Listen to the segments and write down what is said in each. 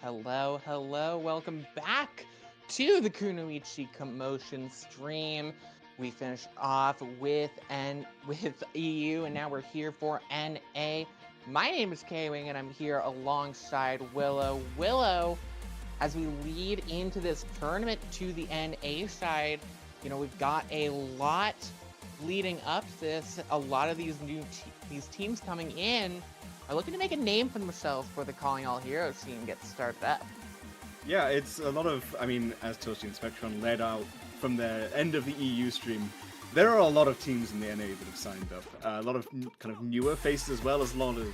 Hello, hello, welcome back to the Kunoichi Kommotion stream. We finished off with EU, and now we're here for NA. My name is K-Wing, and I'm here alongside Willow. Willow, as we lead into this tournament to the NA side, we've got a lot leading up to this. A lot of these these teams coming in are looking to make a name for themselves for the Calling All Heroes scene gets started up. Yeah, it's a lot of, as Toasty and Spectron led out from the end of the EU stream, there are a lot of teams in the NA that have signed up. A lot of kind of newer faces as well as a lot of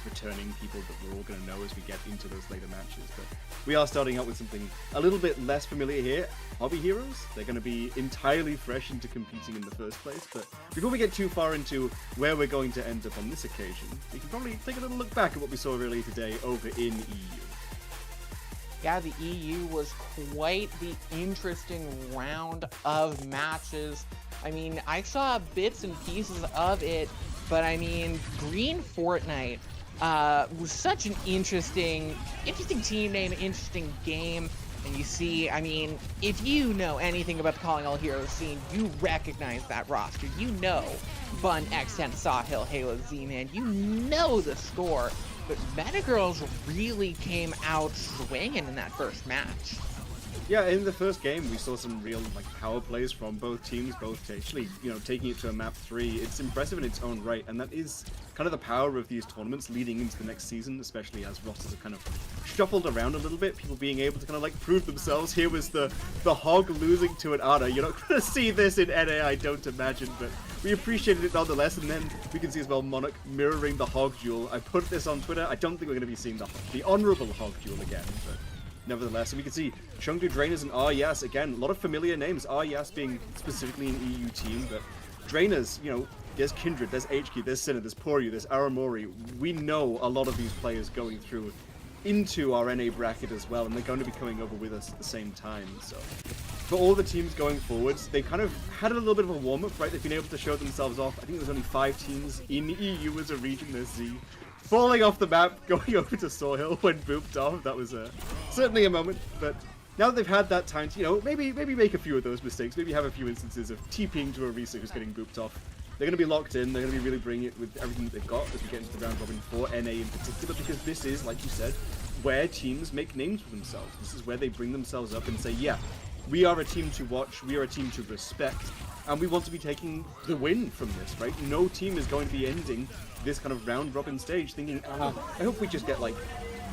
returning people that we're all going to know as we get into those later matches. But we are starting out with something a little bit less familiar here. Hobby Heroes, they're going to be entirely fresh into competing in the first place. But before we get too far into where we're going to end up on this occasion, we can probably take a little look back at what we saw earlier today over in EU. Yeah, the EU was quite the interesting round of matches. I mean, I saw bits and pieces of it, but I mean, Green Fortnite was such an interesting team name, interesting game. And you see, I mean, if you know anything about the Calling All Heroes scene, you recognize that roster. You know Bun, X10, Sawhill, Halo, Z-Man. You know the score. But Metagirls really came out swinging in that first match. Yeah, in the first game, we saw some real power plays from both teams, actually, taking it to a map 3. It's impressive in its own right, and that is kind of the power of these tournaments leading into the next season, especially as rosters are kind of shuffled around a little bit. People being able to kind of prove themselves. Here was the Hog losing to an Ana. You're not going to see this in NA, I don't imagine, but we appreciated it nonetheless. And then we can see as well Monarch mirroring the Hog duel. I put this on Twitter. I don't think we're going to be seeing the honorable Hog duel again, but nevertheless, we can see Chengdu Drainers and Aryas, again, a lot of familiar names. Aryas being specifically an EU team, but Drainers, there's Kindred, there's HQ, there's Sinner, there's Poryu, there's Aramori. We know a lot of these players going through into our NA bracket as well, and they're going to be coming over with us at the same time. So for all the teams going forwards, they kind of had a little bit of a warm-up, right? They've been able to show themselves off. I think there's only 5 teams in EU as a region. There's Z falling off the map, going over to Sawhill when booped off. That was certainly a moment, but now that they've had that time to, maybe make a few of those mistakes, maybe have a few instances of TPing to Arisa who's getting booped off, they're going to be locked in, they're going to be really bringing it with everything that they've got as we get into the round robin for NA in particular, because this is, like you said, where teams make names for themselves. This is where they bring themselves up and say, yeah, we are a team to watch, we are a team to respect, and we want to be taking the win from this, right? No team is going to be ending this kind of round robin stage thinking, I hope we just get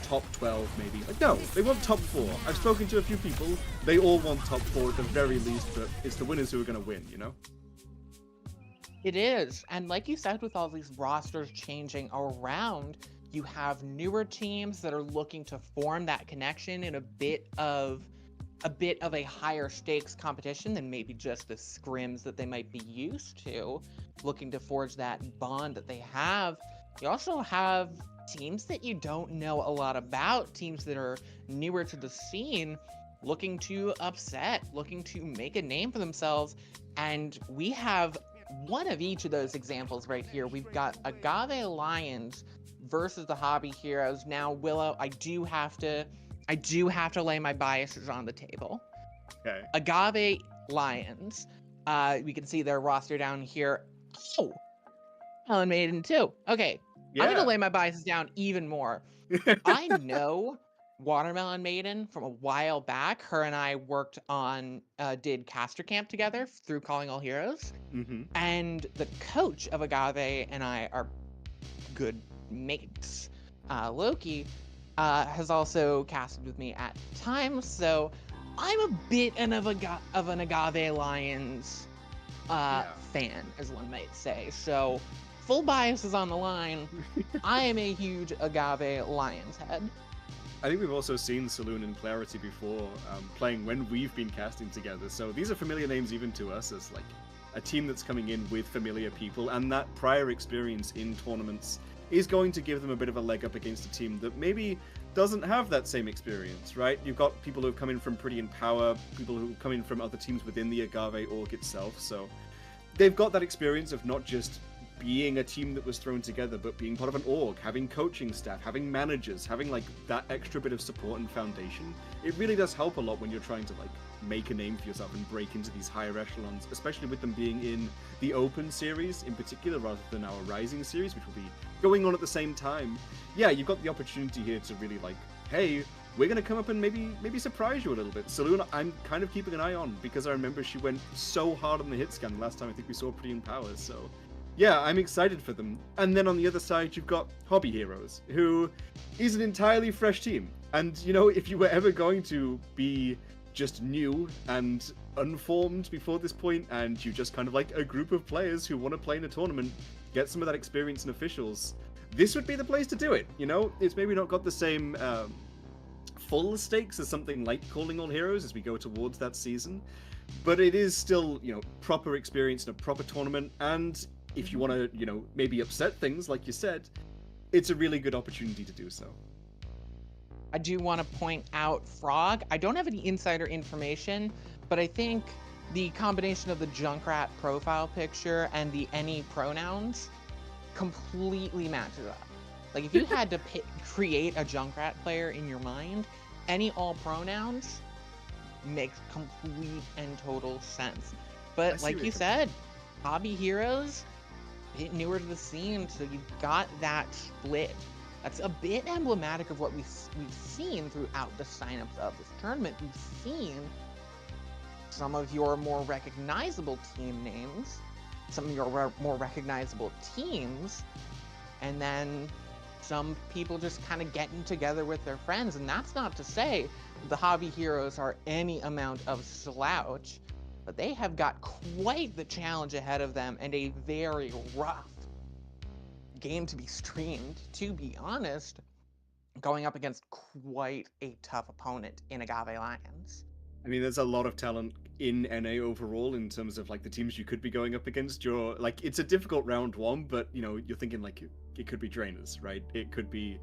top 12 maybe. No, they want top 4. I've spoken to a few people, they all want top 4 at the very least, but it's the winners who are going to win, It is, and like you said, with all these rosters changing around, you have newer teams that are looking to form that connection in a bit of a higher stakes competition than maybe just the scrims that they might be used to, looking to forge that bond that they have. You also have teams that you don't know a lot about, teams that are newer to the scene, looking to upset, looking to make a name for themselves, and we have one of each of those examples right here. We've got Agave Lions versus the Hobby Heroes. Now, Willow, I do have to lay my biases on the table. Okay. Agave Lions, we can see their roster down here. Oh, Helen Maiden too. Okay, yeah. I'm gonna lay my biases down even more. I know Watermelon Maiden from a while back. Her and I worked on, did caster camp together through Calling All Heroes. Mm-hmm. And the coach of Agave and I are good mates. Loki has also casted with me at times, so I'm a bit of an Agave Lions fan, as one might say. So full bias is on the line. I am a huge Agave Lions head. I think we've also seen Saloon and Clarity before playing when we've been casting together, so these are familiar names even to us as a team that's coming in with familiar people, and that prior experience in tournaments is going to give them a bit of a leg up against a team that maybe doesn't have that same experience, right? You've got people who have come in from Pretty in Power, people who come in from other teams within the Agave org itself, so they've got that experience of not just being a team that was thrown together, but being part of an org, having coaching staff, having managers, having like that extra bit of support and foundation, it really does help a lot when you're trying to like make a name for yourself and break into these higher echelons, especially with them being in the Open series in particular rather than our Rising series, which will be going on at the same time. Yeah, you've got the opportunity here to really like, hey, we're going to come up and maybe surprise you a little bit. Saloon, I'm kind of keeping an eye on because I remember she went so hard on the hit scan last time I think we saw Pretty in Powers, so yeah, I'm excited for them. And then on the other side, you've got Hobby Heroes, who is an entirely fresh team. And, you know, if you were ever going to be just new and unformed before this point, and you just kind of like a group of players who want to play in a tournament, get some of that experience in officials, this would be the place to do it. You know, it's maybe not got the same full stakes as something like Calling All Heroes as we go towards that season, but it is still, you know, proper experience in a proper tournament. And if you want to, you know, maybe upset things, like you said, it's a really good opportunity to do so. I do want to point out Frog. I don't have any insider information, but I think the combination of the Junkrat profile picture and the any pronouns completely matches up. Like, if you had to create a Junkrat player in your mind, any all pronouns makes complete and total sense. But like you said, Hobby Heroes, a bit newer to the scene, so you've got that split. That's a bit emblematic of what we've seen throughout the signups of this tournament. We've seen some of your more recognizable team names, some of your more recognizable teams, and then some people just kind of getting together with their friends. And that's not to say the Hobby Heroes are any amount of slouch, but they have got quite the challenge ahead of them and a very rough game to be streamed, to be honest, going up against quite a tough opponent in Agave Lions. I mean, there's a lot of talent in NA overall in terms of like the teams you could be going up against. You're like, it's a difficult round one, but you know, you're thinking like it could be Drainers, right? It could be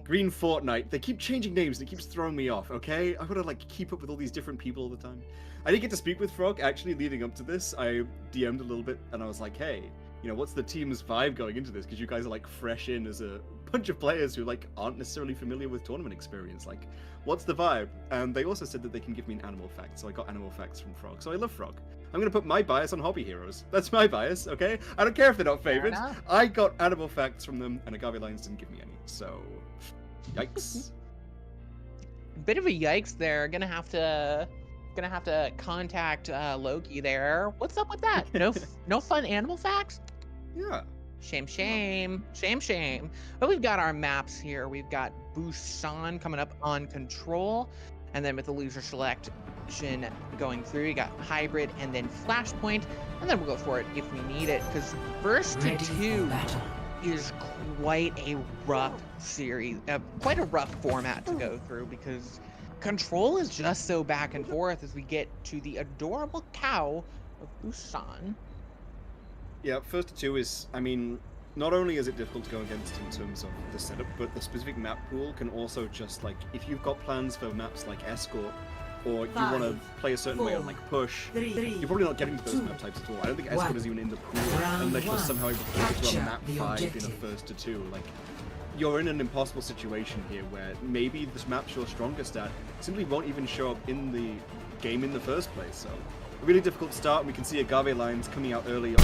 Green Fortnite. They keep changing names and it keeps throwing me off, okay? I gotta like keep up with all these different people all the time. I didn't get to speak with Frog actually leading up to this. I DM'd a little bit and I was like, hey, you know, what's the team's vibe going into this? Because you guys are like fresh in as a bunch of players who like aren't necessarily familiar with tournament experience. Like, what's the vibe? And they also said that they can give me an animal fact, so I got animal facts from Frog. So I love Frog. I'm gonna put my bias on Hobby Heroes. That's my bias, okay? I don't care if they're not favorites. I got animal facts from them, and Agave Lions didn't give me any. So, yikes. Bit of a yikes there. Gonna have to contact Loki there. What's up with that? No fun animal facts? Yeah. Shame. But we've got our maps here. We've got Busan coming up on Control, and then with the loser selection going through, you got Hybrid and then Flashpoint, and then we'll go for it if we need it, because first to two is quite a rough series, quite a rough format to go through, because Control is just so back and forth as we get to the adorable cow of Busan. Yeah, first to two is, I mean, not only is it difficult to go against in terms of the setup, but the specific map pool can also just, like, if you've got plans for maps like Escort, or you want to play a certain way on, like, Push, you're probably not getting to those map types at all. I don't think Escort is even in the pool, unless you're somehow able to get to a map 5 in a first to two. Like, you're in an impossible situation here where maybe this map's your strongest at simply won't even show up in the game in the first place, so a really difficult start, and we can see Agave Lions coming out early on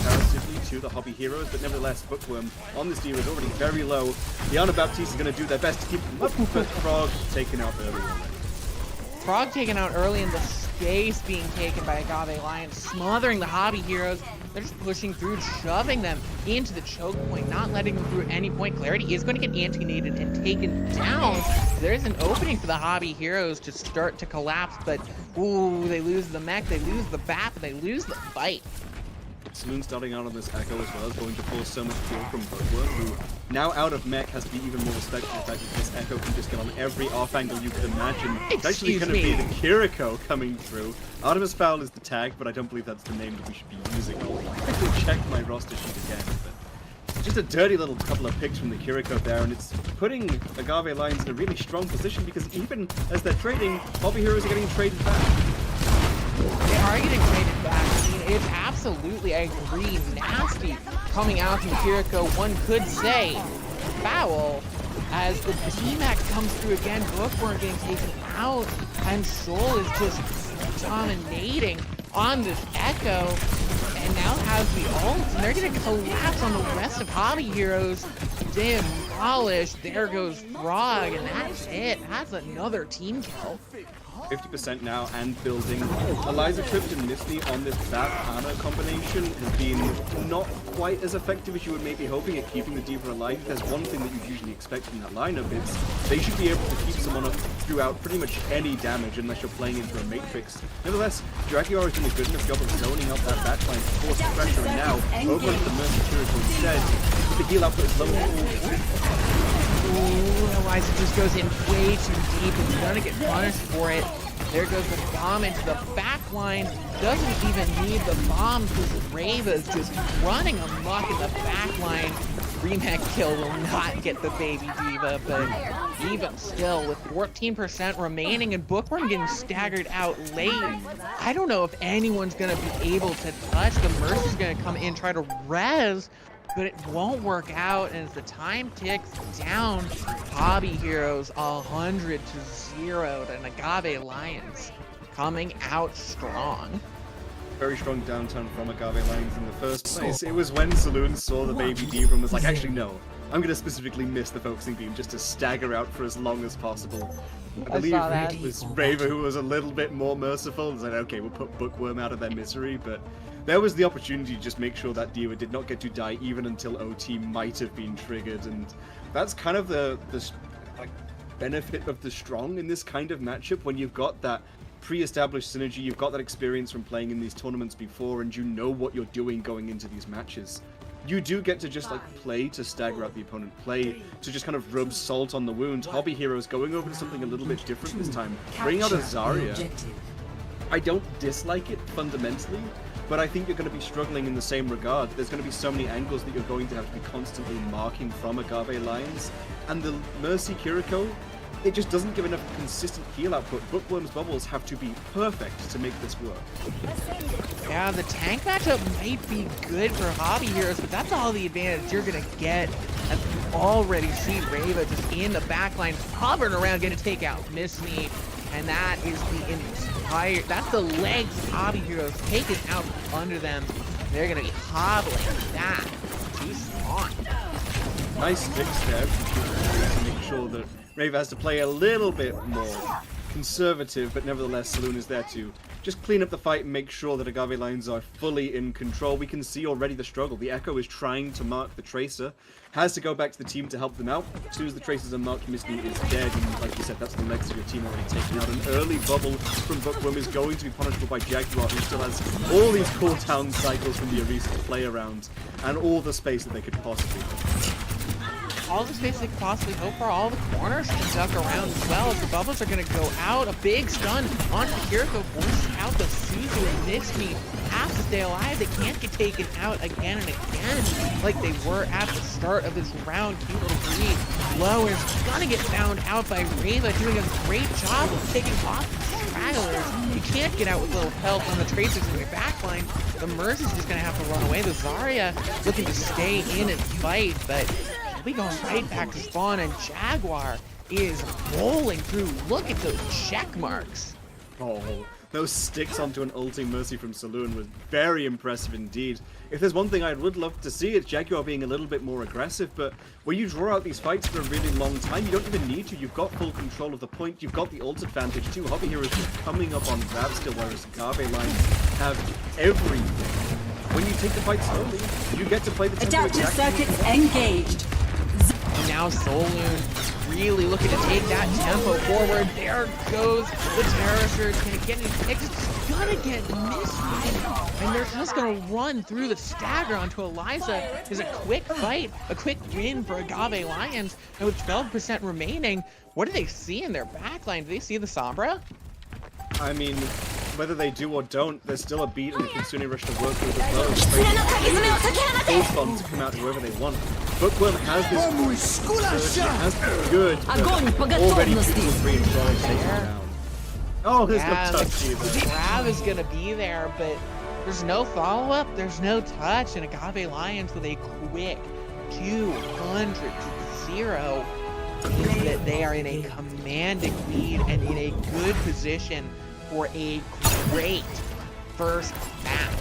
comparatively to the Hobby Heroes, but nevertheless, Bookworm on this deal is already very low. The Anabaptiste is going to do their best to keep them up, but Frog taken out early already. Frog taken out early, and the space being taken by Agave Lions, smothering the Hobby Heroes. They're just pushing through, shoving them into the choke point, not letting them through at any point. Clarity is going to get anti-nated and taken down. There's an opening for the Hobby Heroes to start to collapse, but ooh, they lose the mech, they lose the BAP, they lose the fight. Saloon starting out on this Echo as well is going to pull so much fuel from Bookworm, who now out of mech has to be even more respectful of the fact that this Echo can just get on every off angle you could imagine. It's actually going to be the Kiriko coming through. Artemis Fowl is the tag, but I don't believe that's the name that we should be using. I'll quickly check my roster sheet again. But just a dirty little couple of picks from the Kiriko there, and it's putting Agave Lions in a really strong position because even as they're trading, Hobby Heroes are getting traded back. They are getting traded back. I mean, It's absolutely, I agree, nasty coming out from Kiriko. One could say foul as the T-Mac comes through again. Bookworm getting taken out, and Shoal is just dominating on this Echo, and now has the ult, and they're gonna collapse on the rest of Hobby Heroes. Demolished. There goes Frog, and that's it. That's another team kill. 50% now and building. Eliza Crypt and Misty on this Bat-Ana combination has been not quite as effective as you would maybe hoping at keeping the D.Va alive. If there's one thing that you'd usually expect from that lineup, it's they should be able to keep someone up throughout pretty much any damage unless you're playing into a Matrix. Nevertheless, Jaguar is doing a good enough job of zoning out that backline to force the pressure, and now over into the Mercy Kiriko instead. With the heal output is level 4. Ooh, Eliza just goes in way too deep and gonna get punished for it. There goes the bomb into the back line. Doesn't even need the bomb because Rava's just running amok in the back line. Remake kill will not get the baby D.Va, but even still, with 14% remaining and Bookworm getting staggered out late, I don't know if anyone's gonna be able to touch. The Mercy's gonna come in, try to res, but it won't work out, and as the time ticks down, Hobby Heroes 100-0 to Agave Lions coming out strong. Very strong downturn from Agave Lions in the first place. It was when Saloon saw the baby D.Va and was like, actually no, I'm going to specifically miss the focusing beam just to stagger out for as long as possible. I believe it was Rava who was a little bit more merciful and said, okay, we'll put Bookworm out of their misery, but there was the opportunity to just make sure that D.Va did not get to die even until OT might have been triggered, and that's kind of the like, benefit of the strong in this kind of matchup when you've got that pre-established synergy, you've got that experience from playing in these tournaments before, and you know what you're doing going into these matches. You do get to just like play to stagger out the opponent, play to just kind of rub salt on the wound. Hobby Heroes going over to something a little bit different this time. Bring out a Zarya. I don't dislike it fundamentally, but I think you're going to be struggling in the same regard. There's going to be so many angles that you're going to have to be constantly marking from Agave Lions, and the Mercy Kiriko, it just doesn't give enough consistent heal output. Bookworm's bubbles have to be perfect to make this work. Yeah, the tank matchup might be good for Hobby Heroes, but that's all the advantage you're gonna get. As you already see Rava just in the backline, hovering around, gonna take out Miss Me, and that is the entire, that's the legs of Hobby Heroes taken out from under them. They're gonna be hobbling that to spawn. Nice stick stab to make sure that Rava has to play a little bit more conservative, but nevertheless Saloon is there to just clean up the fight and make sure that Agave Lions are fully in control. We can see already the struggle. The Echo is trying to mark the Tracer, has to go back to the team to help them out. As soon as the Tracers are marked, Misty is dead, and like you said, that's the legs of your team already taken out. An early bubble from Bookworm is going to be punishable by Jaguar, who still has all these cooldown cycles from the Arisa to play around, and all the space that they could possibly have. All the space they could possibly hope for, all the corners to duck around as well as the bubbles are going to go out. A big stun onto Kiriko, forces out the Suzu and Misty has to stay alive. They can't get taken out again and again like they were at the start of this round. Cute little breed. Low is going to get found out by Rava, doing a great job of taking off the stragglers. You can't get out with little help on the Tracers in the backline. The Mercy's just going to have to run away. The Zarya looking to stay in and fight, but we going right back to spawn, and Jaguar is rolling through. Look at those check marks. Oh, those sticks onto an ulting Mercy from Saloon was very impressive indeed. If there's one thing I would love to see, it's Jaguar being a little bit more aggressive, but when you draw out these fights for a really long time, you don't even need to. You've got full control of the point, you've got the ult advantage too. Hobby Heroes just coming up on grab still, whereas Agave Lions have everything. When you take the fight slowly, you get to play the tempo adaptive exactly. circuits engaged. Now Soloon really looking to take that tempo forward. There goes the Terrorister. It's gonna get it's gonna get missed. And they're just gonna run through the stagger onto Eliza. Is a quick fight, a quick win for Agave Lions. And with 12% remaining, what do they see in their backline? Do they see the Sombra? I mean, whether they do or don't, there's still a beat and a Kitsune rush to work with as well. Full spawn to come out whoever they want. Bookworm has this surge, has been good, but already 2-3 and Charlie taking him down. Oh, there's no touch either. The grab is gonna be there, but There's no follow-up, there's no touch, and Agave Lions with a quick 200-0 means that they are in a commanding lead and in a good position for a great first match.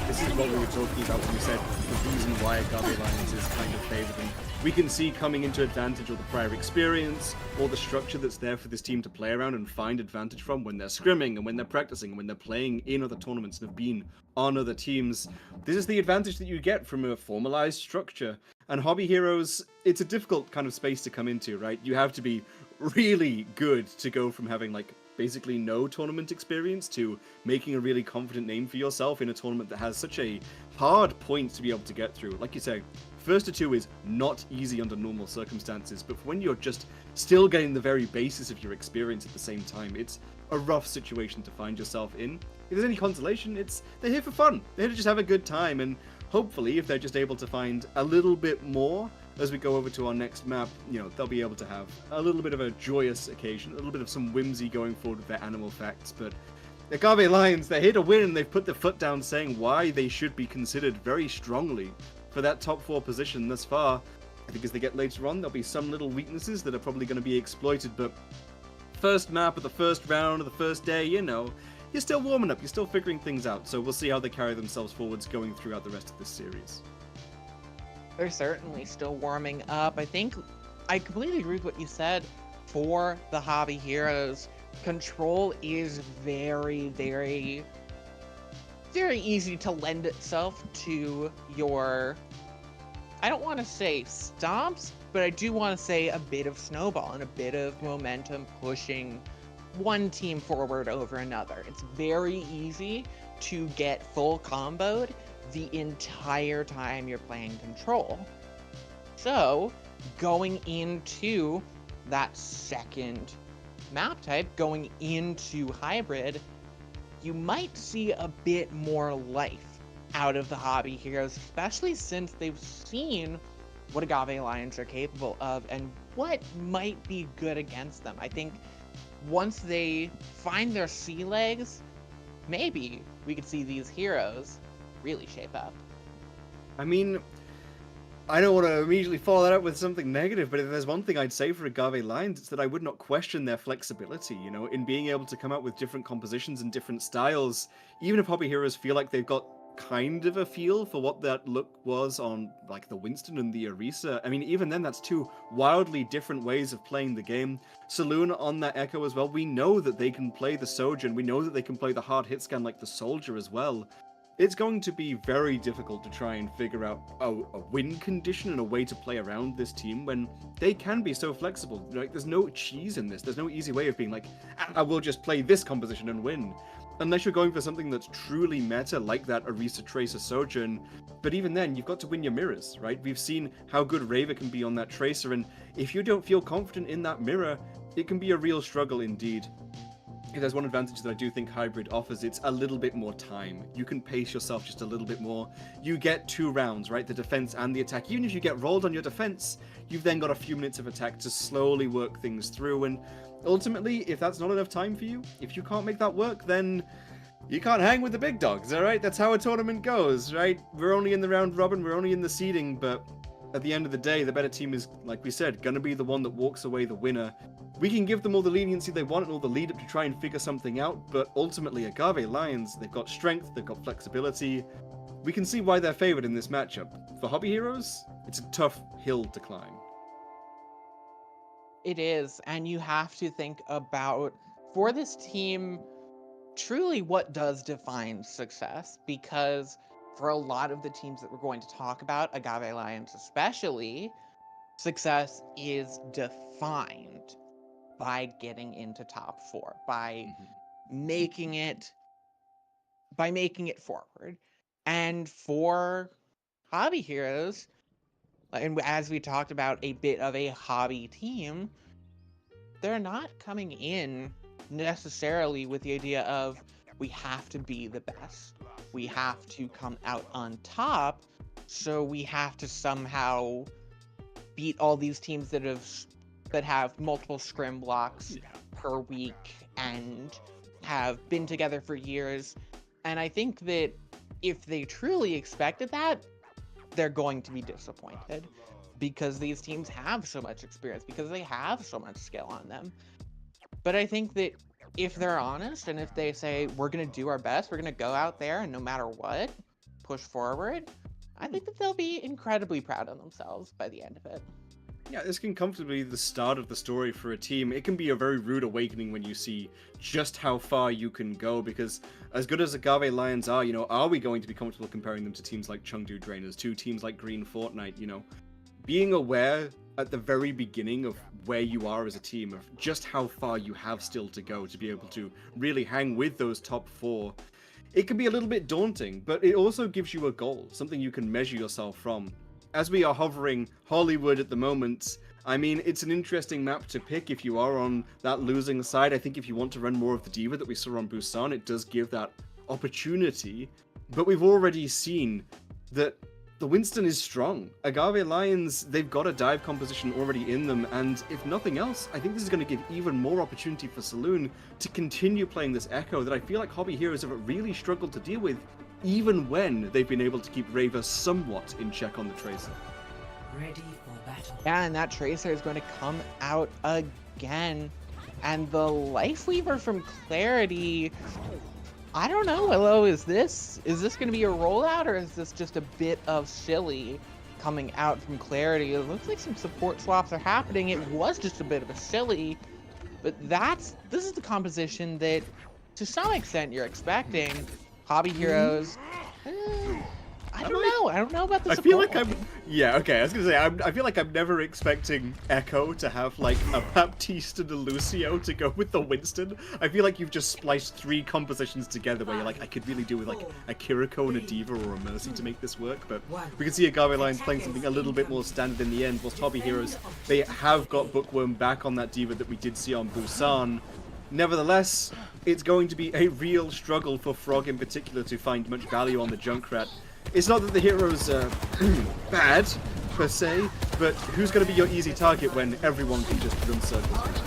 This is what we were talking about when we said the reason why Agave Lions is kind of favored. And we can see coming into advantage all the prior experience, all the structure that's there for this team to play around and find advantage from when they're scrimming and when they're practicing and when they're playing in other tournaments and have been on other teams. This is the advantage that you get from a formalized structure. And Hobby Heroes, it's a difficult kind of space to come into, right? You have to be really good to go from having like basically no tournament experience to making a really confident name for yourself in a tournament that has such a hard point to be able to get through. Like you say, first to two is not easy under normal circumstances, but when you're just still getting the very basis of your experience at the same time, it's a rough situation to find yourself in. If there's any consolation, they're here for fun. They're here to just have a good time, and hopefully if they're just able to find a little bit more as we go over to our next map, you know, they'll be able to have a little bit of a joyous occasion, a little bit of some whimsy going forward with their animal facts. But Agave Lions, they're here to win, and they've put their foot down saying why they should be considered very strongly for that top 4 position thus far. I think as they get later on, there'll be some little weaknesses that are probably going to be exploited, but first map of the first round of the first day, you know, you're still warming up, you're still figuring things out, so we'll see how they carry themselves forwards going throughout the rest of this series. They're certainly still warming up. I think I completely agree with what you said. For the Hobby Heroes, control is very, very, very easy to lend itself to your, I don't want to say stomps, but I do want to say a bit of snowball and a bit of momentum pushing one team forward over another. It's very easy to get full comboed the entire time you're playing control. So, going into that second map type, going into hybrid, you might see a bit more life out of the Hobby Heroes, especially since they've seen what Agave Lions are capable of and what might be good against them. I think once they find their sea legs, maybe we could see these heroes really shape up. I mean, I don't want to immediately follow that up with something negative, but if there's one thing I'd say for Agave Lions, it's that I would not question their flexibility, you know, in being able to come out with different compositions and different styles. Even if Hobby Heroes feel like they've got kind of a feel for what that look was on, like, the Winston and the Orisa. I mean, even then, that's two wildly different ways of playing the game. Saloon on that Echo as well, we know that they can play the Sojourn, we know that they can play the hard hit scan like the Soldier as well. It's going to be very difficult to try and figure out a win condition and a way to play around this team when they can be so flexible. Like, there's no cheese in this. There's no easy way of being like, I will just play this composition and win. Unless you're going for something that's truly meta, like that Orisa Tracer Sojourn. But even then, you've got to win your mirrors, right? We've seen how good Raver can be on that Tracer, and if you don't feel confident in that mirror, it can be a real struggle indeed. If there's one advantage that I do think Hybrid offers, it's a little bit more time. You can pace yourself just a little bit more. You get 2 rounds, right? The defense and the attack. Even if you get rolled on your defense, you've then got a few minutes of attack to slowly work things through. And ultimately, if that's not enough time for you, if you can't make that work, then you can't hang with the big dogs, all right? That's how a tournament goes, right? We're only in the round robin, we're only in the seeding, but at the end of the day, the better team is, like we said, going to be the one that walks away the winner. We can give them all the leniency they want and all the lead up to try and figure something out, but ultimately Agave Lions, they've got strength, they've got flexibility. We can see why they're favored in this matchup. For Hobby Heroes, it's a tough hill to climb. It is, and you have to think about, for this team, truly what does define success, because for a lot of the teams that we're going to talk about, Agave Lions especially, success is defined by getting into top 4, by making it forward. And for Hobby Heroes, and as we talked about, a bit of a hobby team, they're not coming in necessarily with the idea of, we have to be the best, we have to come out on top, so we have to somehow beat all these teams that have multiple scrim blocks per week and have been together for years. And I think that if they truly expected that, they're going to be disappointed because these teams have so much experience, because they have so much skill on them. But I think that if they're honest and if they say, we're going to do our best, we're going to go out there and no matter what, push forward, I think that they'll be incredibly proud of themselves by the end of it. Yeah, this can comfortably be the start of the story for a team. It can be a very rude awakening when you see just how far you can go, because as good as Agave Lions are, are we going to be comfortable comparing them to teams like Chengdu Drainers, to teams like Green Fortnite, Being aware at the very beginning of where you are as a team, of just how far you have still to go to be able to really hang with those top 4, it can be a little bit daunting, but it also gives you a goal, something you can measure yourself from. As we are hovering Hollywood at the moment, I mean, it's an interesting map to pick if you are on that losing side. I think if you want to run more of the D.Va that we saw on Busan, it does give that opportunity. But we've already seen that the Winston is strong. Agave Lions, they've got a dive composition already in them, and if nothing else, I think this is going to give even more opportunity for Saloon to continue playing this Echo that I feel like Hobby Heroes have really struggled to deal with, even when they've been able to keep Raver somewhat in check on the Tracer. Ready for battle. Yeah, and that Tracer is going to come out again. And the Lifeweaver from Clarity, I don't know, Willow, is this going to be a rollout, or is this just a bit of silly coming out from Clarity? It looks like some support swaps are happening. It was just a bit of a silly, but this is the composition that, to some extent, you're expecting. Hobby Heroes, I don't know about the support. I feel like I was gonna say, I feel like I'm never expecting Echo to have like a Baptiste and a Lucio to go with the Winston. I feel like you've just spliced 3 compositions together where you're like, I could really do with like a Kiriko and a D.Va or a Mercy to make this work, but we can see Agave Lions playing something a little bit more standard in the end, whilst Hobby Heroes, they have got Bookworm back on that D.Va that we did see on Busan. Nevertheless, it's going to be a real struggle for Frog in particular to find much value on the Junkrat. It's not that the heroes are bad, per se, but who's going to be your easy target when everyone can just run circles?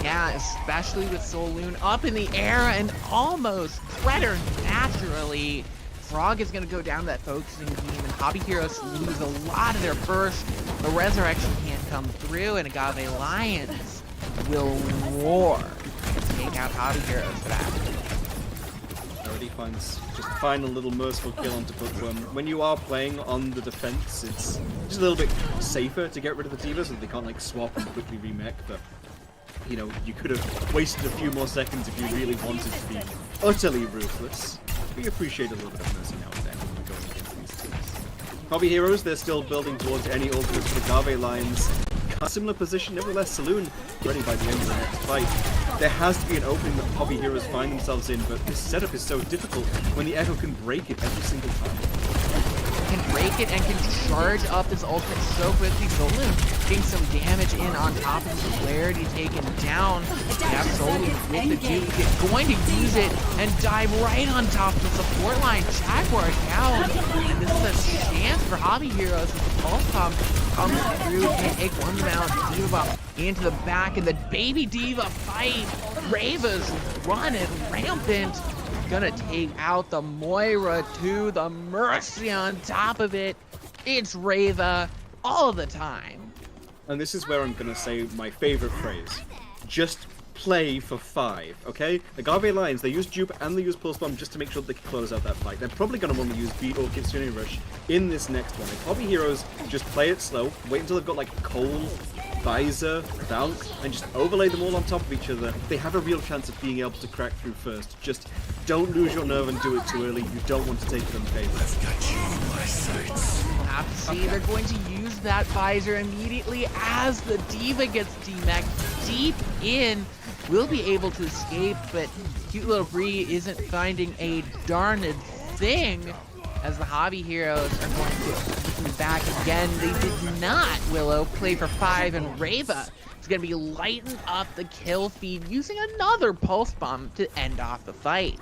Yeah, especially with Saloon up in the air and almost preternaturally. Frog is going to go down that focusing beam, and Hobby Heroes lose a lot of their burst. The Resurrection can't come through, and Agave Lions will roar to take out Hobby Heroes back. Already finds just a final little merciful kill onto Bookworm. When you are playing on the defense, it's just a little bit safer to get rid of the D.Va so that they can't like swap and quickly remech, but you could have wasted a few more seconds if you really wanted to be utterly ruthless. We appreciate a little bit of mercy now and then when we're going against these teams. Hobby Heroes, they're still building towards any ultimates for Agave Lions. A similar position, nevertheless, Saloon ready by the end of the next fight. There has to be an opening that Hobby Heroes find themselves in, but this setup is so difficult when the Echo can break it every single time. Can break it and can charge up his ultimate so quickly. Saloon getting some damage in on top of the Clarity taken down. We have Saloon with the Duke going to use it and dive right on top of the support line. Jaguar down, and this is a chance for Hobby Heroes as the Pulse Pump comes through. Can take one down. D.Va into the back, and the baby D.Va fight. Rava's running rampant. Gonna take out the Moira too. The Mercy on top of it. It's Rava all the time. And this is where I'm gonna say my favorite phrase. Just play for 5, okay? Agave Lions, they use Dupe and they use Pulse Bomb just to make sure they can close out that fight. They're probably gonna want to use Beat or Kitsune Rush in this next one. Like, Hobby Heroes, just play it slow, wait until they've got like Cole, Visor, Valk, and just overlay them all on top of each other. They have a real chance of being able to crack through first. Just don't lose your nerve and do it too early. You don't want to take them favors. We'll have to see. They're going to use that Visor immediately as the D.Va gets D-Mech deep in. Will be able to escape, but cute little Bree isn't finding a darned thing as the Hobby Heroes are going to come back again. They did not, Willow, play for 5, and Rava is going to be lighting up the kill feed using another Pulse Bomb to end off the fight.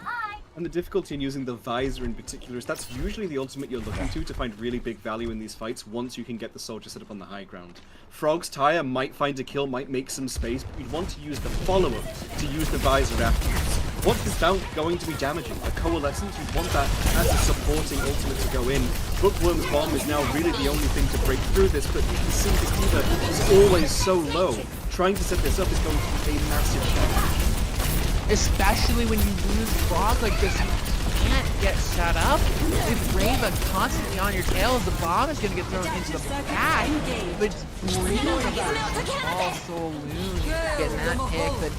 And the difficulty in using the visor in particular is that's usually the ultimate you're looking to find really big value in these fights once you can get the soldier set up on the high ground. Frog's Tire might find a kill, might make some space, but you'd want to use the follow-up to use the visor afterwards. What is that going to be damaging? A Coalescence, you'd want that as a supporting ultimate to go in. Bookworm's Bomb is now really the only thing to break through this, but you can see the D.Va is always so low. Trying to set this up is going to be a massive challenge. Especially when you lose Frog like this, you can't get set up. If Rava constantly on your tail, the bomb is going to get thrown into the back. But it's really also Loon getting that pick. The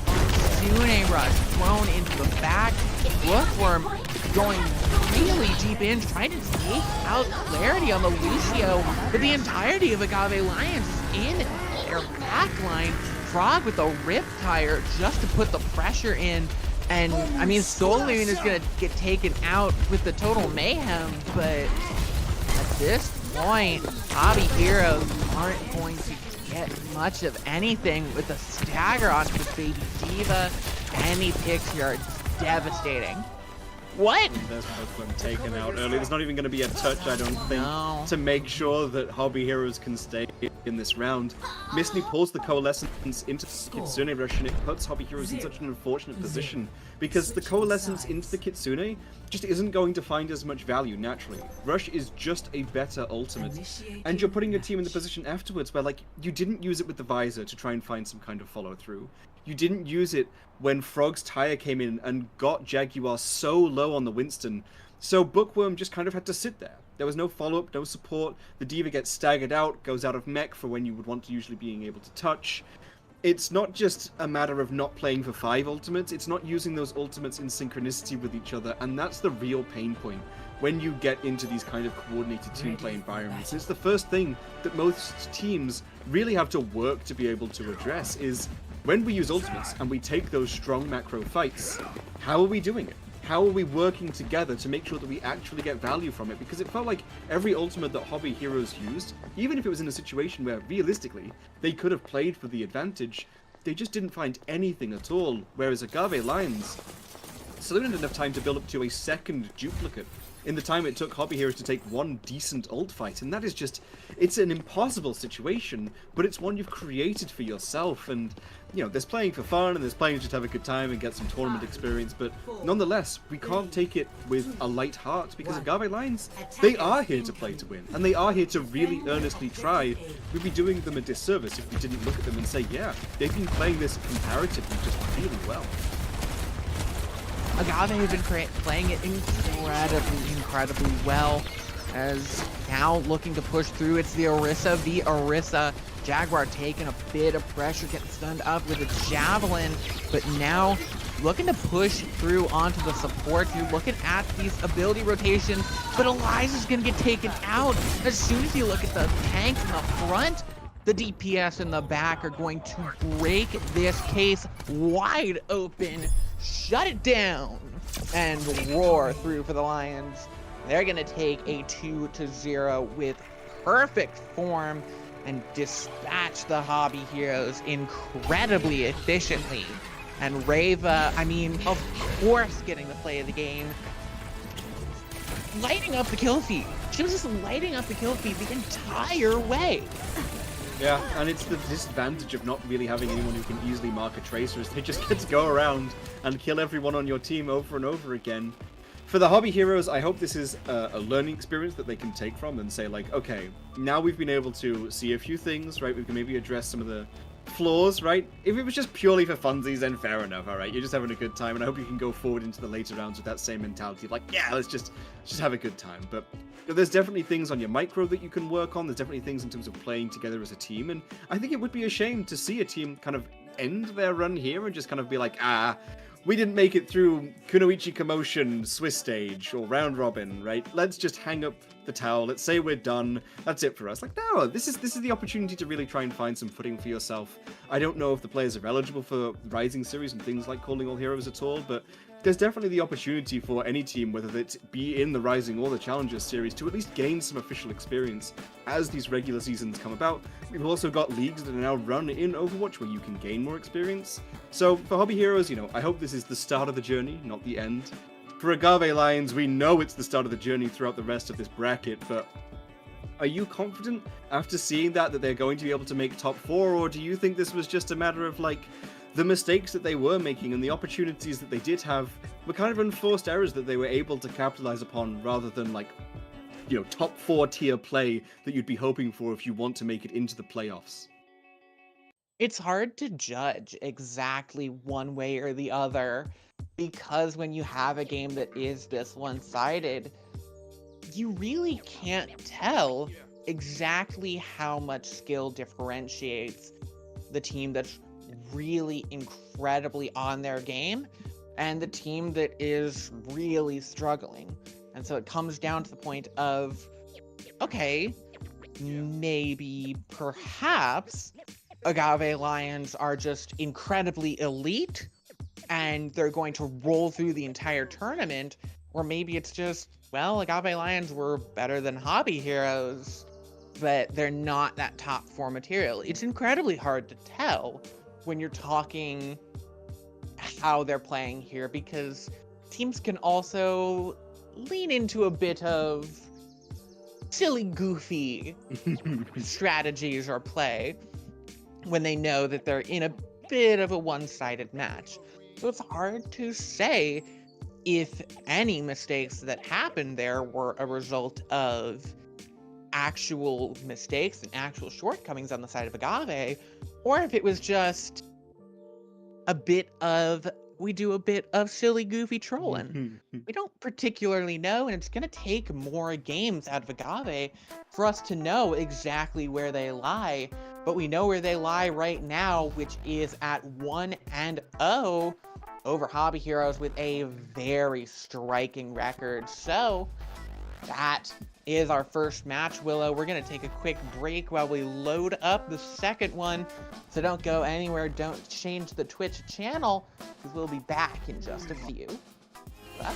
Tsune rush thrown into the back. Bookworm going really deep in, trying to take out clarity on the Lucio. But the entirety of Agave Lions is in their back line. Frog with a rip tire just to put the pressure in, and I mean Soloon is gonna get taken out with the total mayhem, but at this point Hobby Heroes aren't going to get much of anything with a stagger onto the baby D.Va. Any picks here are devastating. What? There's both of them taken out early. There's not even going to be a touch, I don't think, to make sure that Hobby Heroes can stay in this round. Misny pulls the Coalescence into Kitsune Rush, and it puts Hobby Heroes in such an unfortunate position, because the Coalescence into the Kitsune just isn't going to find as much value naturally. Rush is just a better ultimate, and you're putting your team in the position afterwards where, like, you didn't use it with the visor to try and find some kind of follow-through. You didn't use it when Frog's Tire came in and got Jaguar so low on the Winston. So Bookworm just kind of had to sit there. There was no follow-up, no support. The D.Va gets staggered out, goes out of mech for when you would want to usually being able to touch. It's not just a matter of not playing for 5 ultimates, it's not using those ultimates in synchronicity with each other, and that's the real pain point when you get into these kind of coordinated team play environments. It's the first thing that most teams really have to work to be able to address is when we use ultimates and we take those strong macro fights, how are we doing it? How are we working together to make sure that we actually get value from it? Because it felt like every ultimate that Hobby Heroes used, even if it was in a situation where realistically they could have played for the advantage, they just didn't find anything at all. Whereas Agave Lions still didn't have enough time to build up to a second duplicate in the time it took Hobby Heroes to take one decent ult fight, and that is just, it's an impossible situation, but it's one you've created for yourself. And you know, there's playing for fun and there's playing to just have a good time and get some tournament experience, but nonetheless, we can't take it with a light heart, because Agave Lions, they are here to play to win, and they are here to really earnestly try. We'd be doing them a disservice if we didn't look at them and say, yeah, they've been playing this comparatively just really well. Agave have been playing it incredibly well, as now looking to push through. It's the Orisa v Orisa. Jaguar taking a bit of pressure, getting stunned up with a javelin, but now looking to push through onto the support. You're looking at these ability rotations, but Eliza's gonna get taken out. As soon as you look at the tank in the front, the DPS in the back are going to break this case wide open, shut it down, and roar through for the Lions. They're gonna take a 2-0 with perfect form and dispatch the Hobby Heroes incredibly efficiently. And Rava, I mean, of course getting the play of the game, lighting up the kill feed. She was just lighting up the kill feed the entire way. Yeah, and it's the disadvantage of not really having anyone who can easily mark a tracer, is they just get to go around and kill everyone on your team over and over again. For the Hobby Heroes, I hope this is a learning experience that they can take from and say, like, okay, now we've been able to see a few things, right? We can maybe address some of the flaws, right? If it was just purely for funsies, then fair enough, all right? You're just having a good time, and I hope you can go forward into the later rounds with that same mentality, like, yeah, let's just have a good time. But there's definitely things on your micro that you can work on. There's definitely things in terms of playing together as a team, and I think it would be a shame to see a team kind of end their run here and just kind of be like, we didn't make it through Kunoichi Kommotion Swiss stage or round robin, right? Let's just hang up the towel. Let's say we're done. That's it for us. Like, no, this is the opportunity to really try and find some footing for yourself. I don't know if the players are eligible for Rising Series and things like Calling All Heroes at all, but there's definitely the opportunity for any team, whether it be in the Rising or the Challengers series, to at least gain some official experience as these regular seasons come about. We've also got leagues that are now run in Overwatch where you can gain more experience. So for Hobby Heroes, you know, I hope this is the start of the journey, not the end. for Agave Lions, we know it's the start of the journey throughout the rest of this bracket, but are you confident after seeing that they're going to be able to make top 4, or do you think this was just a matter of, like, the mistakes that they were making and the opportunities that they did have were kind of enforced errors that they were able to capitalize upon rather than, like, you know, top 4 tier play that you'd be hoping for if you want to make it into the playoffs? It's hard to judge exactly one way or the other because when you have a game that is this one-sided, you really can't tell exactly how much skill differentiates the team that's really incredibly on their game and the team that is really struggling. And so it comes down to the point of, okay, maybe perhaps Agave Lions are just incredibly elite and they're going to roll through the entire tournament, or maybe it's just, well, Agave Lions were better than Hobby Heroes, but they're not that top 4 material. It's incredibly hard to tell when you're talking how they're playing here because teams can also lean into a bit of silly, goofy strategies or play when they know that they're in a bit of a one-sided match. So it's hard to say if any mistakes that happened there were a result of actual mistakes and actual shortcomings on the side of Agave, or if it was just a bit of, we do a bit of silly, goofy trolling. We don't particularly know, and it's going to take more games out of Agave for us to know exactly where they lie, but we know where they lie right now, which is at 1-0 over Hobby Heroes with a very striking record. So that is our first match, Willow. We're going to take a quick break while we load up the second one. So don't go anywhere. Don't change the Twitch channel because we'll be back in just a few. Bye.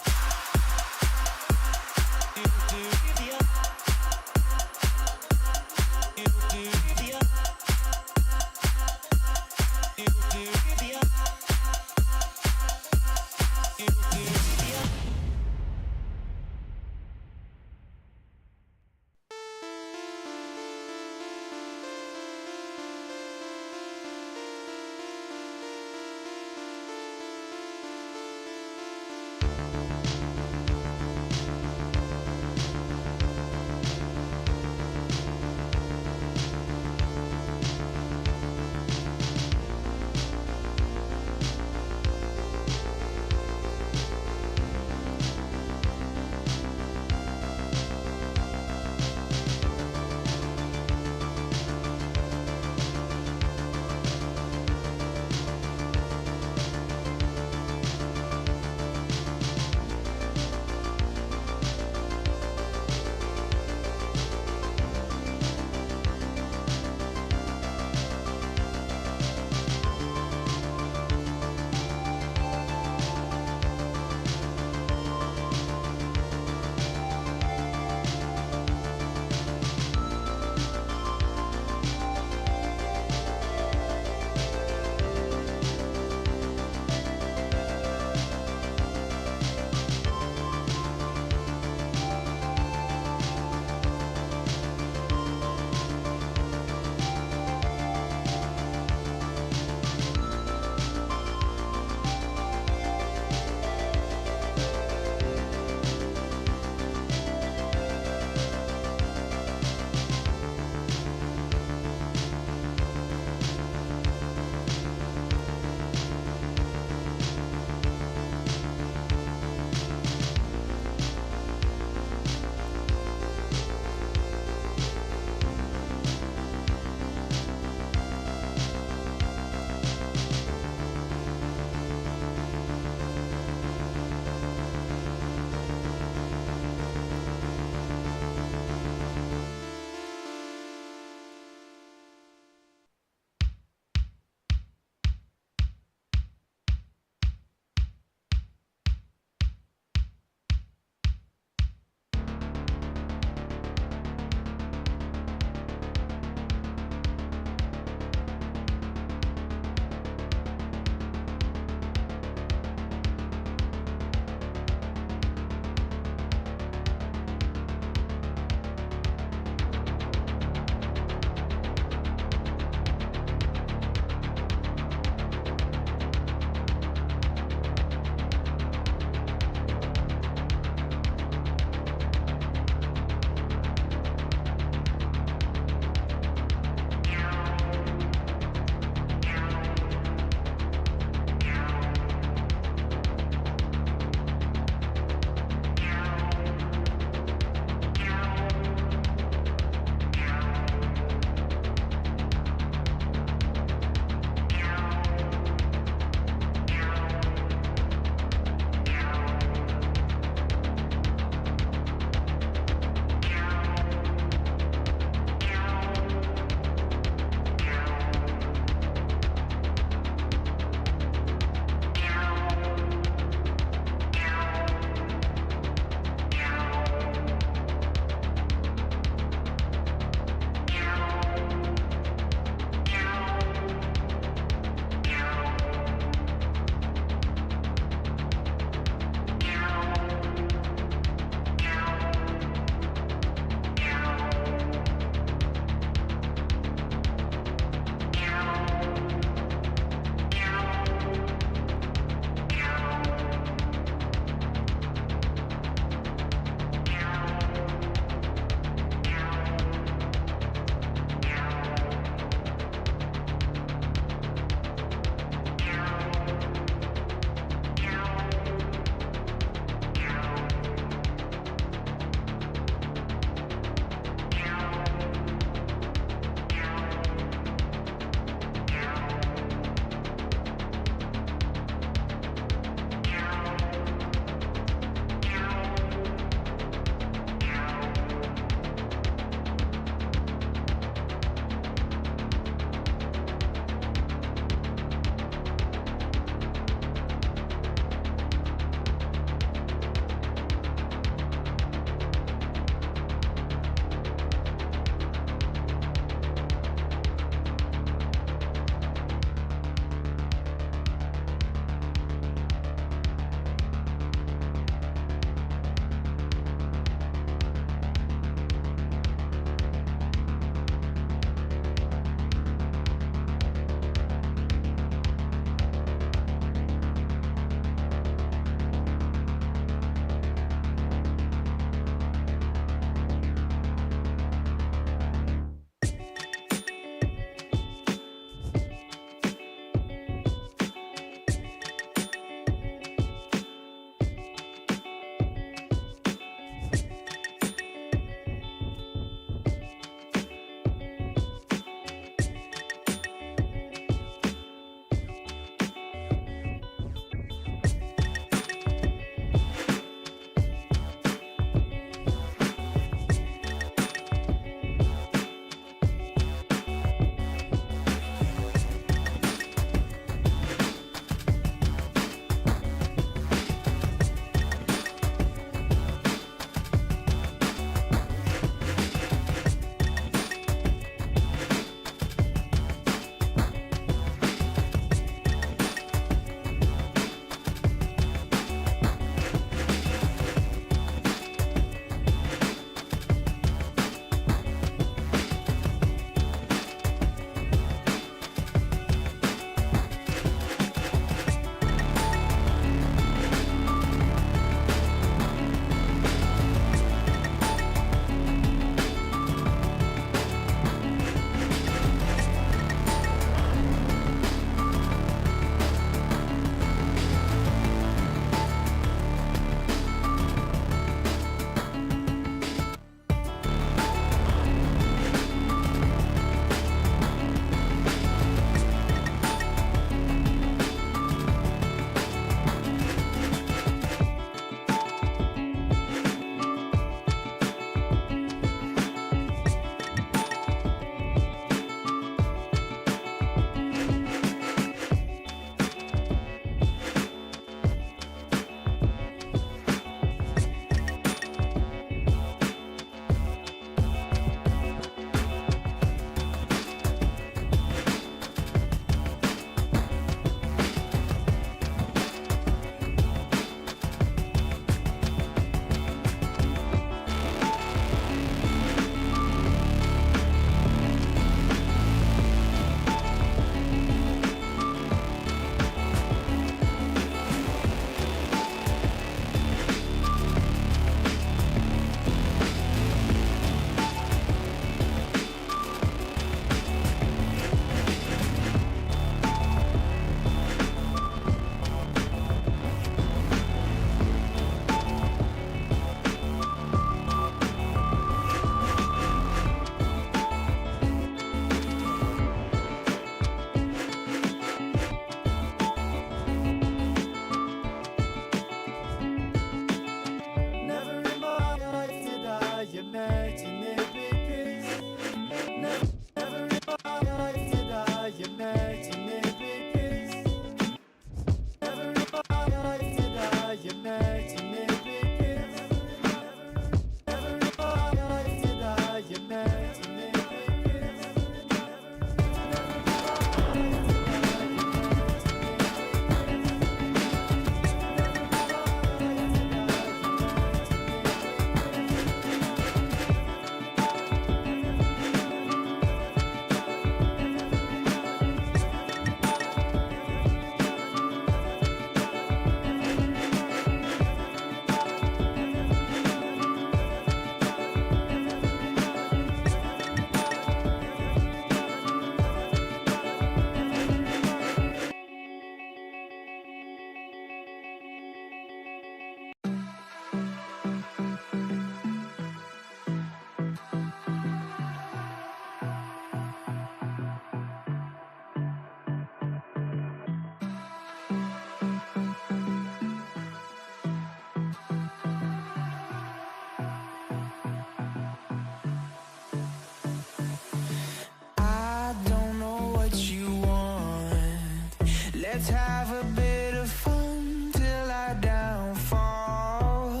Let's have a bit of fun till I downfall.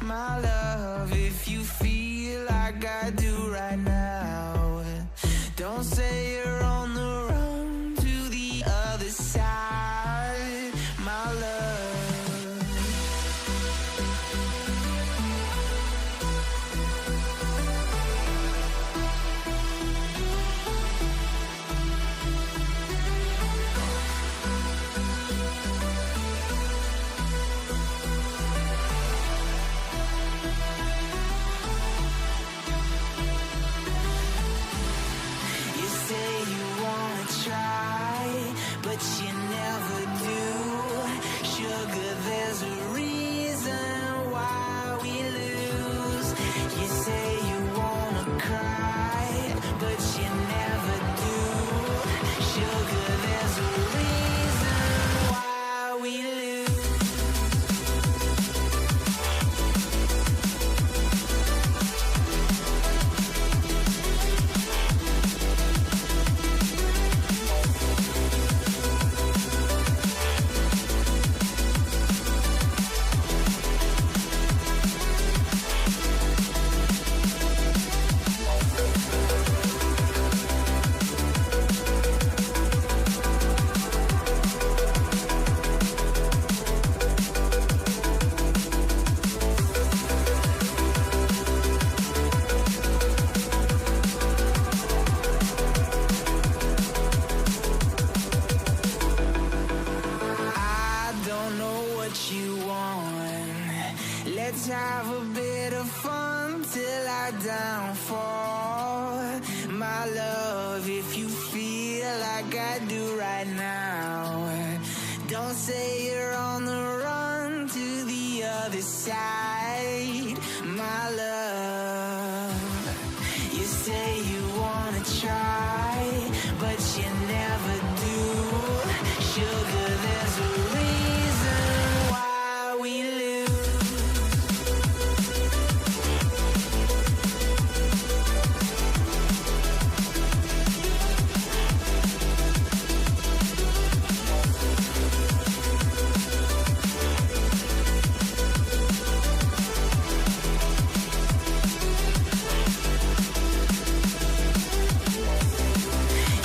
My love, if you feel like I do right now, don't say you're on the run to the other side, my love. You say you wanna try, but you never do. Sugar, there's a reason why we lose. You say you wanna cry, but you never do. Sugar, there's a reason why we lose. I don't know what you want. Let's have a bit of fun till I downfall. My love, if you feel like I do right now, don't say you're on the run to the other side, my love. You say you wanna try, but you never do. Sugar, there's a reason why we lose.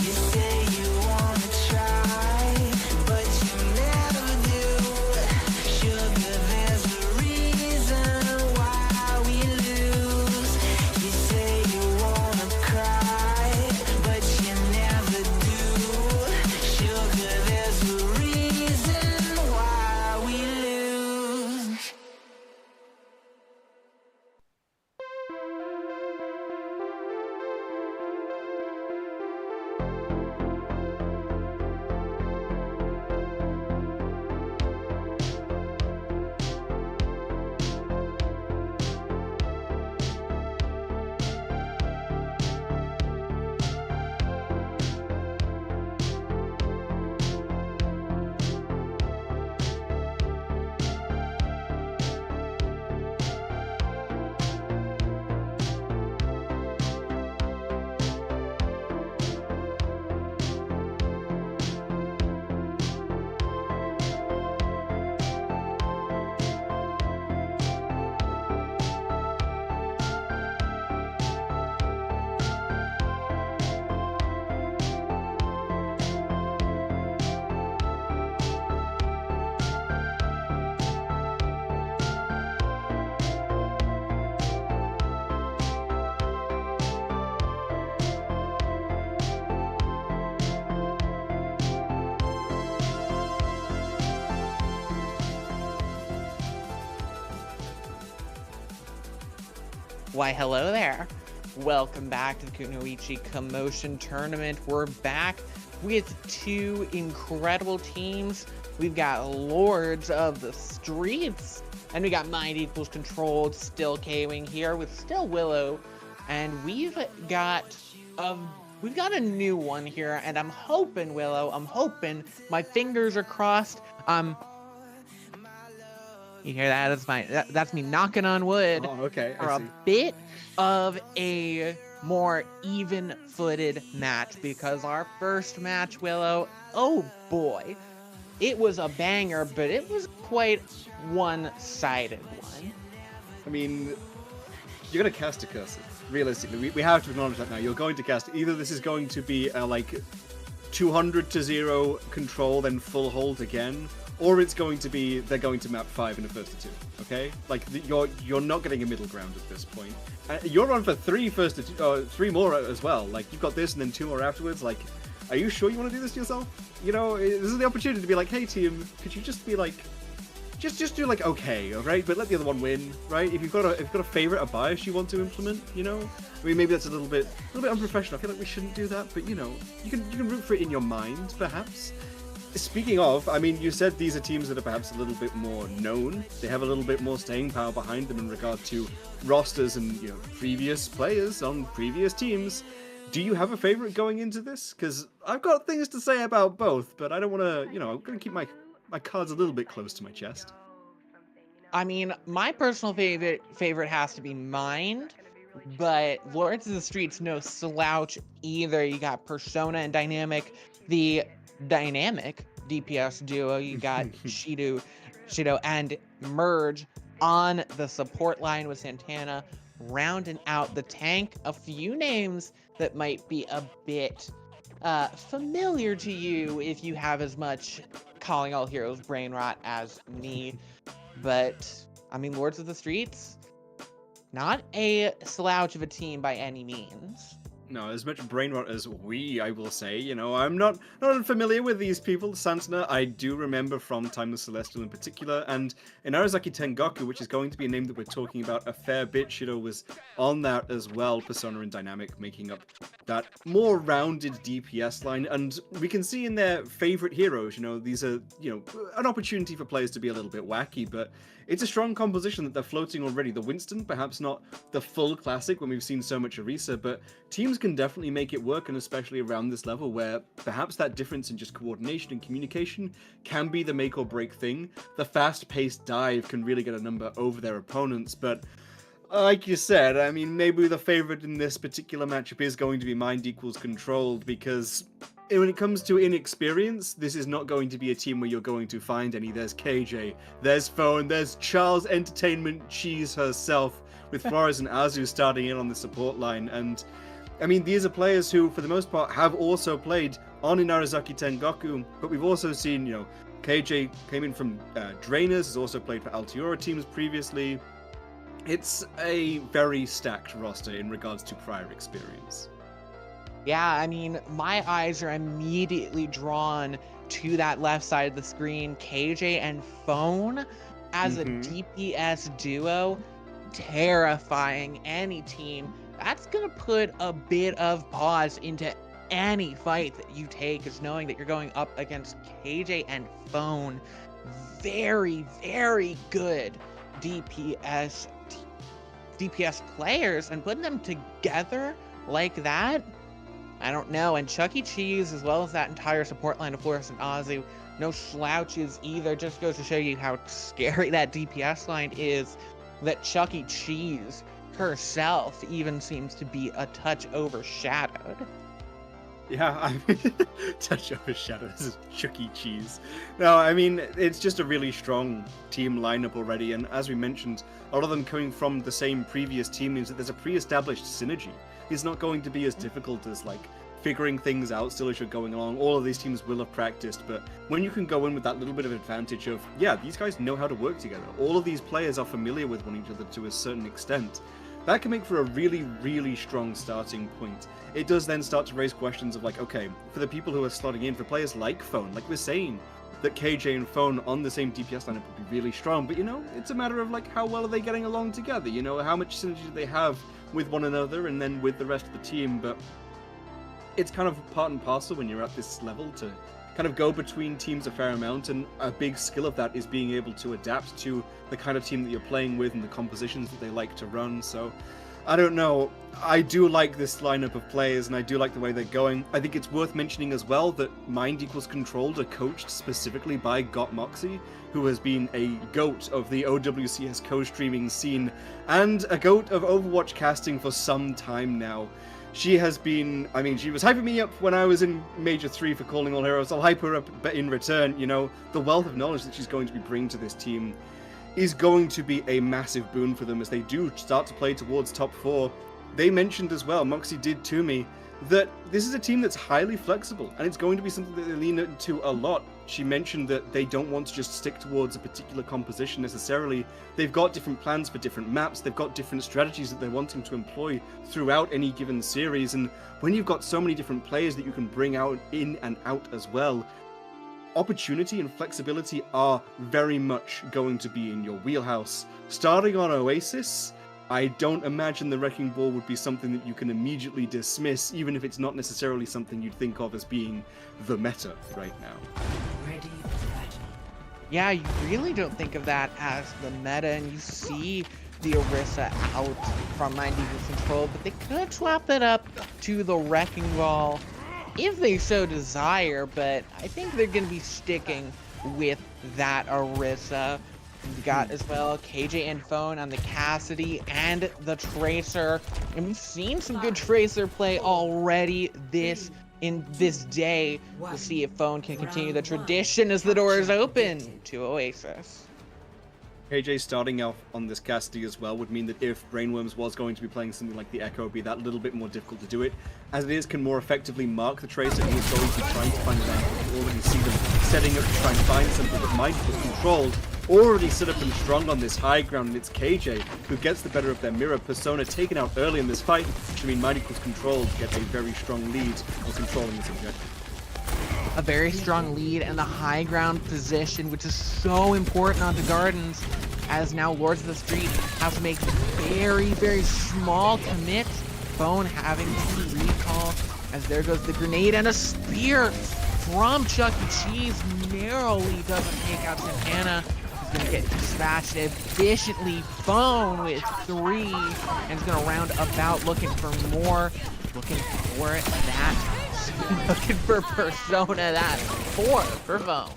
You say you wanna try, but you never do. Sugar, there's a reason why we lose. You say you wanna cry, but you never do. Sugar, there's a reason why we lose. Why, hello there. Welcome back to the Kunoichi Kommotion Tournament. We're back with two incredible teams. We've got Lords of the Streets, and we got Mind Equals Controlled, still KOing here with still Willow, and we've got a new one here, and I'm hoping, Willow, my fingers are crossed. You hear that? That's me knocking on wood. Oh, okay. For I a see. bit of a more even-footed match, because our first match, Willow, oh boy, it was a banger, but it was quite one-sided one. I mean, you're going to cast a Cursor. Realistically, we have to acknowledge that now. You're going to cast, either this is going to be a, like, 200-0 control, then full hold again, or it's going to be they're going to map 5 in the first to 2. Okay, like you're not getting a middle ground at this point. You're on for 3 first to 3 more as well. Like you've got this and then 2 more afterwards. Like, are you sure you want to do this to yourself? You know, this is the opportunity to be like, hey team, could you just be like, just do like okay, alright, but let the other one win, right? If you've got a favorite, a bias you want to implement, you know, I mean maybe that's a little bit unprofessional. I feel like we shouldn't do that, but you know, you can root for it in your mind, perhaps. Speaking of, I mean, you said these are teams that are perhaps a little bit more known. They have a little bit more staying power behind them in regard to rosters and, you know, previous players on previous teams. Do you have a favorite going into this? Because I've got things to say about both, but I don't want to, you know, I'm going to keep my cards a little bit close to my chest. I mean, my personal favorite has to be Mind, but Lords of the Streets no slouch either. You got Persona and Dynamic, the dynamic DPS duo. You got Shido and Merge on the support line with Santana rounding out the tank. A few names that might be a bit familiar to you if you have as much Calling All Heroes brain rot as me, but I mean, Lords of the Streets, not a slouch of a team by any means. No, as much brain rot as I will say. You know, I'm not unfamiliar with these people. Santana, I do remember from Timeless Celestial in particular, and in Arizaki Tengoku, which is going to be a name that we're talking about a fair bit, Shido was on that as well. Persona and Dynamic making up that more rounded DPS line, and we can see in their favorite heroes, you know, these are, you know, an opportunity for players to be a little bit wacky, but it's a strong composition that they're floating already. The Winston, perhaps not the full classic when we've seen so much Orisa, but teams can definitely make it work, and especially around this level where perhaps that difference in just coordination and communication can be the make or break thing. The fast-paced dive can really get a number over their opponents, but like you said, I mean, maybe the favorite in this particular matchup is going to be Mind equals Controlled, because when it comes to inexperience, this is not going to be a team where you're going to find any. There's KJ, there's Phone, there's Charles Entertainment Cheese herself, with Flores and Azu starting in on the support line. And I mean, these are players who, for the most part, have also played on Inarizaki Tengoku, but we've also seen, you know, KJ came in from Drainers, has also played for Altiora teams previously. It's a very stacked roster in regards to prior experience. Yeah, I mean, my eyes are immediately drawn to that left side of the screen. KJ and Phone as a DPS duo, terrifying any team. That's going to put a bit of pause into any fight that you take, is knowing that you're going up against KJ and Phone. Very, very good DPS players, and putting them together like that, I don't know. And Chuck E. Cheese, as well as that entire support line of Flores and Azu, no slouches either. Just goes to show you how scary that DPS line is, that Chuck E. Cheese herself even seems to be a touch overshadowed. Yeah, I mean, touch overshadowed as Chuck E. Cheese. No, I mean, it's just a really strong team lineup already, and as we mentioned, a lot of them coming from the same previous team means that there's a pre-established synergy. It's not going to be as difficult as, like, figuring things out still as you're going along. All of these teams will have practiced, but when you can go in with that little bit of advantage of, yeah, these guys know how to work together, all of these players are familiar with one another to a certain extent, that can make for a really, really strong starting point. It does then start to raise questions of, like, okay, for the people who are slotting in, for players like Phone, like we're saying, that KJ and Phone on the same DPS lineup would be really strong, but, you know, it's a matter of, like, how well are they getting along together, you know, how much synergy do they have with one another and then with the rest of the team. But it's kind of part and parcel when you're at this level to kind of go between teams a fair amount, and a big skill of that is being able to adapt to the kind of team that you're playing with and the compositions that they like to run. So I don't know, I do like this lineup of players and I do like the way they're going. I think it's worth mentioning as well that Mind equals Controlled are coached specifically by Got Moxie, who has been a GOAT of the OWCS co-streaming scene and a GOAT of Overwatch casting for some time now. She has been, I mean, she was hyping me up when I was in Major 3 for calling all heroes. I'll hype her up in return. You know, the wealth of knowledge that she's going to be bringing to this team is going to be a massive boon for them as they do start to play towards top 4. They mentioned as well, Moxie did to me, that this is a team that's highly flexible, and it's going to be something that they lean into a lot. She mentioned that they don't want to just stick towards a particular composition necessarily. They've got different plans for different maps, they've got different strategies that they're wanting to employ throughout any given series, and when you've got so many different players that you can bring out in and out as well, opportunity and flexibility are very much going to be in your wheelhouse. Starting on Oasis, I don't imagine the Wrecking Ball would be something that you can immediately dismiss, even if it's not necessarily something you'd think of as being the meta right now. Ready for battle. Yeah, you really don't think of that as the meta, and you see the Orisa out from 90 control, but they could swap it up to the Wrecking Ball if they so desire, but I think they're going to be sticking with that Orisa. We got as well KJ and Phone on the Cassidy and the Tracer, and we've seen some good Tracer play already this day. We'll see if Phone can continue the tradition as the door is open to Oasis. KJ starting off on this Cassidy as well would mean that if Brainworms was going to be playing something like the Echo, it'd be that little bit more difficult to do it. As it is, can more effectively mark the Tracer, and he's going to be trying to find an angle. You already see them setting up to try and find something that might be controlled. Already set up and strong on this high ground, and it's KJ who gets the better of their mirror. Persona taken out early in this fight, which I mean Mind equals control to get a very strong lead on controlling this objective. A very strong lead and the high ground position, which is so important on the Gardens, as now Lords of the Street have to make very, very small commits. Phone having to recall, as there goes the grenade and a spear from Chuck E. Cheese. Narrowly doesn't take out Santana. He's going to get dispatched efficiently. Phone with 3, and he's going to round about looking for more. Looking for that. Looking for Persona, that 4 for Phone.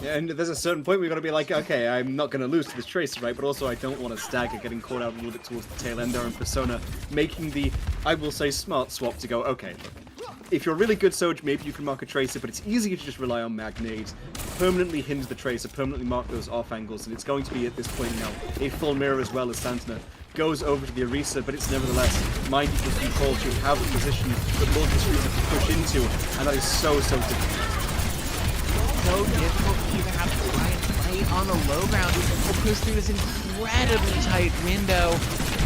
Yeah, and there's a certain point where you've got to be like, okay, I'm not going to lose to this Tracer, right? But also I don't want to stagger getting caught out a little bit towards the tail end there, and Persona making the, I will say, smart swap to go, okay, look, if you're a really good Soj, maybe you can mark a Tracer, but it's easier to just rely on Magnades, permanently hinge the Tracer, permanently mark those off angles, and it's going to be, at this point now, a full mirror as well as Santana goes over to the Orisa, but it's nevertheless Mind equals control to have a position that Lord of the Street have to push into, and that is so difficult. So difficult to even have to try and fight on the low ground. We'll push through this incredibly tight window.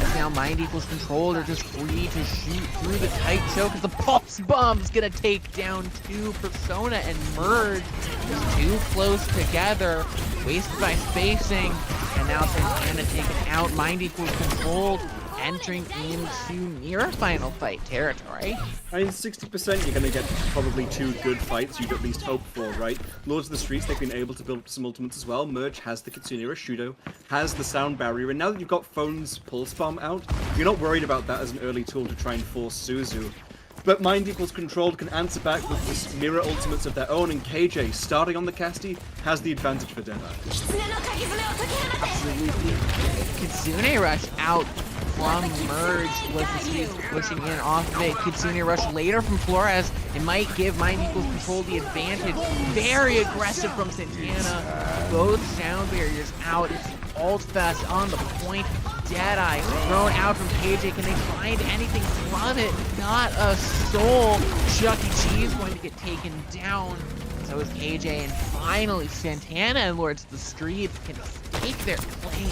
As now Mind equals control, they're just free to shoot through the tight choke as the pulse bomb's gonna take down 2 Persona and merge. Just too close together, wasted by spacing, and now Santana taken out. Mind equals control, entering into near final fight territory. I mean, 60% you're going to get probably 2 good fights you'd at least hope for, right? Lords of the Streets, they've been able to build up some ultimates as well. Merge has the Kitsune Rashudo, has the sound barrier, and now that you've got Phone's Pulse Bomb out, you're not worried about that as an early tool to try and force Suzu. But Mind equals controlled can answer back with this mirror ultimates of their own, and KJ, starting on the Cassidy, has the advantage for Deadeye. Absolutely. Kitsune Rush out from Merge. Was the Streets pushing in off of it. Kitsune Rush later from Flores. It might give Mind equals control the advantage. Very aggressive from Santana. Both sound barriers out. It's Ult Fest on the point. Deadeye thrown out from KJ. Can they find anything from it? Not a soul. Chuck E. Cheese going to get taken down. So is KJ, and finally Santana and Lords of the Streets can take their claim.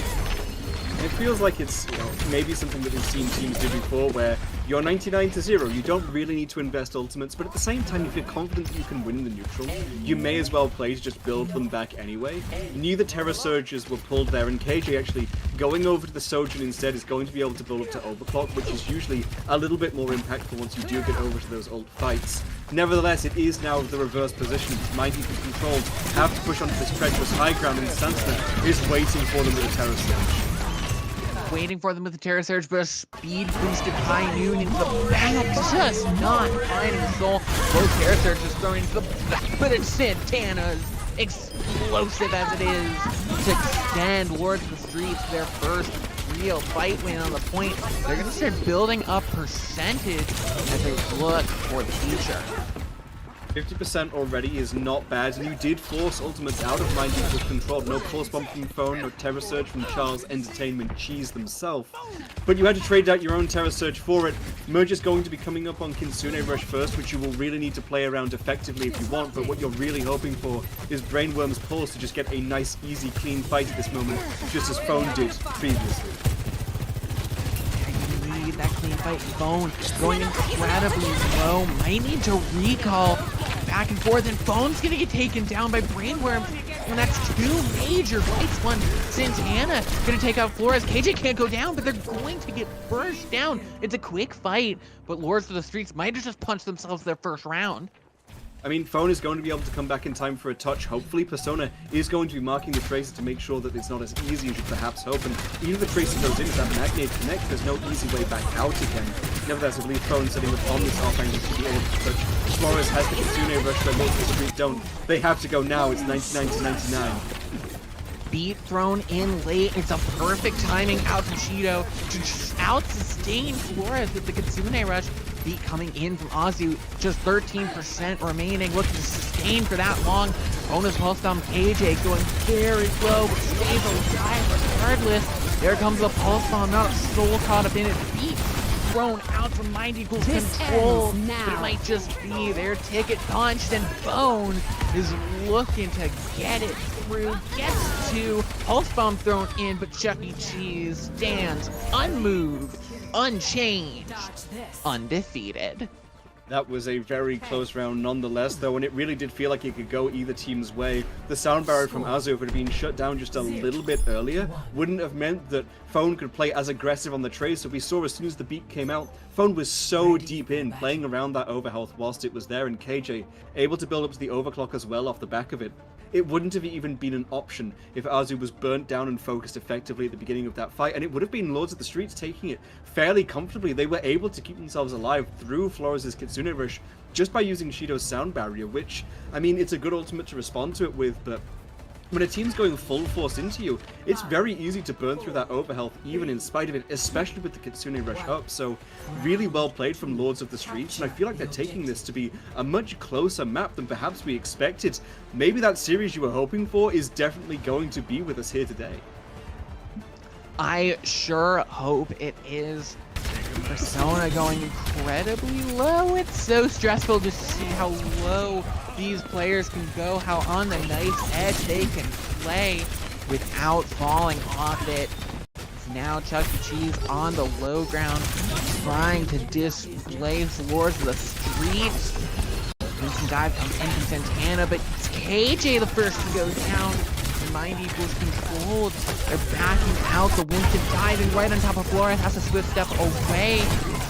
It feels like it's, you know, maybe something that we've seen teams do before, where you're 99-0, you don't really need to invest ultimates, but at the same time, if you're confident that you can win the neutral, you may as well play to just build them back anyway. Neither Terra Surges were pulled there, and KJ actually going over to the Sojin instead is going to be able to build up to Overclock, which is usually a little bit more impactful once you do get over to those ult fights. Nevertheless, it is now the reverse position. Mind equals controlled, have to push onto this treacherous high ground, and Santana is waiting for them with a Terra Surge. Waiting for them with the Terra Surge, but a speed boosted High Noon into the back, just not finding the soul. Both Terra Surges thrown into the back, but it's Santana's explosive as it is to extend Lords of the Streets their first real fight win on the point. They're going to start building up percentage as they look for the future. 50% already is not bad, and you did force ultimates out of Mind Equals Control. No Pulse Bomb from Phone, no Terror Surge from Charles Entertainment Cheese themselves. But you had to trade out your own Terror Surge for it. Merge is going to be coming up on Kitsune Rush first, which you will really need to play around effectively if you want, but what you're really hoping for is Brainworm's Pulse to just get a nice, easy, clean fight at this moment, just as Phone did previously. That clean fight. Phone going incredibly low. Might need to recall back and forth, and Phone's gonna get taken down by Brainworm. And that's two major fights. One, Santana gonna take out Flores. KJ can't go down, but they're going to get burst down. It's a quick fight, but Lords of the Streets might have just punched themselves their first round. I mean, Phone is going to be able to come back in time for a touch. Hopefully, Persona is going to be marking the Tracer to make sure that it's not as easy as you perhaps hope. And even if the Tracer goes in with that Magnet Connect, there's no easy way back out again. Nevertheless, I believe Phone setting up on this off angle to be able to touch. Flores has the Kitsune Rush, but most of the Street don't. They have to go now. It's 99 to 99. Beat thrown in late. It's a perfect timing out from Shido to just out-sustain Flores with the Kitsune Rush. Beat coming in from Azu, just 13% remaining, looking to sustain for that long. Bonus pulse bomb, KJ going very low, but stays alive regardless. There comes the pulse bomb, not a soul caught up in it. Beat thrown out from Mind Equals Control, but it might just be their ticket punched, and Bone is looking to get it through, gets to pulse bomb thrown in, but Chuck E. Cheese stands unmoved, unchanged, undefeated. That was a very close round nonetheless, though, and it really did feel like it could go either team's way. The sound barrier from Azu, if it had been shut down just a little bit earlier, wouldn't have meant that Phone could play as aggressive on the Tracer. We saw as soon as the beat came out, Phone was so deep in, playing around that overhealth whilst it was there, and KJ able to build up to the overclock as well off the back of it. It wouldn't have even been an option if Azu was burnt down and focused effectively at the beginning of that fight, and it would have been Lords of the Streets taking it fairly comfortably. They were able to keep themselves alive through Flores' Kitsune Rush just by using Shido's sound barrier, which, I mean, it's a good ultimate to respond to it with, but when a team's going full force into you, it's very easy to burn through that overhealth even in spite of it, especially with the Kitsune Rush up. So really well played from Lords of the Streets, and I feel like they're taking this to be a much closer map than perhaps we expected. Maybe that series you were hoping for is definitely going to be with us here today. I sure hope it is. Persona going incredibly low. It's so stressful just to see how low these players can go, how on the knife's edge they can play without falling off it. It's now Chuck E. Cheese on the low ground, trying to displace Lords of the Streets. Instant dive comes in from Santana, but it's KJ the first to go down. Mind Equals Controlled. They're backing out. The Winston diving right on top of Flores, has to swift step away.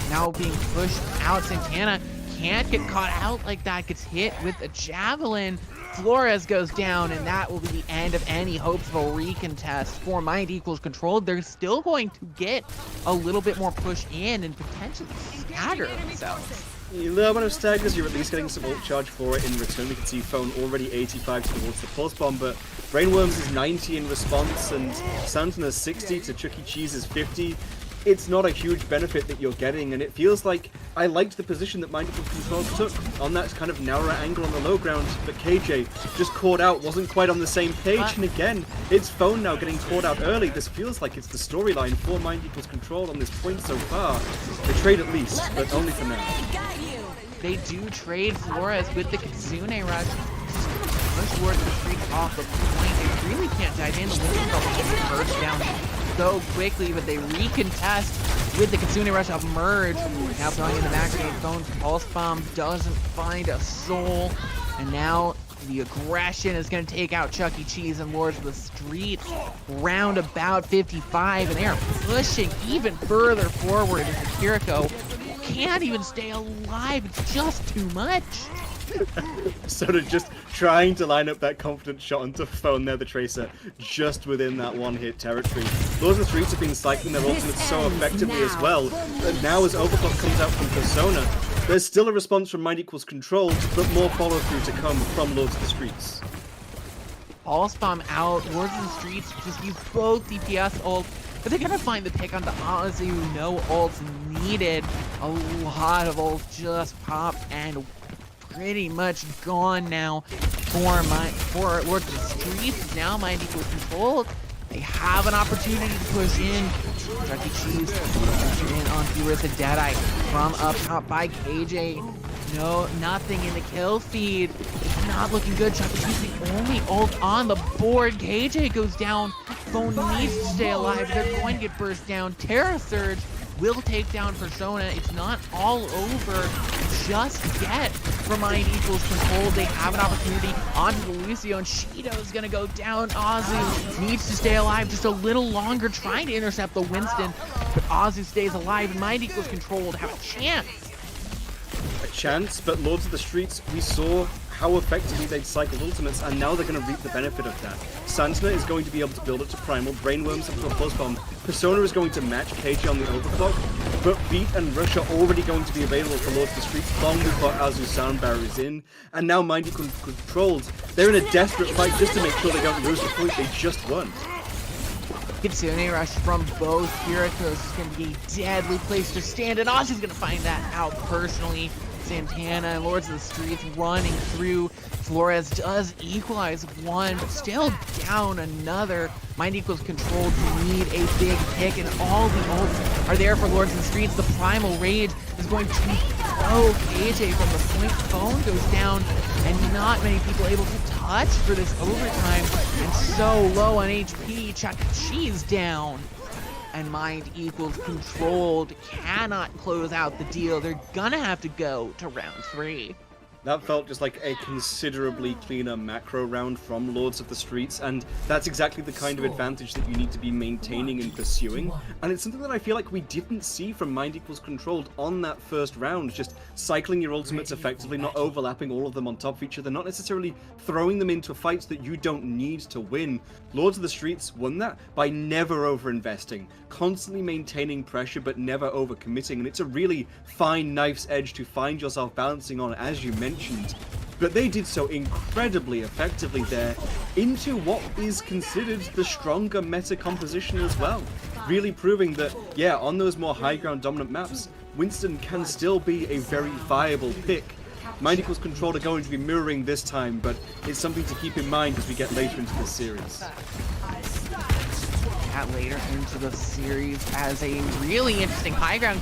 Now being pushed out. Santana can't get caught out like that. Gets hit with a javelin. Flores goes down, and that will be the end of any hopes of a recontest for Mind Equals Controlled. They're still going to get a little bit more push in and potentially stagger themselves. A little bit of staggers, you're at least getting some ult charge for it in return. We can see Phone already 85 towards the pulse bomb, but Brainworms is 90 in response, and Santana's 60 to Chuck E. Cheese's 50. It's not a huge benefit that you're getting, and it feels like I liked the position that Mind Equals Control took on that kind of narrower angle on the low ground, but KJ just caught out, wasn't quite on the same page, and again, it's Phone now getting caught out early. This feels like it's the storyline for Mind Equals Control on this point so far. They trade at least, but only for now. They do trade Flores with the Kitsune Rush. Push Lords of the Streets off the point. They really can't dive in. The Winston burst down so quickly, but they recontest with the Kitsune Rush of Merge. Now throwing in the back grenade. Phone's pulse bomb doesn't find a soul. And now the aggression is going to take out Chuck E. Cheese and Lords of the Streets. Round about 55, and they are pushing even further forward into Kiriko. Can't even stay alive. It's just too much. Sort of just trying to line up that confident shot onto Phone there, the Tracer, just within that one-hit territory. Lords of the Streets have been cycling their ultimates so effectively as well, that now as Overclock comes out from Persona, there's still a response from Mind Equals Controlled, but more follow-through to come from Lords of the Streets. Pulse bomb out. Lords of the Streets just use both DPS ult but they're gonna find the pick onto Azu. No ults needed. A lot of ults just popped and pretty much gone now for Lords of the Streets. Now Mind Equals controlled. They have an opportunity to push in. Chuck E. Cheese pushing in on Urissa Deadeye from up top by KJ. No, nothing in the kill feed. It's not looking good. Chuck E. Cheese the only ult on the board. KJ goes down. Phone needs to stay alive. They're going to get burst down. Terra Surge will take down Persona. It's not all over just yet for Mind Equals control. They have an opportunity onto the Lucio, and Shido's gonna go down. Azu needs to stay alive just a little longer, trying to intercept the Winston, but Azu stays alive, and Mind Equals control to have a chance. A chance, but Lords of the Streets, we saw how effectively they'd cycled ultimates, and now they're going to reap the benefit of that. Santana is going to be able to build up to Primal, Brainworms up to a Pulse Bomb, Persona is going to match KJ on the overclock, but Beat and Rush are already going to be available for Lords of the Streets long before Azu's sound barrier is in, and now Mind Equals controlled. They're in a desperate fight just to make sure they don't lose the point they just won. Kitsune Rush from both Kirikos is going to be a deadly place to stand, and Azu's going to find that out personally. Santana and Lords of the Streets running through. Flores does equalize one, but still down another. Mind Equals controlled to need a big pick, and all the ults are there for Lords of the Streets. The Primal Rage is going to throw KJ from the point. Phone goes down, and not many people able to touch for this overtime. And so low on HP, Chuck E. Cheese down. And Mind Equals controlled cannot close out the deal. They're gonna have to go to round 3. That felt just like a considerably cleaner macro round from Lords of the Streets, and that's exactly the kind of advantage that you need to be maintaining and pursuing. And it's something that I feel like we didn't see from Mind Equals controlled on that first round, just cycling your ultimates effectively, not overlapping all of them on top of each other, not necessarily throwing them into fights that you don't need to win. Lords of the Streets won that by never over-investing, constantly maintaining pressure but never over-committing, and it's a really fine knife's edge to find yourself balancing on, as you mentioned. But they did so incredibly effectively there into what is considered the stronger meta composition as well. Really proving that, yeah, on those more high ground dominant maps, Winston can still be a very viable pick. Mind Equals control are going to be mirroring this time, but it's something to keep in mind as we get later into this series. Later into the series as a really interesting high ground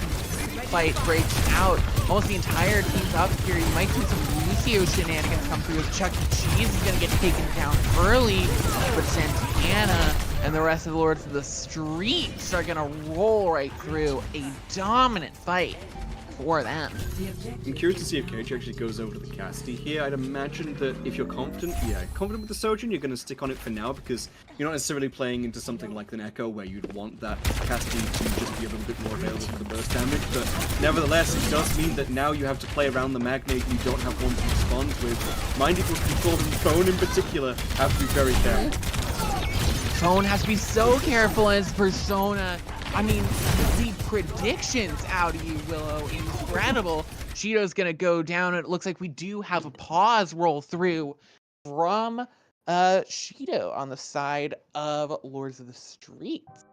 fight breaks out. Almost the entire team's up here. You might see some Lucio shenanigans come through as Chuck E. Cheese is going to get taken down early, but Santana and the rest of the Lords of the Streets are going to roll right through a dominant fight for them. I'm curious to see if KJ actually goes over to the Cassidy here. I'd imagine that if you're confident with the Sojourn, you're going to stick on it for now because you're not necessarily playing into something like an Echo where you'd want that Cassidy to just be a little bit more available for the burst damage, but nevertheless, it does mean that now you have to play around the Magnate. You don't have one to respond with. Mind Equals control and Phone in particular have to be very careful. Phone has to be so careful as Persona. I mean, the predictions out of you, Willow, incredible. Shido's gonna go down. It looks like we do have a pause roll through from Shido on the side of Lords of the Streets.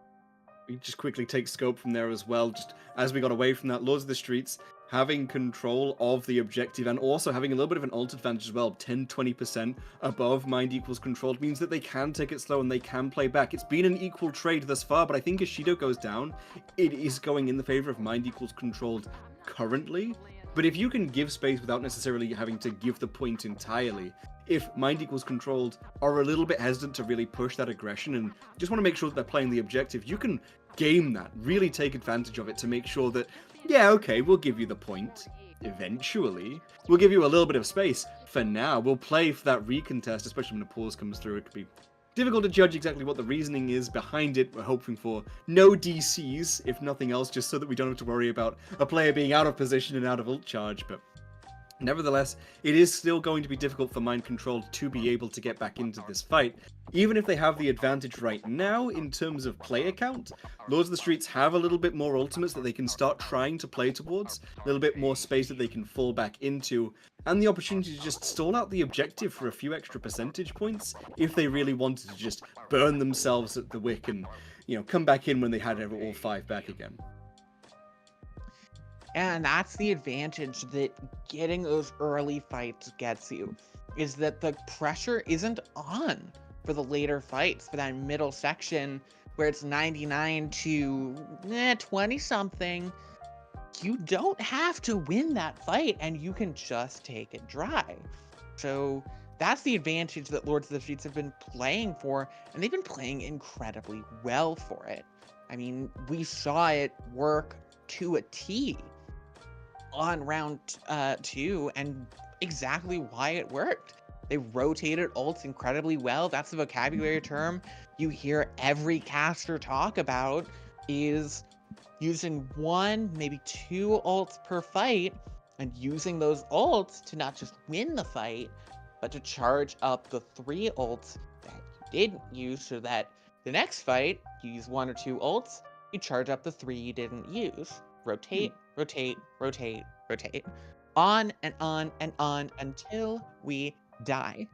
We just quickly take scope from there as well, just as we got away from that. Lords of the Streets having control of the objective and also having a little bit of an ult advantage as well, 10-20% above Mind Equals controlled means that they can take it slow and they can play back. It's been an equal trade thus far, but I think as Shido goes down, it is going in the favor of Mind Equals controlled currently. But if you can give space without necessarily having to give the point entirely, if Mind Equals controlled are a little bit hesitant to really push that aggression and just want to make sure that they're playing the objective, you can game that, really take advantage of it to make sure that, yeah, okay, we'll give you the point eventually. We'll give you a little bit of space. For now, we'll play for that recontest, especially when a pause comes through. It could be difficult to judge exactly what the reasoning is behind it. We're hoping for no DCs, if nothing else, just so that we don't have to worry about a player being out of position and out of ult charge, but nevertheless, it is still going to be difficult for Mind Control to be able to get back into this fight. Even if they have the advantage right now in terms of player count, Lords of the Streets have a little bit more ultimates that they can start trying to play towards, a little bit more space that they can fall back into, and the opportunity to just stall out the objective for a few extra percentage points if they really wanted to just burn themselves at the wick and come back in when they had all 5 back again. And that's the advantage that getting those early fights gets you, is that the pressure isn't on for the later fights, for that middle section where it's 99 to 20 something. You don't have to win that fight, and you can just take it dry. So that's the advantage that Lords of the Streets have been playing for, and they've been playing incredibly well for it. I mean, we saw it work to a T on round 2, and exactly why it worked. They rotated ults incredibly well. That's the vocabulary term you hear every caster talk about, is using 1, maybe 2 ults per fight, and using those ults to not just win the fight, but to charge up the 3 ults that you didn't use, so that the next fight, you use 1 or 2 ults, you charge up the 3 you didn't use. Rotate, rotate, rotate, rotate. On and on and on until we die.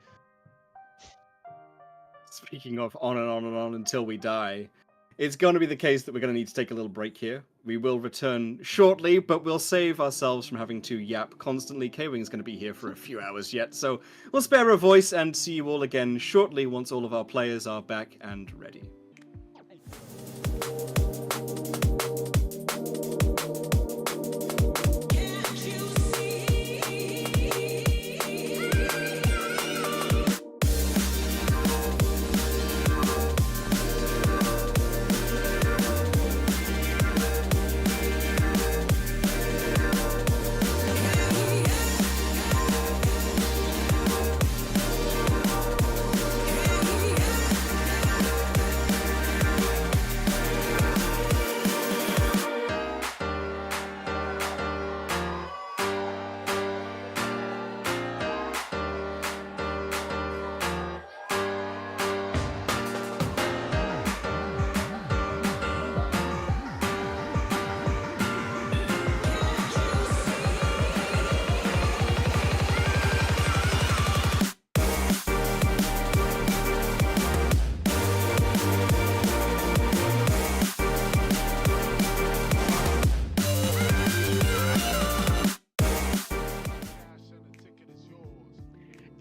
Speaking of on and on and on until we die, it's going to be the case that we're going to need to take a little break here. We will return shortly, but we'll save ourselves from having to yap constantly. K-Wing's going to be here for a few hours yet, so we'll spare a voice and see you all again shortly once all of our players are back and ready.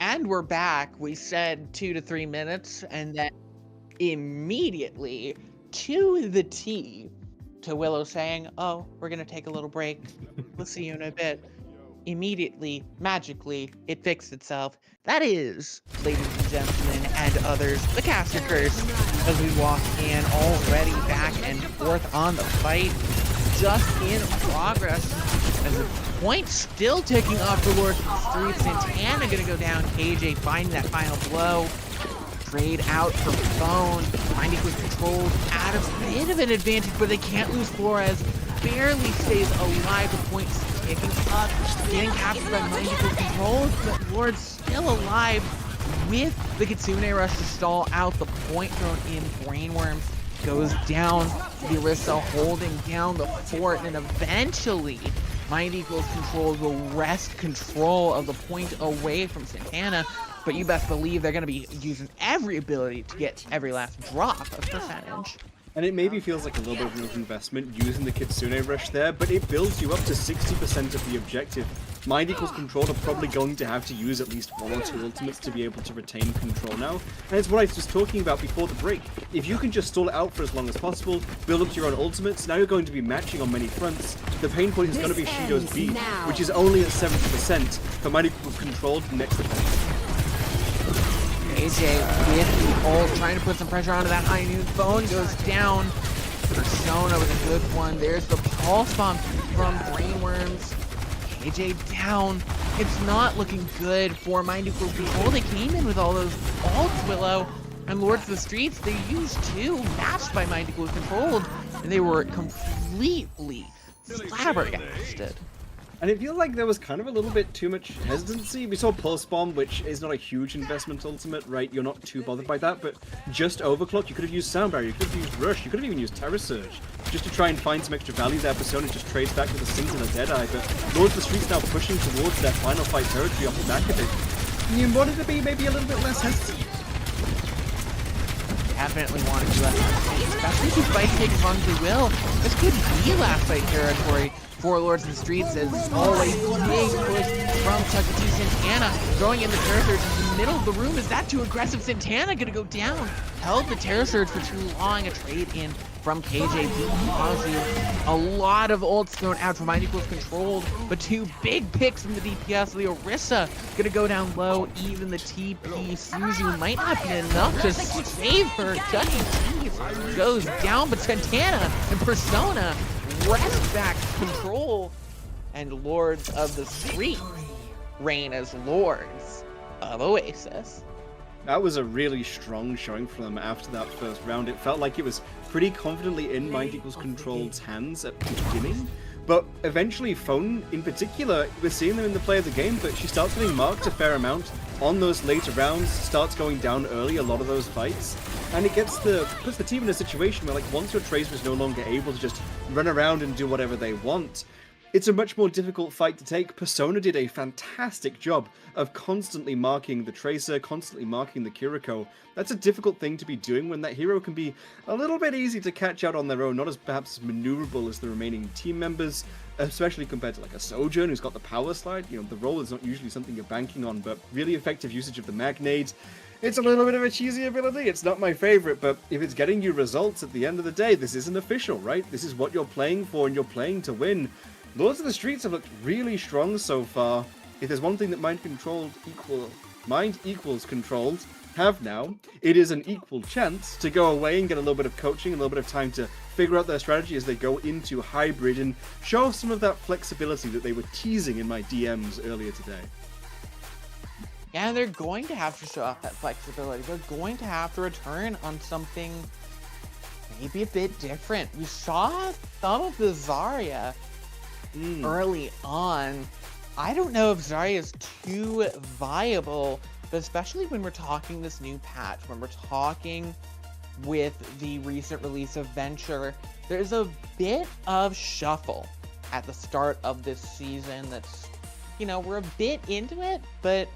And we're back. We said 2 to 3 minutes, and then immediately to the T to Willow saying, "Oh, we're gonna take a little break. We'll see you in a bit." Immediately, magically, it fixed itself. That is, ladies and gentlemen, and others, the caster curse, as we walk in already back and forth on the fight, just in progress, as the point still ticking up for Lords of the Streets. Santana gonna go down, KJ finding that final blow. Trade out for phone. Mind Equals controlled at a bit of an advantage, but they can't lose. Flores barely stays alive. The point's ticking up, getting captured by Mind Equals controlled, but Lord's still alive with the Kitsune Rush to stall out. The point thrown in. Brainworm goes down. Yurissa holding down the fort, and eventually Mind Equals controlled will wrest control of the point away from Santana. But you best believe they're going to be using every ability to get every last drop of percentage. And it maybe feels like a little bit of an investment using the Kitsune Rush there, but it builds you up to 60% of the objective. Mind Equals control are probably going to have to use at least 1 or 2 ultimates to be able to retain control now. And it's what I was just talking about before the break. If you can just stall it out for as long as possible, build up to your own ultimates, now you're going to be matching on many fronts. The pain point is going to be Shido's B, which is only at 70% for Mind Equals controlled next to AJ with the ult, trying to put some pressure onto that high noon. Phone goes down. Persona with a good one. There's the pulse bomb from Brainworms. AJ down. It's not looking good for Mind Equals control. They came in with all those ults, Willow. And Lords of the Streets, they used 2, matched by Mind Equals controlled. And they were completely flabbergasted. And it feels like there was kind of a little bit too much hesitancy. We saw Pulse Bomb, which is not a huge investment ultimate, right? You're not too bothered by that, but just Overclock, you could have used Sound Barrier, you could have used Rush, you could have even used Terror Surge, just to try and find some extra value there. Persona just trades back with a Sings and a Deadeye, but Lords of the Streets now pushing towards their final fight territory off the back of it. You wanted to be maybe a little bit less hesitant. definitely want to do that, especially if these fights take as long as they will. This could be last fight territory for Lords and Streets, as always big push from Chucky T. Santana, throwing in the Terror Surge in the middle of the room. Is that too aggressive? Santana gonna go down. Held the Terror Surge for too long. A trade in from KJ Ozzy. A lot of ults thrown out for Mind Equals controlled, but two big picks from the DPS. The Orisa gonna go down low. Even the TP Suzu might not be enough to save her. Chucky T goes down, but Santana and Persona wrest back control, and Lords of the Street reign as Lords of Oasis. That was a really strong showing from them after that first round. It felt like it was pretty confidently in Mind Equals Controlled's hands at the beginning, but eventually Phone in particular, we're seeing them in the play of the game, but she starts getting marked a fair amount on those later rounds, starts going down early a lot of those fights, and it puts the team in a situation where, like, once your Tracer is no longer able to just run around and do whatever they want, it's a much more difficult fight to take. Persona did a fantastic job of constantly marking the Tracer, constantly marking the Kiriko. That's a difficult thing to be doing when that hero can be a little bit easy to catch out on their own, not as perhaps as maneuverable as the remaining team members, especially compared to like a Sojourn who's got the power slide. You know, the roll is not usually something you're banking on, but really effective usage of the Magnade. It's a little bit of a cheesy ability. It's not my favorite, but if it's getting you results at the end of the day, this isn't official, right? This is what you're playing for, and you're playing to win. Lords of the Streets have looked really strong so far. If there's one thing that Mind Equals Controlled have now, it is an equal chance to go away and get a little bit of coaching, a little bit of time to figure out their strategy as they go into hybrid and show some of that flexibility that they were teasing in my DMs earlier today. Yeah, they're going to have to show off that flexibility. They're going to have to return on something maybe a bit different. We saw some of the Zarya early on. I don't know if Zarya is too viable, but especially when we're talking this new patch, when we're talking with the recent release of Venture, there's a bit of shuffle at the start of this season that's, you know, we're a bit into it, but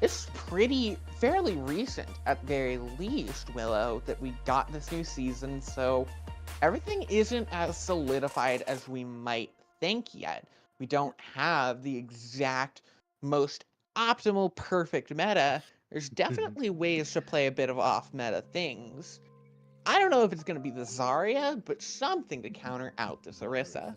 it's fairly recent at the very least, Willow, that we got this new season, so everything isn't as solidified as we might think yet. We don't have the exact, most optimal, perfect meta. There's definitely ways to play a bit of off-meta things. I don't know if it's going to be the Zarya, but something to counter out this Orisa.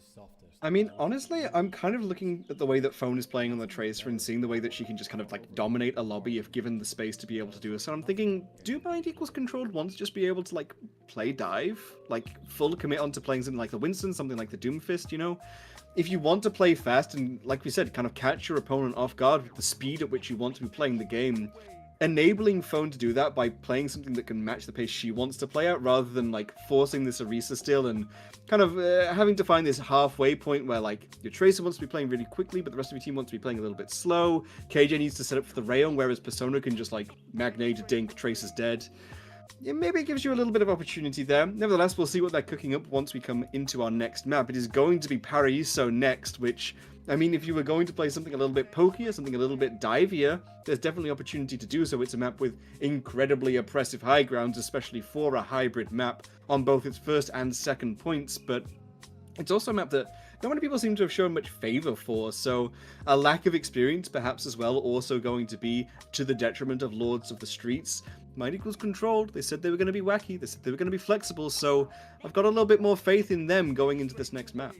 I mean, honestly, I'm kind of looking at the way that Phone is playing on the Tracer and seeing the way that she can just kind of like dominate a lobby if given the space to be able to do it. So I'm thinking, do Mind Equals Controlled want to just be able to like play dive? Like full commit onto playing something like the Winston, something like the Doomfist, you know? If you want to play fast and, like we said, kind of catch your opponent off guard with the speed at which you want to be playing the game, enabling Phone to do that by playing something that can match the pace she wants to play at, rather than like forcing this Orisa still and kind of having to find this halfway point where like your Tracer wants to be playing really quickly, but the rest of your team wants to be playing a little bit slow. KJ needs to set up for the Rayon, whereas Persona can just like Magnate, dink, Tracer's dead. Yeah, maybe it gives you a little bit of opportunity there. Nevertheless, we'll see what they're cooking up once we come into our next map. It is going to be Paraíso next, which, I mean, if you were going to play something a little bit pokier, something a little bit divier, there's definitely opportunity to do so. It's a map with incredibly oppressive high grounds, especially for a hybrid map on both its first and second points, but it's also a map that not many people seem to have shown much favor for, so a lack of experience perhaps as well also going to be to the detriment of Lords of the Streets. Mind Equals Controlled, they said they were going to be wacky, they said they were going to be flexible, so I've got a little bit more faith in them going into this next map.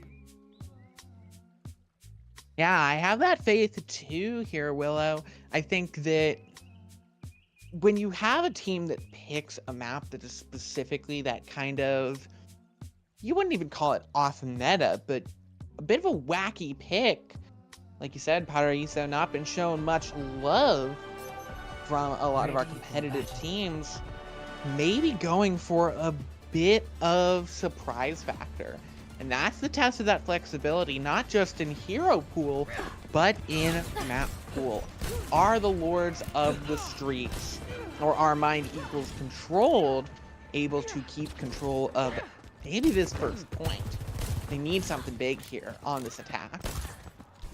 Yeah, I have that faith too here, Willow. I think that when you have a team that picks a map that is specifically that kind of, you wouldn't even call it off meta, but a bit of a wacky pick. Like you said, Paraíso not been shown much love from a lot of our competitive teams. Maybe going for a bit of surprise factor. And that's the test of that flexibility, not just in hero pool, but in map pool. Are the Lords of the Streets, or are Mind Equals Controlled, able to keep control of maybe this first point? They need something big here on this attack.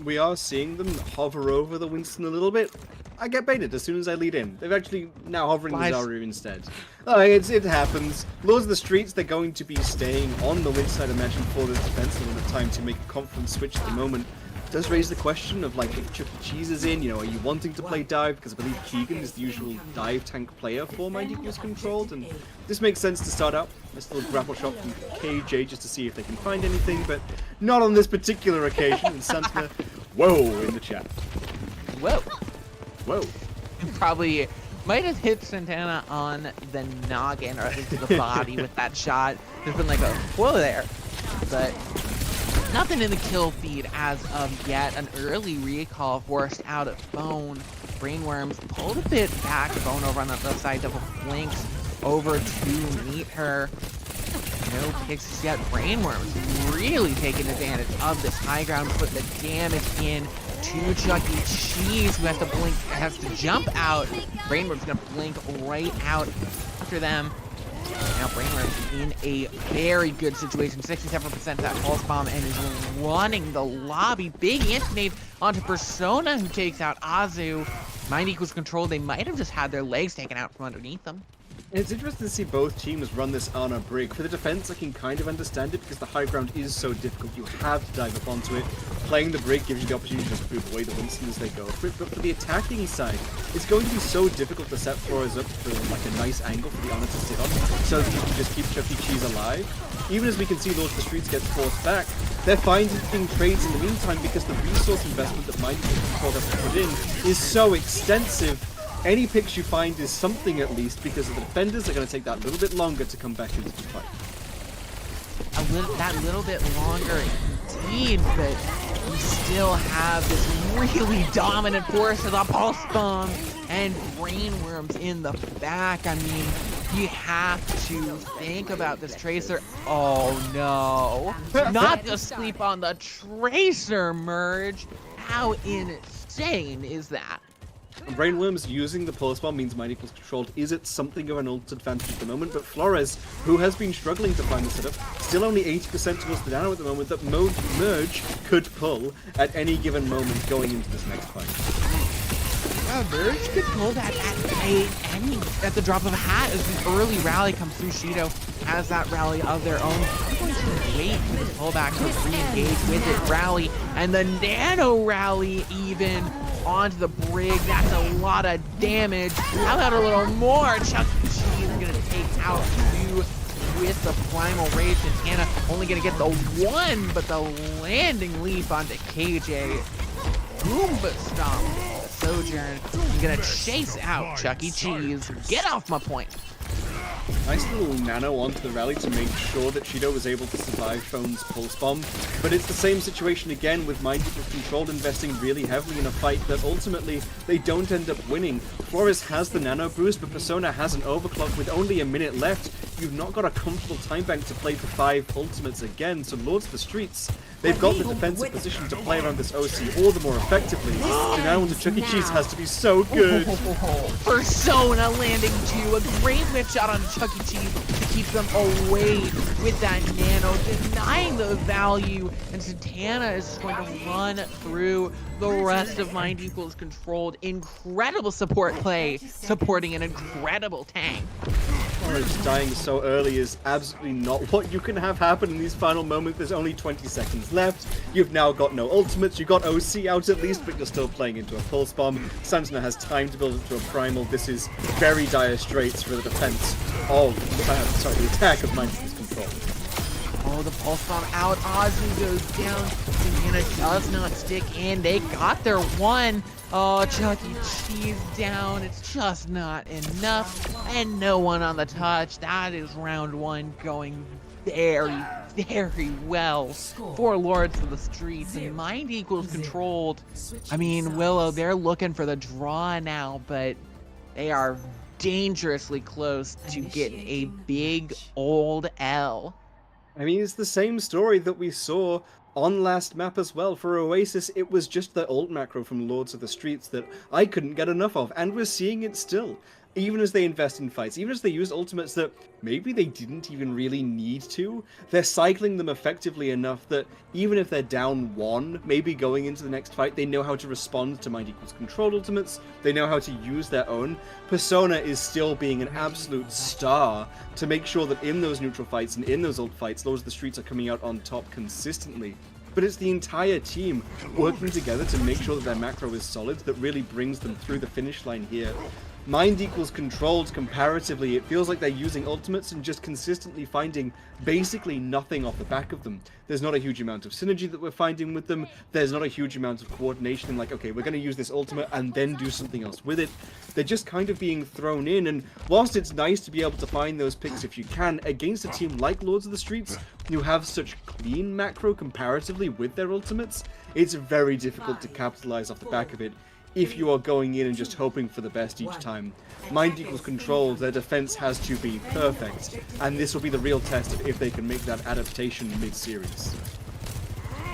We are seeing them hover over the Winston a little bit. I get baited as soon as I lead in. They've actually now hovering the Lies. Zaru instead. It happens. Lords of the Streets, they're going to be staying on the win side, I imagine, for this defense a little bit of time to make a confident switch at the moment. Does raise the question of, like, if Chuck E. Cheese is in, you know, are you wanting to play dive? Because I believe Keegan is the usual dive tank player for Mind Equals Controlled, and this makes sense to start out. This little grapple shot from KJ just to see if they can find anything, but not on this particular occasion. And Santana, whoa, in the chat. Whoa. Whoa. Probably might have hit Santana on the noggin or at least the body with that shot. There's been like a whoa there, but nothing in the kill feed as of yet. An early recall forced out of Bone. Brainworms pulled a bit back. Bone over on the other side, double flinks over to meet her. No picks yet. Brainworms really taking advantage of this high ground, put the damage in to Chuck E. Cheese, who has to blink, has to jump out. Brainworms gonna blink right out after them. Now Brainworms in a very good situation, 67% that pulse bomb, and is running the lobby. Big anti-nade onto Persona, who takes out Azu. Mind Equals Control, they might have just had their legs taken out from underneath them. It's interesting to see both teams run this on a brig. For the defense, I can kind of understand it because the high ground is so difficult. You have to dive up onto it. Playing the brig gives you the opportunity to just move away the Winston as they go for it. But for the attacking side, it's going to be so difficult to set Flores up for like a nice angle for the Honor to sit on, so that you can just keep Chuck E. Cheese alive. Even as we can see Lords of the Streets get forced back, they're finding trades in the meantime because the resource investment that Mind Control has to put in is so extensive. Any picks you find is something at least, because the defenders are going to take that little bit longer to come back into the fight. That little bit longer indeed, but you still have this really dominant force of the pulse bomb and brainworms in the back. I mean, you have to think about this Tracer. Oh no, not to sleep on the Tracer merge. How insane is that? Brainworms using the pulse bomb means Mind Equals Controlled is at something of an ult advantage at the moment, but Flores, who has been struggling to find the setup, still only 80% towards the nano at the moment, that Merge could pull at any given moment going into this next fight. Yeah, Merge could pull that at the drop of a hat as the early rally comes through. Shido has that rally of their own. I'm going to wait for the pullback to re-engage with it. Rally and the nano rally even onto the brig. That's a lot of damage. How about a little more? Chuck E. Cheese is going to take out two with the Primal Rage. Santana only going to get the one, but the landing leap onto KJ. Goomba Stomp. Sojourn. I'm going to chase out Chuck E. Cheese. Get off my point. Nice little nano onto the rally to make sure that Shido was able to survive Phone's pulse bomb, but it's the same situation again with Mind Equals Controlled investing really heavily in a fight that ultimately they don't end up winning. Flores has the nano boost, but Persona has an overclock with only a minute left. You've not got a comfortable time bank to play for 5 ultimates again, so Lords of the Streets, they've got the defensive position to play around this OC all the more effectively. The nano into Chuck E. Cheese has to be so good. Persona landing to a great whip shot on Chuck E. Cheese to keep them away with that nano, denying the value, and Santana is just going to run through the rest of Mind Equals Controlled. Incredible support play, supporting an incredible tank. Just dying so early is absolutely not what you can have happen in these final moments. There's only 20 seconds left. You've now got no ultimates. You got OC out at least, but you're still playing into a pulse bomb. Santana has time to build into a primal. This is very dire straits for the defense of, the attack of Mind Equals Control. Oh, the pulse bomb out. Azu goes down. Santana does not stick in. They got their one. Oh, Chuck E. Cheese down. It's just not enough. And no one on the touch. That is round 1 going very, very well for Lords of the Streets. And Mind Equals Controlled. I mean, Willow, they're looking for the draw now, but they are dangerously close to getting a big old L. I mean, it's the same story that we saw on last map as well. For Oasis, it was just the ult macro from Lords of the Streets that I couldn't get enough of, and we're seeing it still. even as they invest in fights, even as they use ultimates that maybe they didn't even really need to, they're cycling them effectively enough that even if they're down 1, maybe going into the next fight, they know how to respond to Mind Equals Control ultimates, they know how to use their own. Persona is still being an absolute star to make sure that in those neutral fights and in those ult fights, Lords of the Streets are coming out on top consistently. But it's the entire team working together to make sure that their macro is solid that really brings them through the finish line here. Mind Equals Controlled, comparatively, it feels like they're using ultimates and just consistently finding basically nothing off the back of them. There's not a huge amount of synergy that we're finding with them. There's not a huge amount of coordination in like, okay, we're going to use this ultimate and then do something else with it. They're just kind of being thrown in, and whilst it's nice to be able to find those picks if you can, against a team like Lords of the Streets, who have such clean macro comparatively with their ultimates, it's very difficult to capitalize off the back of it if you are going in and just hoping for the best each time. Mind Equals Controlled, their defense has to be perfect, and this will be the real test of if they can make that adaptation mid-series.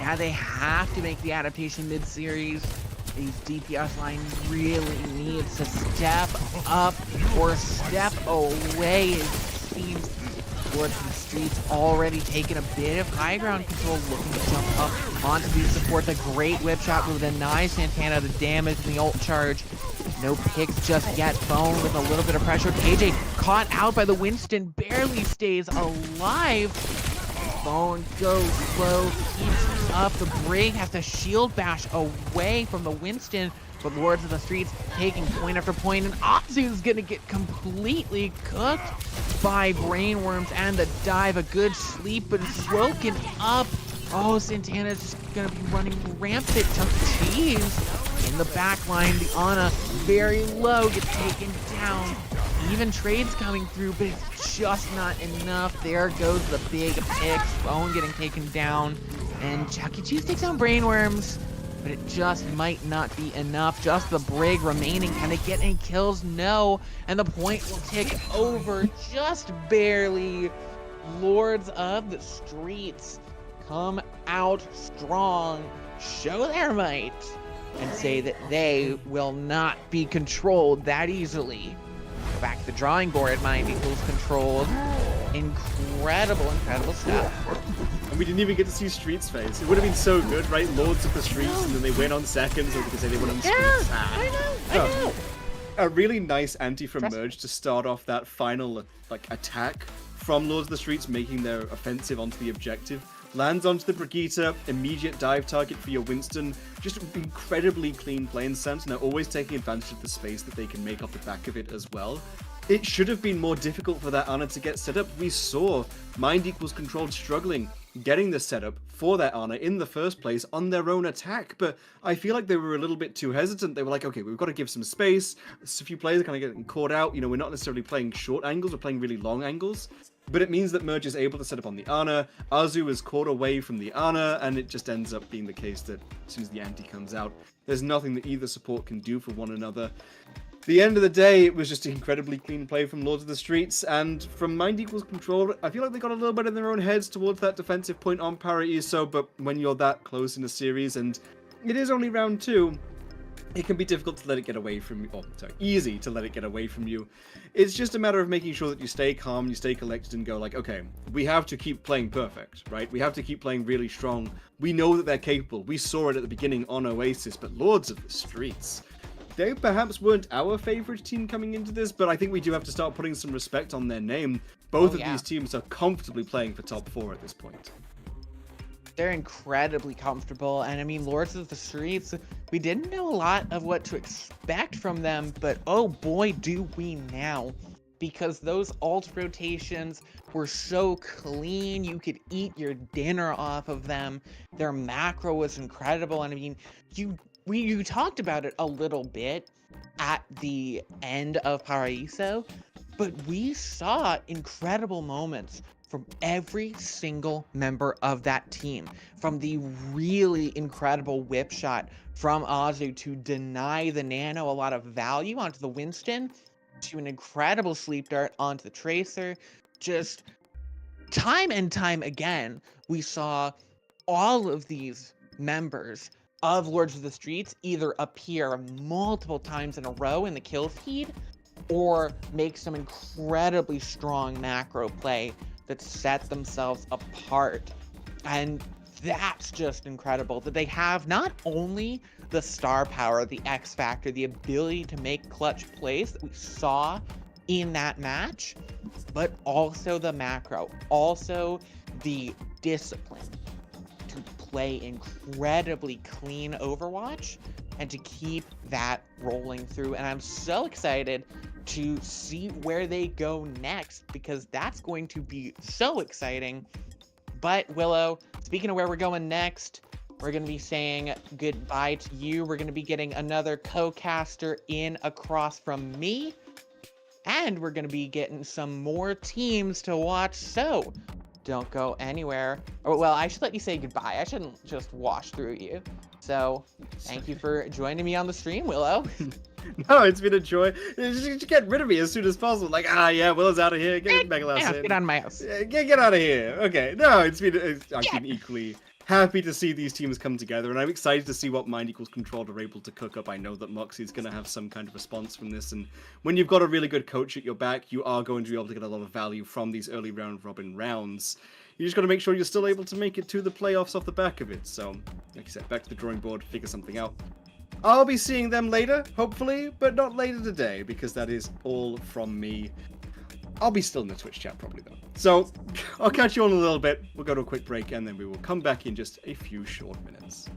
Yeah, they have to make the adaptation mid-series. These DPS line really needs to step up or step away. It seems Lords of the Streets already taking a bit of high ground control, looking to jump up onto these supports. A great whip shot will deny Santana the damage in the ult charge. No picks just yet. Bone with a little bit of pressure. KJ caught out by the Winston, barely stays alive. Bone goes low, keeps up. The Brig has to shield bash away from the Winston, but Lords of the Streets taking point after point, and Azu's gonna get completely cooked by Brainworms and the dive. A good sleep, but it's woken up. Oh, Santana's just gonna be running rampant. Chunk of cheese in the back line. The Ana very low, gets taken down. Even trades coming through, but it's just not enough. There goes the big pick. Bone getting taken down, and Chuck E. Cheese takes down Brainworms, but it just might not be enough. Just the Brig remaining. Can they get any kills? No. And the point will tick over just barely. Lords of the Streets come out strong, show their might, and say that they will not be controlled that easily. Back to the drawing board. Mind Equals Controlled. Incredible stuff. And we didn't even get to see Streets' face. It would have been so good, right? Lords of the Streets, and then they went on seconds, or because they went on Streets. I know. A really nice anti from Merge to start off that final attack from Lords of the Streets, making their offensive onto the objective. Lands onto the Brigitte, immediate dive target for your Winston. Just incredibly clean play in sense, and they're always taking advantage of the space that they can make off the back of it as well. It should have been more difficult for that Ana to get set up. We saw Mind Equals Controlled struggling getting the setup for that Ana in the first place on their own attack, but I feel like they were a little bit too hesitant. They were like, okay, we've got to give some space. A few players are kind of getting caught out. You know, we're not necessarily playing short angles, we're playing really long angles. But it means that Merge is able to set up on the Ana, Azu is caught away from the Ana, and it just ends up being the case that as soon as the anti comes out, there's nothing that either support can do for one another. At the end of the day, it was just incredibly clean play from Lords of the Streets, and from Mind Equals Control, I feel like they got a little bit in their own heads towards that defensive point on Paraiso, but when you're that close in a series, and it is only round 2, it can be difficult to let it get away from you. Oh, sorry, easy to let it get away from you. It's just a matter of making sure that you stay calm, you stay collected, and go like, okay, we have to keep playing perfect, right? We have to keep playing really strong. We know that they're capable. We saw it at the beginning on Oasis, but Lords of the Streets, they perhaps weren't our favorite team coming into this, but I think we do have to start putting some respect on their name. Both of these teams are comfortably playing for top 4 at this point. They're incredibly comfortable, and I mean, Lords of the Streets, we didn't know a lot of what to expect from them, but oh boy do we now, because those ult rotations were so clean, you could eat your dinner off of them. Their macro was incredible, and I mean, you talked about it a little bit at the end of Paraiso, but we saw incredible moments from every single member of that team. From the really incredible whip shot from Azu to deny the Nano a lot of value onto the Winston, to an incredible sleep dart onto the Tracer. Just time and time again, we saw all of these members of Lords of the Streets either appear multiple times in a row in the kill feed, or make some incredibly strong macro play that set themselves apart. And that's just incredible that they have not only the star power, the X factor, the ability to make clutch plays that we saw in that match, but also the macro, also the discipline to play incredibly clean Overwatch and to keep that rolling through. And I'm so excited to see where they go next, because that's going to be so exciting. But Willow, speaking of where we're going next, we're going to be saying goodbye to you. We're going to be getting another co-caster in across from me, and we're going to be getting some more teams to watch. So don't go anywhere. Or, well, I should let you say goodbye. I shouldn't just wash through you. So thank you for joining me on the stream, Willow. No, it's been a joy. Just get rid of me as soon as possible. Like, yeah, Willow's out of here. Get back Yeah, in. get on my house. Get out of here. Okay. No, I've been equally happy to see these teams come together, and I'm excited to see what Mind Equals Control are able to cook up. I know that Moxie's going to have some kind of response from this, and when you've got a really good coach at your back, you are going to be able to get a lot of value from these early round robin rounds. You just got to make sure you're still able to make it to the playoffs off the back of it. So, like you said, back to the drawing board, figure something out. I'll be seeing them later, hopefully, but not later today, because that is all from me. I'll be still in the Twitch chat probably, though. So, I'll catch you on in a little bit. We'll go to a quick break, and then we will come back in just a few short minutes.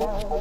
Yeah.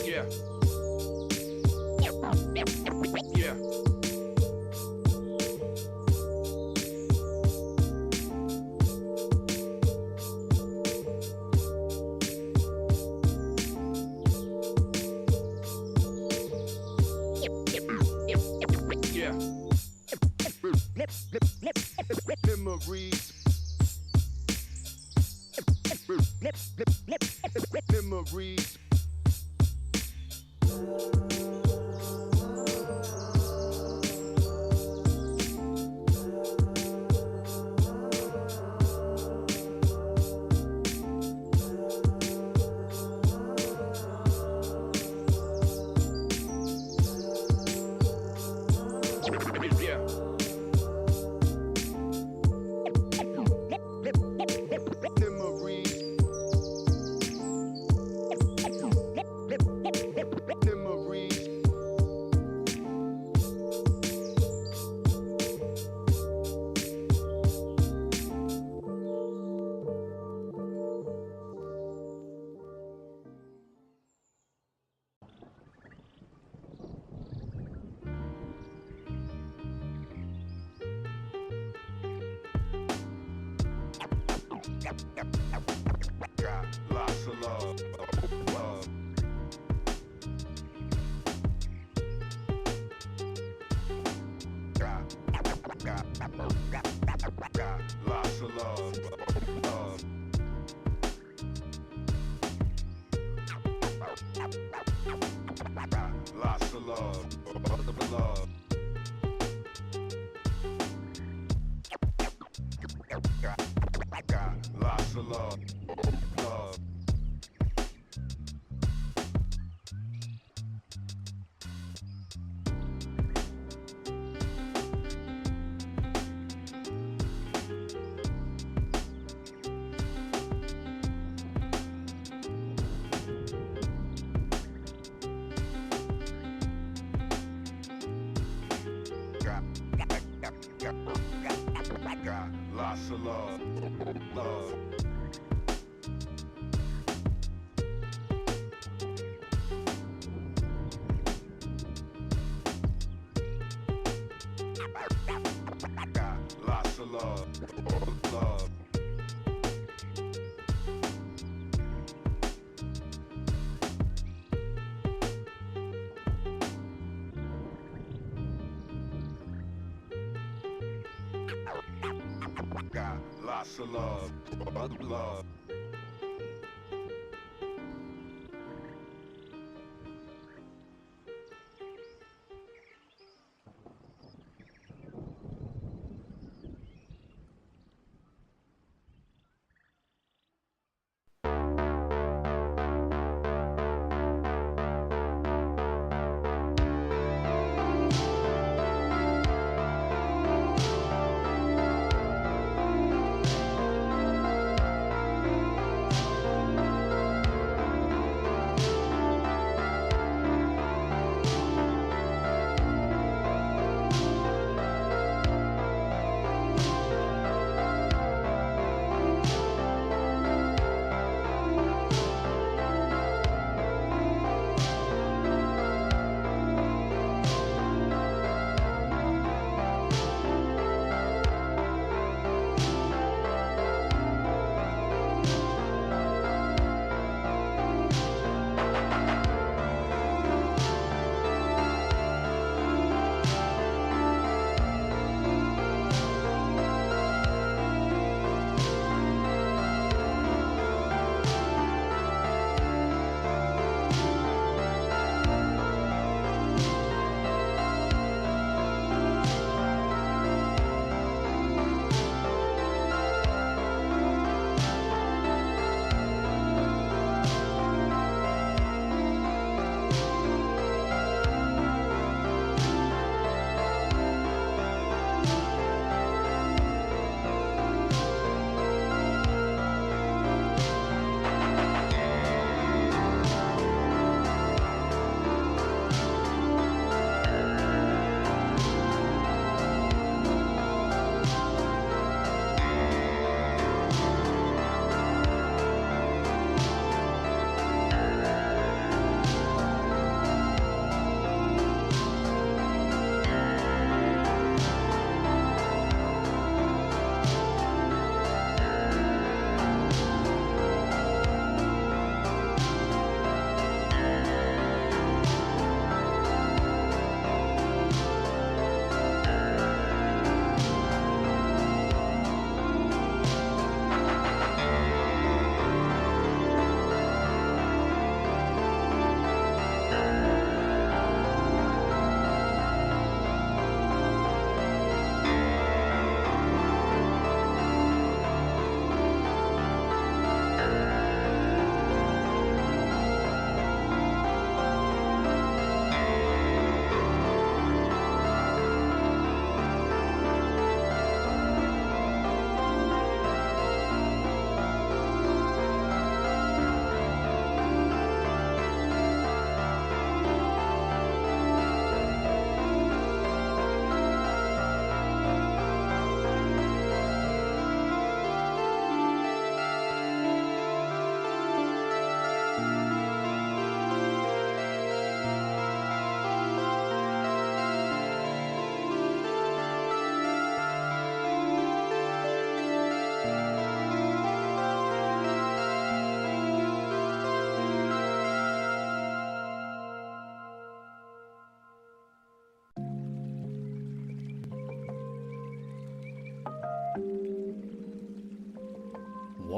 Yeah. Yeah. Memories. Memories. Yeah. Memories. Memories. Got lots of love. Love. Got lots of love. Love. Got lots of love. Love. Got lots of love. Love. Got lots of love. Love. Got lots of love. Love. Got lots of love. Love.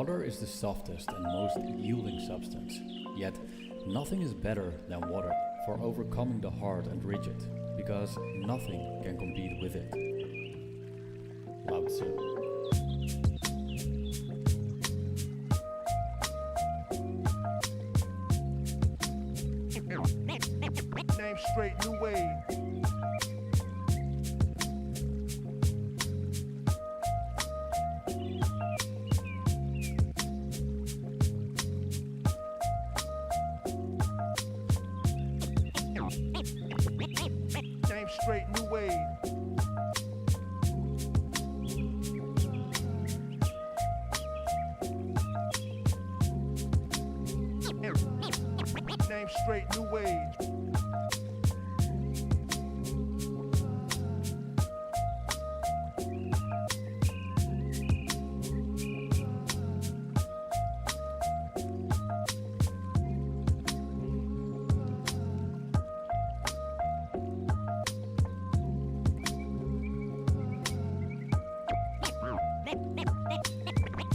Water is the softest and most yielding substance, yet nothing is better than water for overcoming the hard and rigid, because nothing can compete with it. Lao Tzu. Name straight, new wave. Name straight, new wave. Name straight, new wave.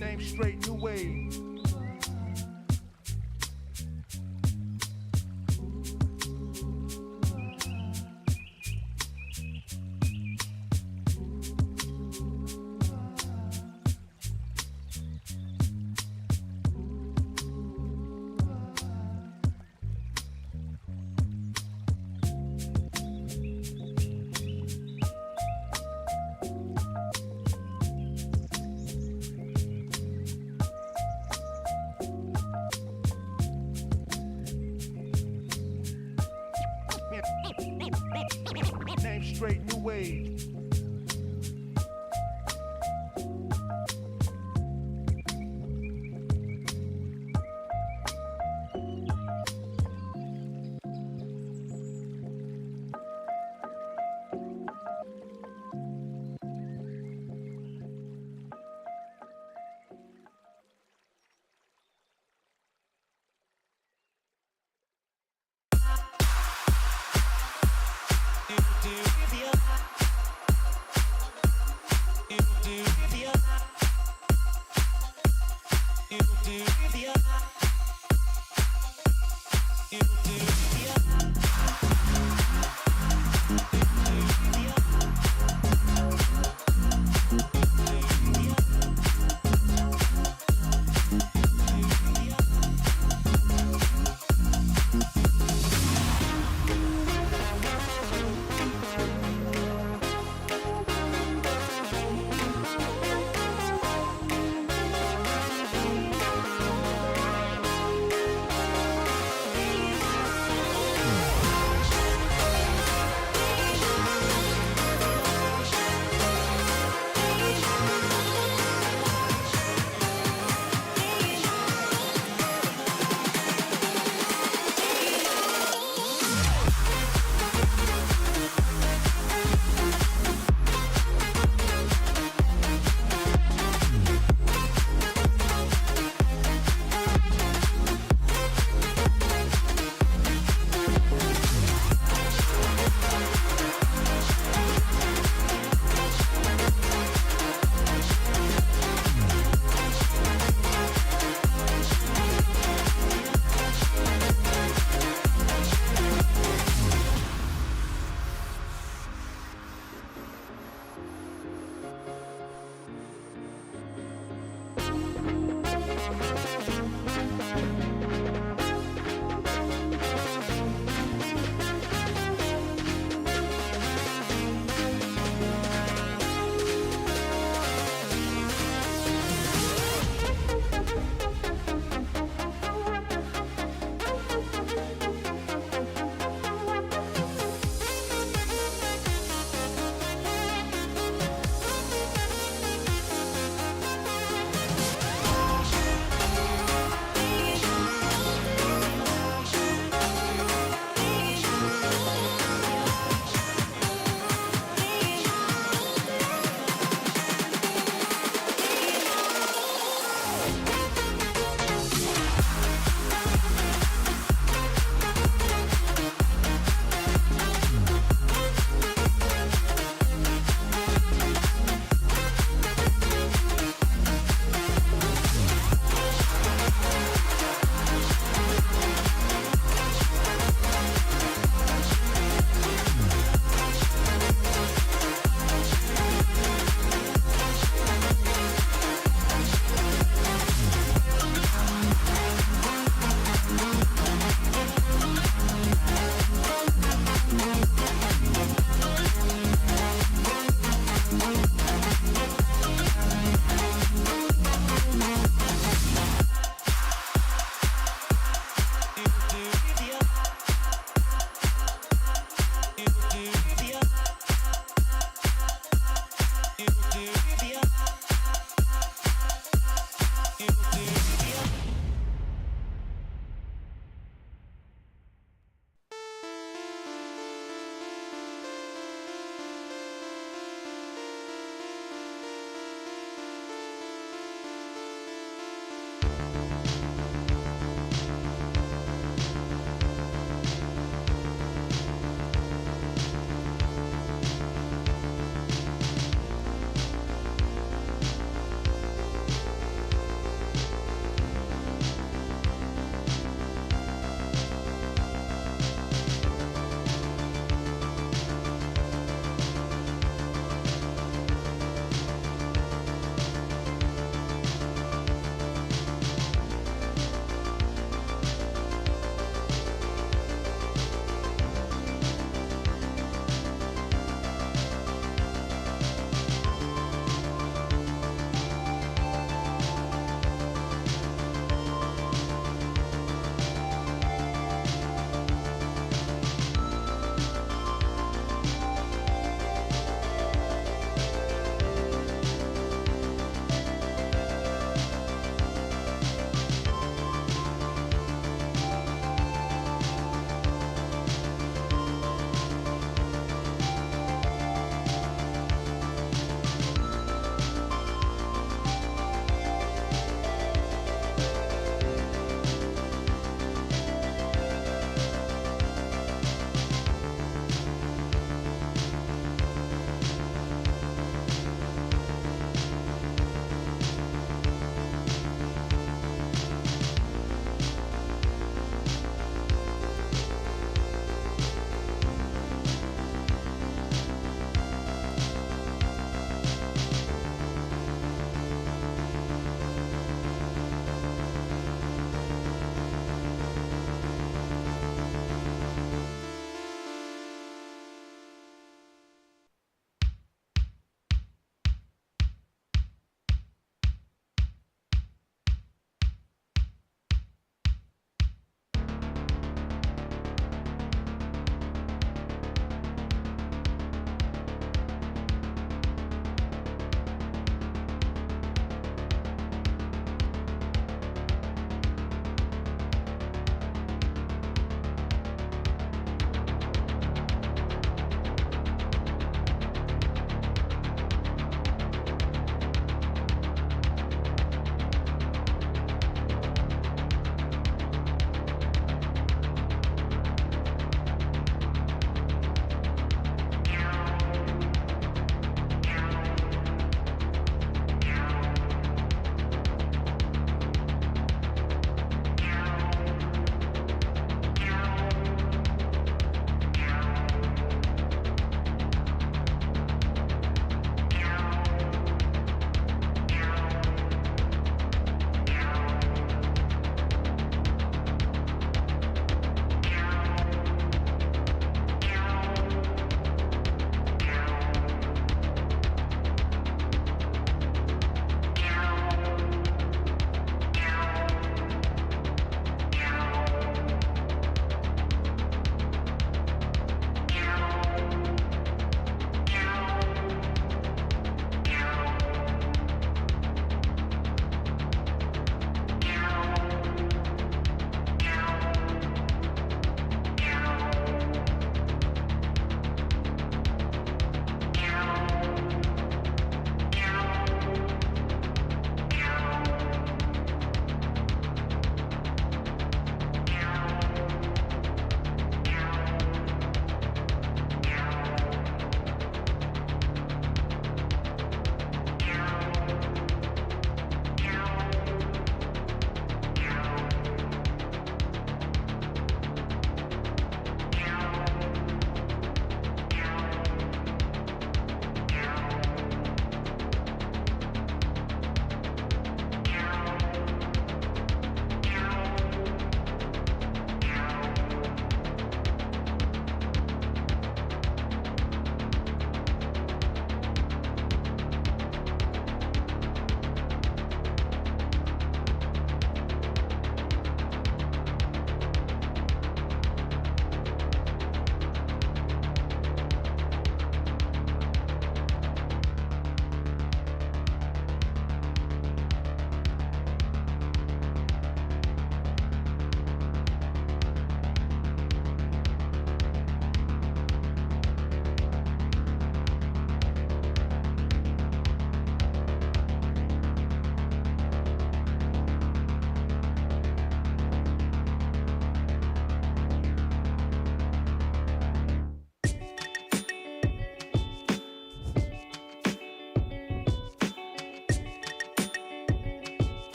Name straight, new wave. Name straight, new wave.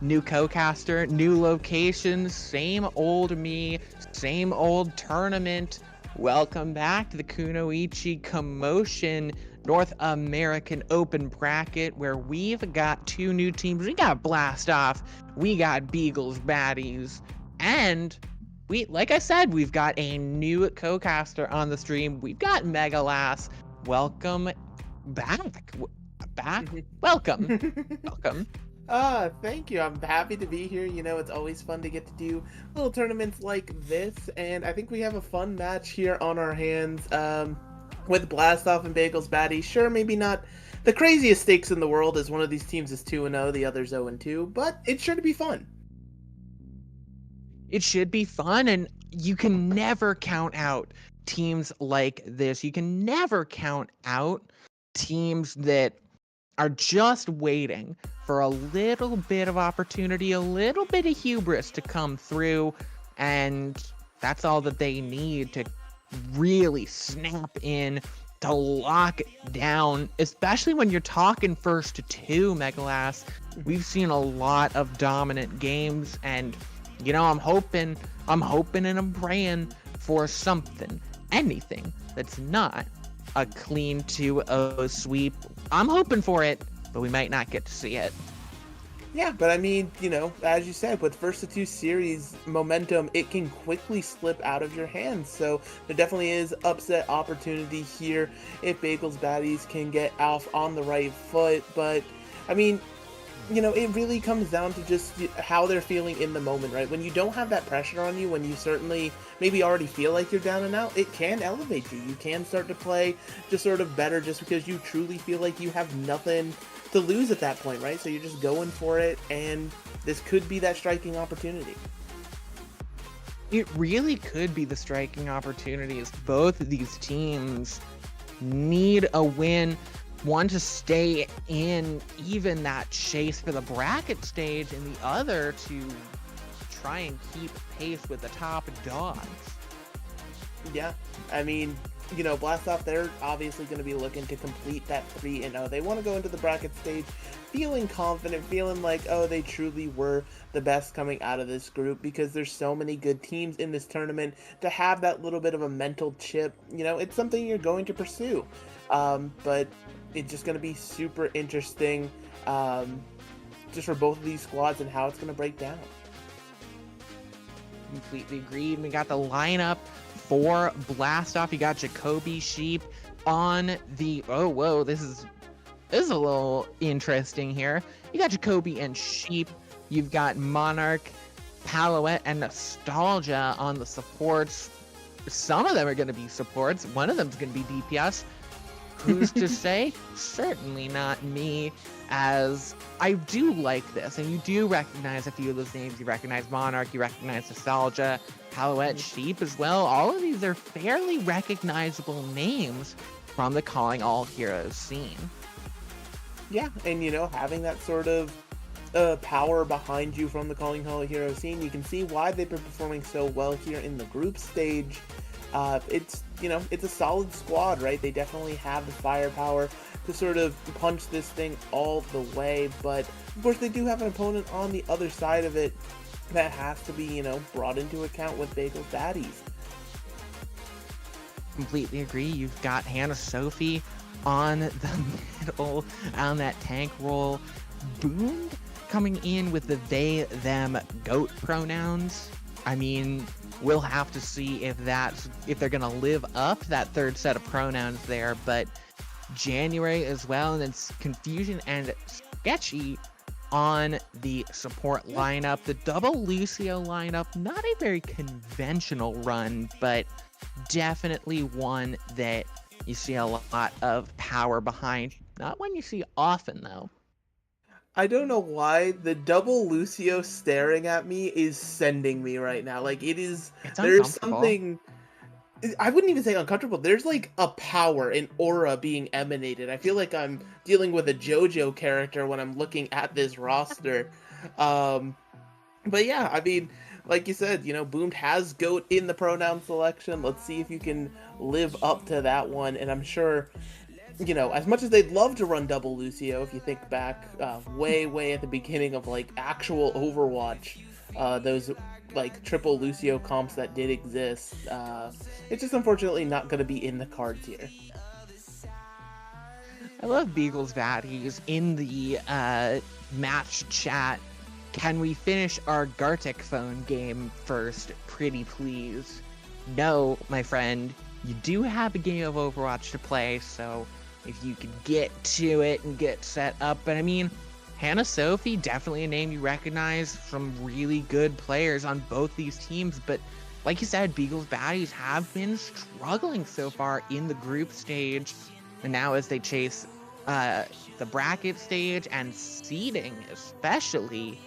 new co-caster, new locations, same old me, same old tournament. Welcome back to the Kunoichi Kommotion North American Open Bracket, where we've got two new teams. We got Blast Off, we got Beagles Baddies, and like I said, we've got a new co-caster on the stream. We've got Megalass. Welcome back. Welcome. Welcome. Thank you. I'm happy to be here. You know, it's always fun to get to do little tournaments like this, and I think we have a fun match here on our hands, with Blastoff and Bagels Baddies. Sure, maybe not the craziest stakes in the world, as one of these teams is 2-0, the other's 0-2, but it's sure to be fun. It should be fun, and you can never count out teams like this. You can never count out teams that are just waiting for a little bit of opportunity, a little bit of hubris to come through, and that's all that they need to really snap in, to lock it down, especially when you're talking first to two, Megalass. We've seen a lot of dominant games, and you know, I'm hoping and I'm praying for something, anything that's not a clean 2-0 sweep. I'm hoping for it, but we might not get to see it. Yeah, but I mean, you know, as you said, with first to two series momentum, it can quickly slip out of your hands. So there definitely is upset opportunity here if Bagels Baddies can get off on the right foot. But I mean, you know, it really comes down to just how they're feeling in the moment, right? When you don't have that pressure on you, when you certainly maybe already feel like you're down and out, it can elevate you. You can start to play just sort of better just because you truly feel like you have nothing to lose at that point, right? So you're just going for it, and this could be that striking opportunity. It really could be the striking opportunities. Both of these teams need a win. One to stay in even that chase for the bracket stage, and the other to try and keep pace with the top dogs. Yeah, I mean, you know, Blastoff, they're obviously going to be looking to complete that 3-0. They want to go into the bracket stage feeling confident, feeling like, oh, they truly were the best coming out of this group, because there's so many good teams in this tournament. To have that little bit of a mental chip, you know, it's something you're going to pursue. But it's just going to be super interesting, just for both of these squads and how it's going to break down. Completely agreed. We got the lineup for Blastoff. You got Jacoby Sheep on the... Oh, whoa, this is a little interesting here. You got Jacoby and Sheep. You've got Monarch, Palouette, and Nostalgia on the supports. Some of them are going to be supports. One of them is going to be DPS. Who's to say? Certainly not me, as I do like this, and you do recognize a few of those names. You recognize Monarch, you recognize Nostalgia, Palouette, Sheep as well. All of these are fairly recognizable names from the Calling All Heroes scene. Yeah, and you know, having that sort of power behind you from the Calling All Heroes scene, you can see why they've been performing so well here in the group stage. It's, you know, it's a solid squad, right? They definitely have the firepower to sort of punch this thing all the way, but of course they do have an opponent on the other side of it that has to be, you know, brought into account with Bagels Baddies. Completely agree. You've got Hannah Sophie on the middle, on that tank role. Boom coming in with the they, them, goat pronouns. I mean, we'll have to see if they're gonna live up that third set of pronouns there. But January as well, and then Confusion and Sketchy on the support lineup. The double Lucio lineup, not a very conventional run, but definitely one that you see a lot of power behind. Not one you see often, though. I don't know why the double Lucio staring at me is sending me right now. Like, it is, there's something, I wouldn't even say uncomfortable. There's like a power, an aura being emanated. I feel like I'm dealing with a JoJo character when I'm looking at this roster. But yeah, I mean, like you said, you know, Boomed has GOAT in the pronoun selection. Let's see if you can live up to that one. And I'm sure you know, as much as they'd love to run double Lucio, if you think back way at the beginning of like actual Overwatch, those like triple Lucio comps that did exist, it's just unfortunately not going to be in the cards here. I love Beagle's Baddies in the match chat. Can we finish our Gartic phone game first, pretty please? No, my friend. You do have a game of Overwatch to play, so if you could get to it and get set up. But I mean, Hannah Sophie, definitely a name you recognize from really good players on both these teams. But like you said, Beagle's Baddies have been struggling so far in the group stage. And now as they chase the bracket stage and seeding especially,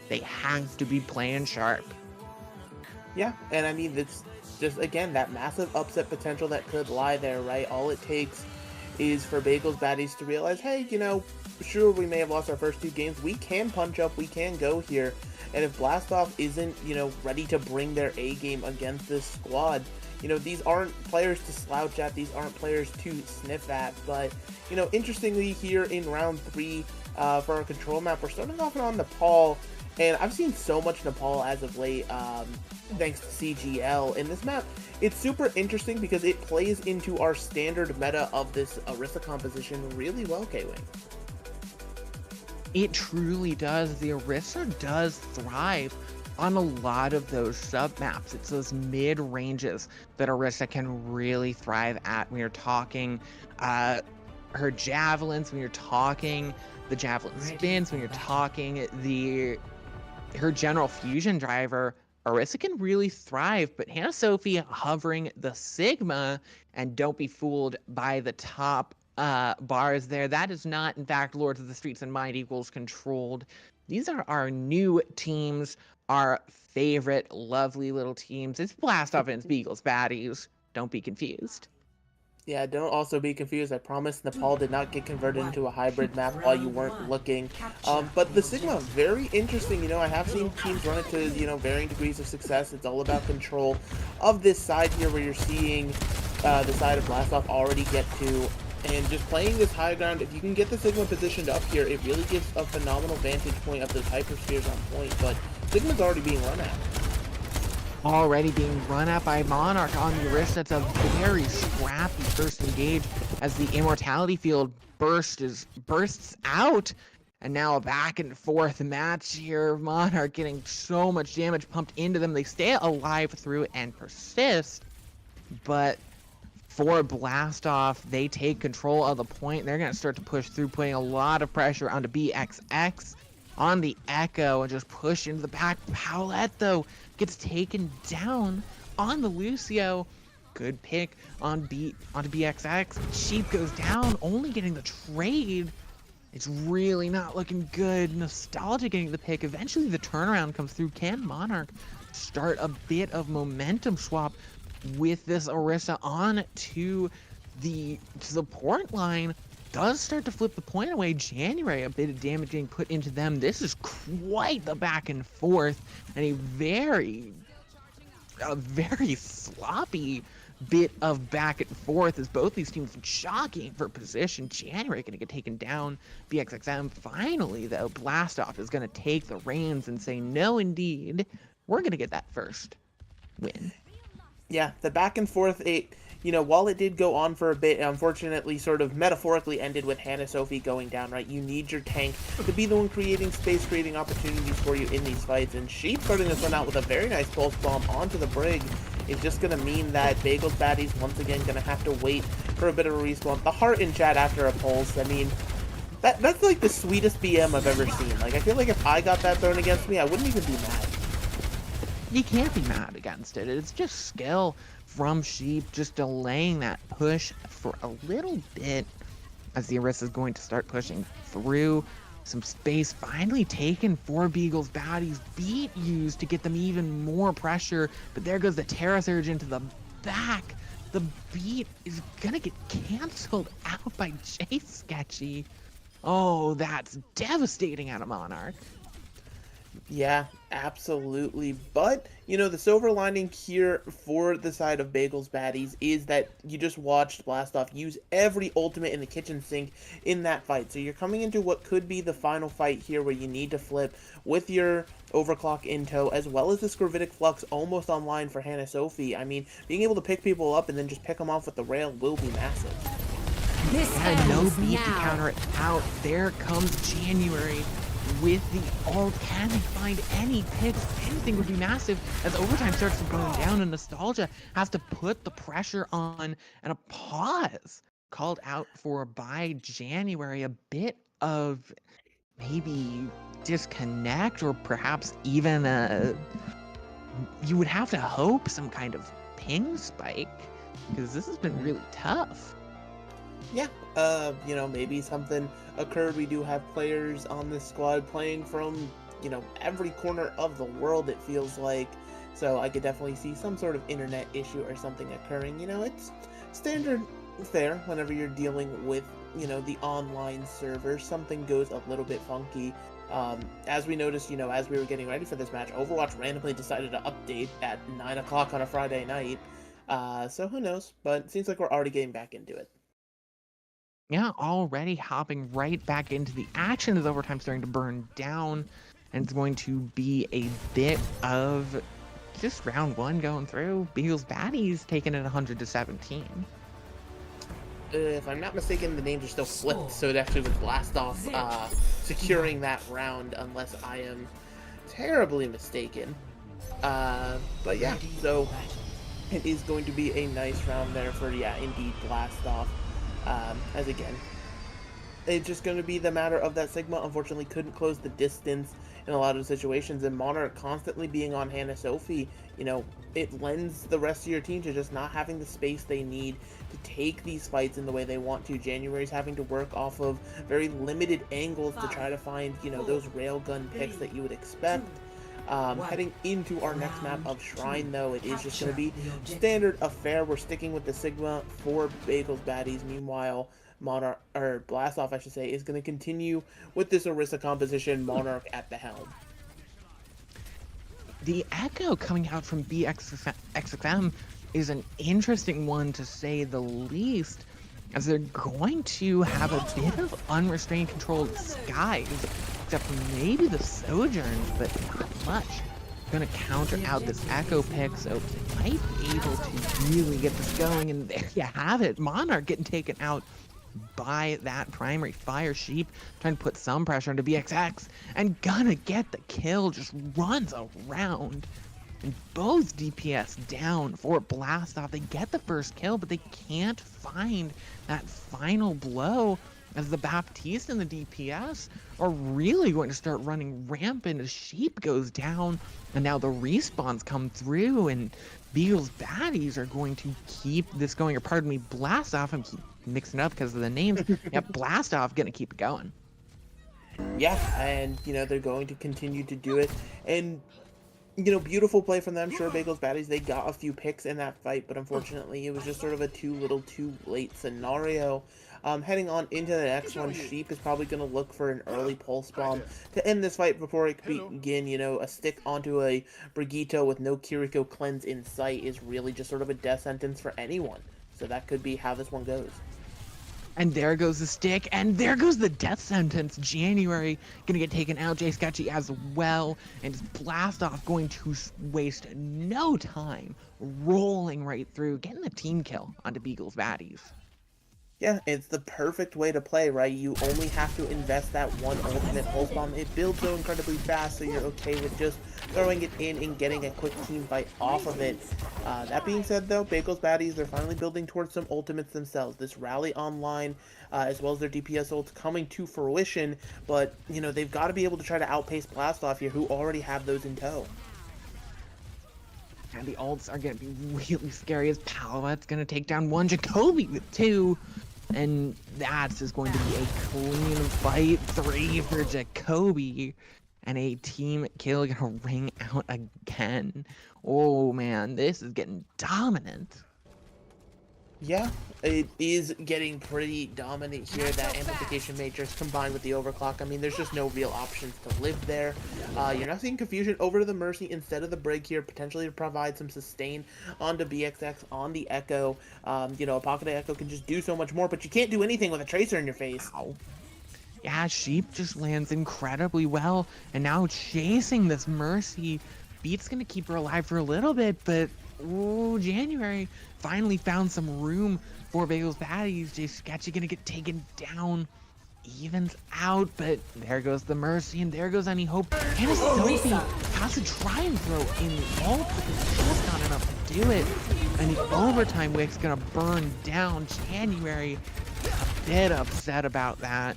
they have to be playing sharp. Yeah, and I mean, it's just, again, that massive upset potential that could lie there, right? All it takes is for Beagle's Baddies to realize, hey, you know, sure, we may have lost our first 2 games. We can punch up, we can go here. And if Blastoff isn't, you know, ready to bring their A game against this squad, you know, these aren't players to slouch at, these aren't players to sniff at. But, you know, interestingly here in round 3 for our control map, we're starting off on Nepal. And I've seen so much Nepal as of late, thanks to CGL. In this map, it's super interesting because it plays into our standard meta of this Orisa composition really well, K-Wing. It truly does. The Orisa does thrive on a lot of those sub-maps. It's those mid-ranges that Orisa can really thrive at. When you're talking her javelins, when you're talking the javelin spins, when you're talking her general fusion driver, Orisa can really thrive. But Hannah Sophie hovering the Sigma, and don't be fooled by the top bars there. That is not, in fact, Lords of the Streets and Mind Equals controlled. These are our new teams, our favorite lovely little teams. It's Blastoff and it's Beagle's Baddies. Don't be confused. Yeah, don't also be confused. I promise Nepal did not get converted into a hybrid map while you weren't looking. But the Sigma, very interesting. You know, I have seen teams run it to, you know, varying degrees of success. It's all about control of this side here where you're seeing the side of Blastoff already get to. And just playing this high ground, if you can get the Sigma positioned up here, it really gives a phenomenal vantage point of those hyperspheres on point. But Sigma's already being run at. Already being run at by Monarch on the Orisa. That's a very scrappy first engage as the Immortality field bursts out. And now a back and forth match here. Monarch getting so much damage pumped into them. They stay alive through and persist. But for Blastoff, they take control of the point. They're going to start to push through, putting a lot of pressure onto BXX, on the Echo, and just push into the back. Paulette, though, gets taken down on the Lucio. Good pick onto BXX. Sheep goes down, only getting the trade. It's really not looking good. Nostalgia getting the pick. Eventually the turnaround comes through. Can Monarch start a bit of momentum swap with this Orisa on to the support line? Does start to flip the point away. January, a bit of damage being put into them. This is quite the back and forth, and a very sloppy bit of back and forth as both these teams jockeying for position. January going to get taken down. BXXM finally, though, Blastoff is going to take the reins and say, no, indeed, we're going to get that first win. Yeah, the back and forth, you know, while it did go on for a bit, unfortunately sort of metaphorically ended with Hannah Sophie going down, right? You need your tank to be the one creating space, creating opportunities for you in these fights. And Sheep starting this one out with a very nice pulse bomb onto the Brig is just going to mean that Bagel's Baddies once again going to have to wait for a bit of a respawn. The heart in chat after a pulse, I mean, that's like the sweetest BM I've ever seen. Like, I feel like if I got that thrown against me, I wouldn't even be mad. You can't be mad against it. It's just skill from Sheep, just delaying that push for a little bit as the Orisa is going to start pushing through. Some space finally taken for Beagle's Baddies. Beat used to get them even more pressure, but there goes the Terra Surge into the back. The beat is gonna get canceled out by Jay Sketchy. Oh, that's devastating out of Monarch. Yeah, absolutely. But, the silver lining here for the side of Bagel's baddies is that you just watched Blastoff use every ultimate in the kitchen sink in that fight. So you're coming into what could be the final fight here where you need to flip with your overclock in tow, as well as this gravitic flux almost online for Hannah Sophie. I mean, being able to pick people up and then just pick them off with the rail will be massive. And no beat to counter it out. There comes January with the ult. Can they find any picks? Anything would be massive as overtime starts to burn down, and Nostalgia has to put the pressure on, and a pause called out for by January. A bit of maybe disconnect, or perhaps even you would have to hope some kind of ping spike, because this has been really tough. Yeah, maybe something occurred. We do have players on this squad playing from, every corner of the world, it feels like. So I could definitely see some sort of internet issue or something occurring. It's standard fare whenever you're dealing with, the online server. Something goes a little bit funky. As we noticed, as we were getting ready for this match, Overwatch randomly decided to update at 9 o'clock on a Friday night. So who knows? But it seems like we're already getting back into it. Yeah, already hopping right back into the action as overtime starting to burn down, and it's going to be a bit of just round one going through. Beagle's baddies taking it 100-17. If I'm not mistaken, the names are still flipped, so it actually was Blastoff securing that round, unless I am terribly mistaken. But yeah, so it is going to be a nice round there for, indeed, Blastoff. As again, it's just going to be the matter of that Sigma unfortunately couldn't close the distance in a lot of situations, and Monarch constantly being on Hannah Sophie, it lends the rest of your team to just not having the space they need to take these fights in the way they want to. January's having to work off of very limited angles to try to find, those railgun picks that you would expect. Heading into our next map of Shrine, though, it is just going to be standard affair. We're sticking with the Sigma for Bagel's baddies. Meanwhile, Monarch, or Blastoff, I should say, is going to continue with this Orisa composition, Monarch at the helm. The echo coming out from BXFM is an interesting one, to say the least, as they're going to have a bit of unrestrained control of skies, except for maybe the Sojourns, but not much. Gonna counter out this echo pick, so might be able to really get this going, and there you have it. Monarch getting taken out by that primary fire sheep, trying to put some pressure into BXX, and gonna get the kill, just runs around. And both DPS down for Blastoff. They get the first kill, but they can't find that final blow, as the Baptiste and the DPS are really going to start running rampant as Sheep goes down. And now the respawns come through, and Beagle's baddies are going to keep this going. Or pardon me, Blastoff. I'm keep mixing it up because of the names. Yeah, Blastoff gonna keep it going. Yeah, and, they're going to continue to do it. And beautiful play from them. Sure, Bagel's baddies, they got a few picks in that fight, but unfortunately it was just sort of a too little too late scenario. Heading on into the next one, Sheep is probably going to look for an early pulse bomb to end this fight before it can begin. A stick onto a Brigitte with no Kiriko cleanse in sight is really just sort of a death sentence for anyone. So that could be how this one goes. And there goes the stick, and there goes the death sentence. January gonna get taken out, Jay Sketchy as well, and Blastoff going to waste no time rolling right through, getting the team kill onto Beagle's baddies. Yeah, it's the perfect way to play, right? You only have to invest that one ultimate pulse bomb. It builds so incredibly fast, so you're okay with just throwing it in and getting a quick team fight off of it. That being said, though, Bagel's baddies, they're finally building towards some ultimates themselves. This rally online, as well as their DPS ults coming to fruition, but, they've got to be able to try to outpace Blastoff here, who already have those in tow. And the ults are going to be really scary, as Palouette's going to take down one, Jacoby with two. And that is going to be a clean fight. 3 for Jacoby. And a team kill gonna ring out again. Oh man, this is getting dominant. Yeah, it is getting pretty dominant here, that amplification matrix combined with the overclock. I mean, there's just no real options to live there. You're now seeing confusion over to the Mercy instead of the Brig here, potentially to provide some sustain onto BXX on the Echo. You know, a pocketed Echo can just do so much more, but you can't do anything with a Tracer in your face. Ow. Yeah, Sheep just lands incredibly well, and now chasing this Mercy. Beat's gonna keep her alive for a little bit, but ooh, January finally found some room for Bagel's baddies. Jay Sketchy gonna get taken down, evens out, but there goes the Mercy, and there goes any hope. And Sophie has to try and throw in the ult, but it's just not enough to do it. And the overtime wick's gonna burn down. January a bit upset about that.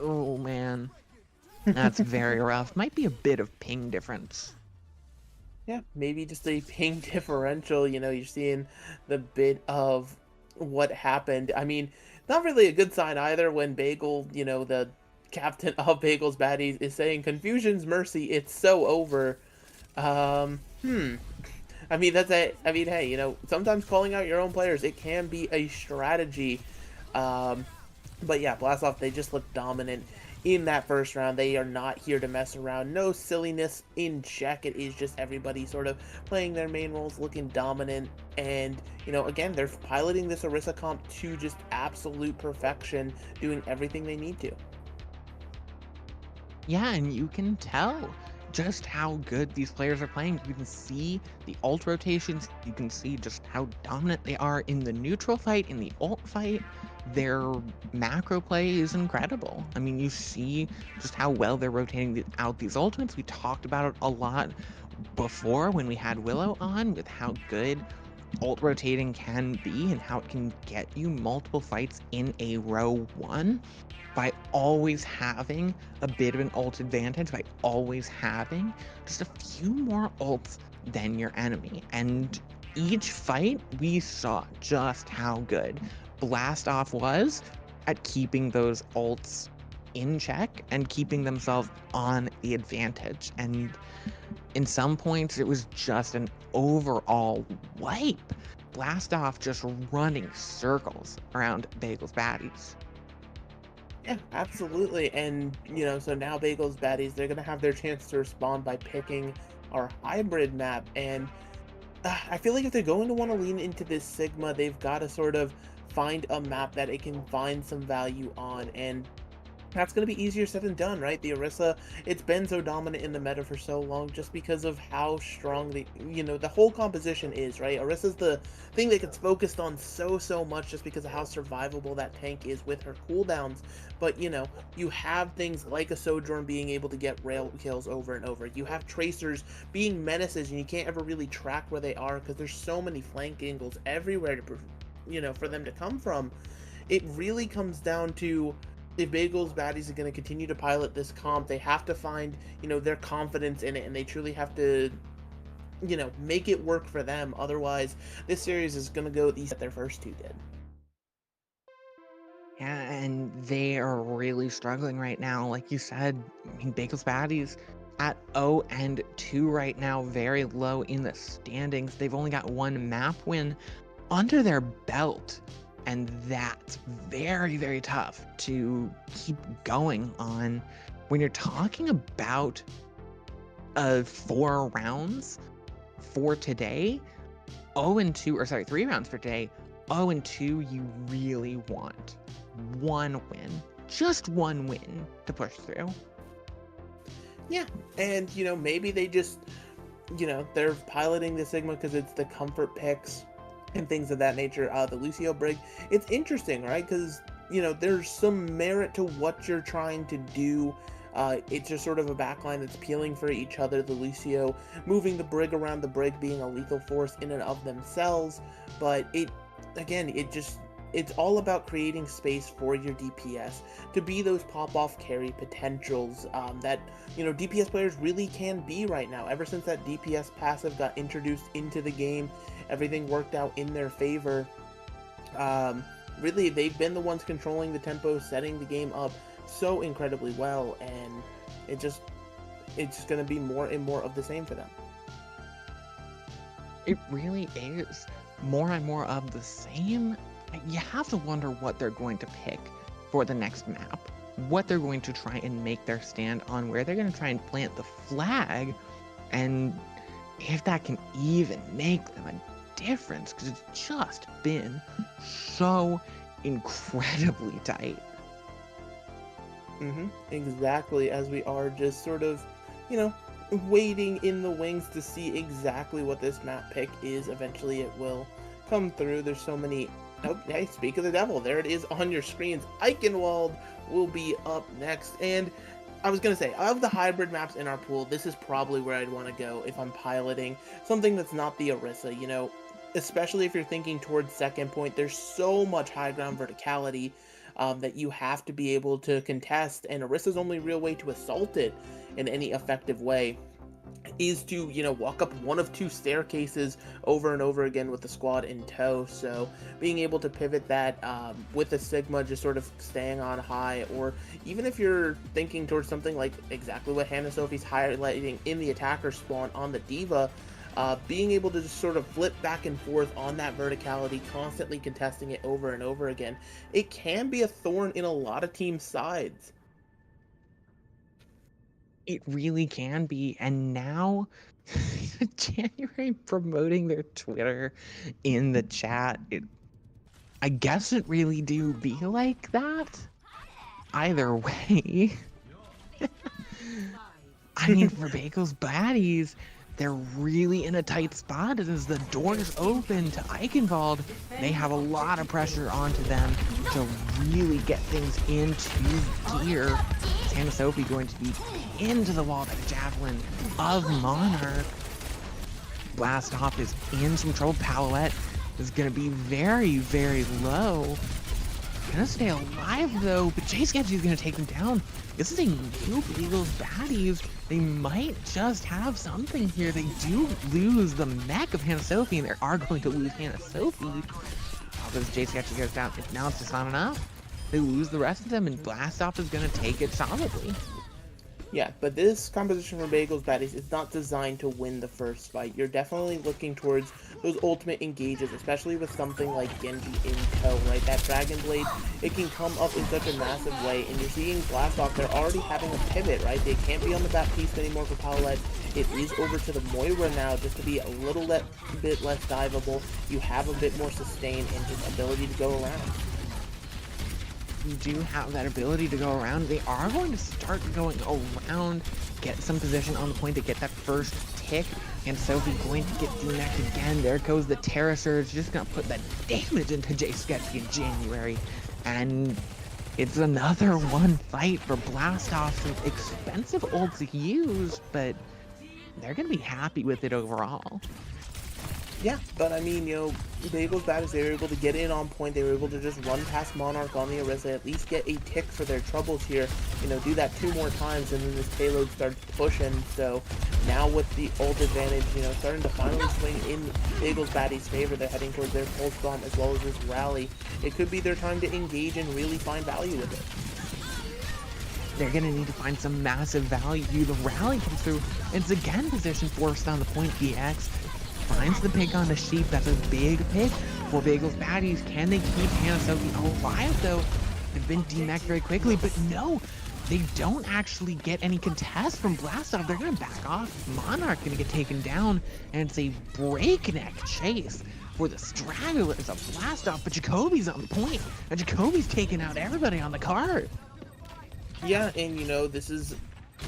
Oh man, that's very rough. Might be a bit of ping difference. Yeah, maybe just a ping differential. You know, you're seeing the bit of what happened. I mean, not really a good sign either when Bagel, you know, the captain of Bagel's baddies, is saying, "Confusion's mercy, it's so over." I mean, I mean, hey, you know, sometimes calling out your own players, it can be a strategy. But yeah, Blastoff, they just look dominant in that first round. They are not here to mess around. No silliness in check. It is just everybody sort of playing their main roles, looking dominant. And, you know, again, they're piloting this Orisa comp to just absolute perfection, doing everything they need to. Yeah, and you can tell just how good these players are playing. You can see the ult rotations. You can see just how dominant they are in the neutral fight, in the ult fight. Their macro play is incredible. I mean, you see just how well they're rotating out these ultimates. We talked about it a lot before when we had Willow on, with how good ult rotating can be and how it can get you multiple fights in a row one by always having a bit of an ult advantage, by always having just a few more ults than your enemy. And each fight, we saw just how good Blastoff was at keeping those ults in check and keeping themselves on the advantage. And in some points, it was just an overall wipe. Blastoff just running circles around Bagel's baddies. Yeah, absolutely. And, you know, so now Bagel's baddies, they're going to have their chance to respond by picking our hybrid map. And I feel like if they're going to want to lean into this Sigma, they've got to sort of find a map that it can find some value on. And that's going to be easier said than done, right? The Orisa, it's been so dominant in the meta for so long just because of how strong the, you know, the whole composition is, right? Orisa's the thing that gets focused on so much just because of how survivable that tank is with her cooldowns. But, you know, you have things like a Sojourn being able to get rail kills over and over. You have Tracers being menaces, and you can't ever really track where they are because there's so many flank angles everywhere to, you know, for them to come from. It really comes down to, if Bagel's baddies are going to continue to pilot this comp, they have to find, you know, their confidence in it, and they truly have to, you know, make it work for them. Otherwise, this series is going to go the their first two did. Yeah, and they are really struggling right now. Like you said, I mean, Bagel's baddies at 0-2 right now, very low in the standings. They've only got one map win under their belt. And that's very tough to keep going on when you're talking about 4 rounds for today. 0-2, or sorry, 3 rounds for today. 0-2, you really want one win, just one win to push through. Yeah, and, you know, maybe they just, you know, they're piloting the Sigma because it's the comfort picks and things of that nature. The Lucio Brig, it's interesting, right? Because, you know, there's some merit to what you're trying to do. It's just sort of a backline that's peeling for each other. The Lucio moving the Brig around, the Brig being a lethal force in and of themselves. But it, again, it's all about creating space for your DPS to be those pop-off carry potentials that, you know, DPS players really can be right now. Ever since that DPS passive got introduced into the game, everything worked out in their favor. Really, they've been the ones controlling the tempo, setting the game up so incredibly well, and it's just going to be more and more of the same for them. It really is. more and more of the same, you have to wonder what they're going to pick for the next map. What they're going to try and make their stand on, where they're going to try and plant the flag, and if that can even make them a difference, because it's just been so incredibly tight. Exactly, as we are just sort of, waiting in the wings to see exactly what this map pick is. Eventually it will come through. There's so many. Oh, hey, speak of the devil, there it is on your screens. Eichenwald will be up next, and I was going to say, of the hybrid maps in our pool, this is probably where I'd want to go if I'm piloting something that's not the Orisa, especially if you're thinking towards second point. There's so much high ground verticality that you have to be able to contest, and Orisa's only real way to assault it in any effective way is to, walk up one of two staircases over and over again with the squad in tow. So being able to pivot that with a Sigma just sort of staying on high, or even if you're thinking towards something like exactly what Hannah Sophie's highlighting in the attacker spawn on the Diva, being able to just sort of flip back and forth on that verticality, constantly contesting it over and over again, it can be a thorn in a lot of team sides. It really can be, and now January promoting their Twitter in the chat, I guess it really do be like that. Either way, I mean, for Bagel's baddies, they're really in a tight spot as the doors open to Eichenwald. They have a lot of pressure onto them to really get things into gear. Hannah Sophie going to be into the wall by the javelin of Monarch. Blast off is in some trouble. Palouette is going to be very, very low. Gonna stay alive though, but Jay Sketchy is gonna take them down. This is a new Eagles baddies. They might just have something here. They do lose the mech of Hannah Sophie, and they are going to lose Hannah Sophie. Because Jay Sketchy goes down, if now it's just not enough, they lose the rest of them, and Blast Off is gonna take it solidly. Yeah, but this composition for Bagels Baddies is not designed to win the first fight. You're definitely looking towards those ultimate engages, especially with something like Genji in tow, right? That Dragon Blade, it can come up in such a massive way, and you're seeing Blast Off, they're already having a pivot, right? They can't be on the Baptiste anymore for Palouette. It is over to the Moira now, just to be a little bit less diveable. You have a bit more sustain and just ability to go around. You do have that ability to go around. They are going to start going around, get some position on the point to get that first tick, and Sophie going to get D-necked again. There goes the Terra Surge, just gonna put that damage into Jay Sketchy in January, and it's another one fight for Blast Off. Some expensive ults to use, but they're gonna be happy with it overall. Yeah, but I mean, Bagels Baddies, they were able to get in on point. They were able to just run past Monarch on the Orisa, at least get a tick for their troubles here. Do that 2 more times, and then this payload starts pushing. So now with the ult advantage, starting to finally swing in Bagels Baddies' favor, they're heading towards their Pulse Bomb as well as this rally. It could be their time to engage and really find value with it. They're going to need to find some massive value. The rally comes through. It's again position forced on the point. EX finds the pick on the sheep. That's a big pick for Bagels Baddies. Can they keep Hannah Sophie alive though? They've been demeched very quickly, but no, they don't actually get any contest from Blast Off. They're going to back off. Monarch going to get taken down, and it's a breakneck chase for the stragglers of Blast Off, but Jacoby's on the point, and Jacoby's taking out everybody on the card. Yeah, and this is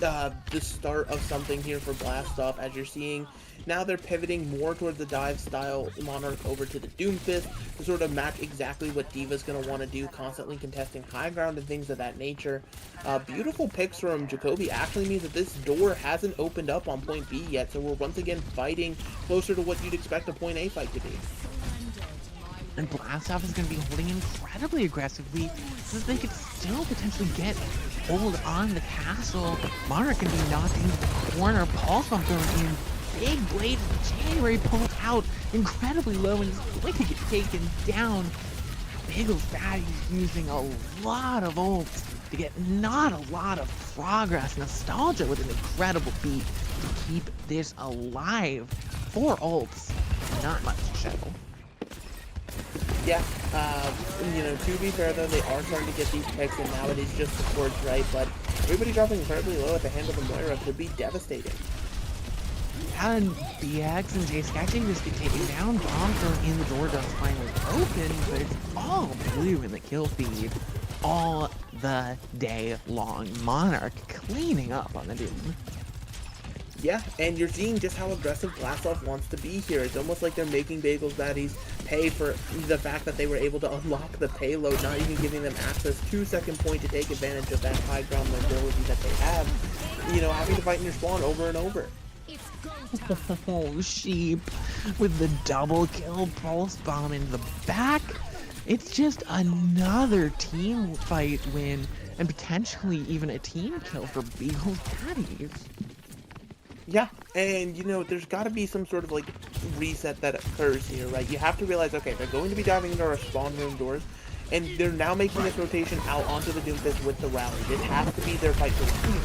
the start of something here for Blast Off, as you're seeing. Now they're pivoting more towards the dive style Monarch over to the Doomfist to sort of match exactly what Diva's going to want to do, constantly contesting high ground and things of that nature. Beautiful picks from Jacoby actually means that this door hasn't opened up on point B yet, so we're once again fighting closer to what you'd expect a point A fight to be. And Blast Off is going to be holding incredibly aggressively so that they could still potentially get hold on the castle. Monarch can be knocked into the corner. Pulse Bomb thrown in. Big blade of January pulled out incredibly low and is going to get taken down. Bagels Baddies using a lot of ults to get not a lot of progress. Nostalgia with an incredible beat to keep this alive. 4 ults, not much to show. Yeah, you know, to be fair though, they are starting to get these picks, and now it is just the towards right, but everybody dropping incredibly low at the hand of the Moira could be devastating. And BX and Jay Sketchy just get taken down. Bomb thrown in, the door does finally open, but it's all blue in the kill feed all the day long. Monarch cleaning up on the Doom. Yeah, and you're seeing just how aggressive Blastoff wants to be here. It's almost like they're making Bagels baddies pay for the fact that they were able to unlock the payload, not even giving them access to second point to take advantage of that high ground mobility that they have. You know, having to fight in your spawn over and over. Oh, Sheep with the double kill, pulse bomb in the back. It's just another team fight win and potentially even a team kill for Beagle's Baddies. Yeah, and you know, there's got to be some sort of like reset that occurs here, right? You have to realize, okay, they're going to be diving into our spawn room doors, and they're now making this rotation out onto the Doomfist with the rally. This has to be their fight to win.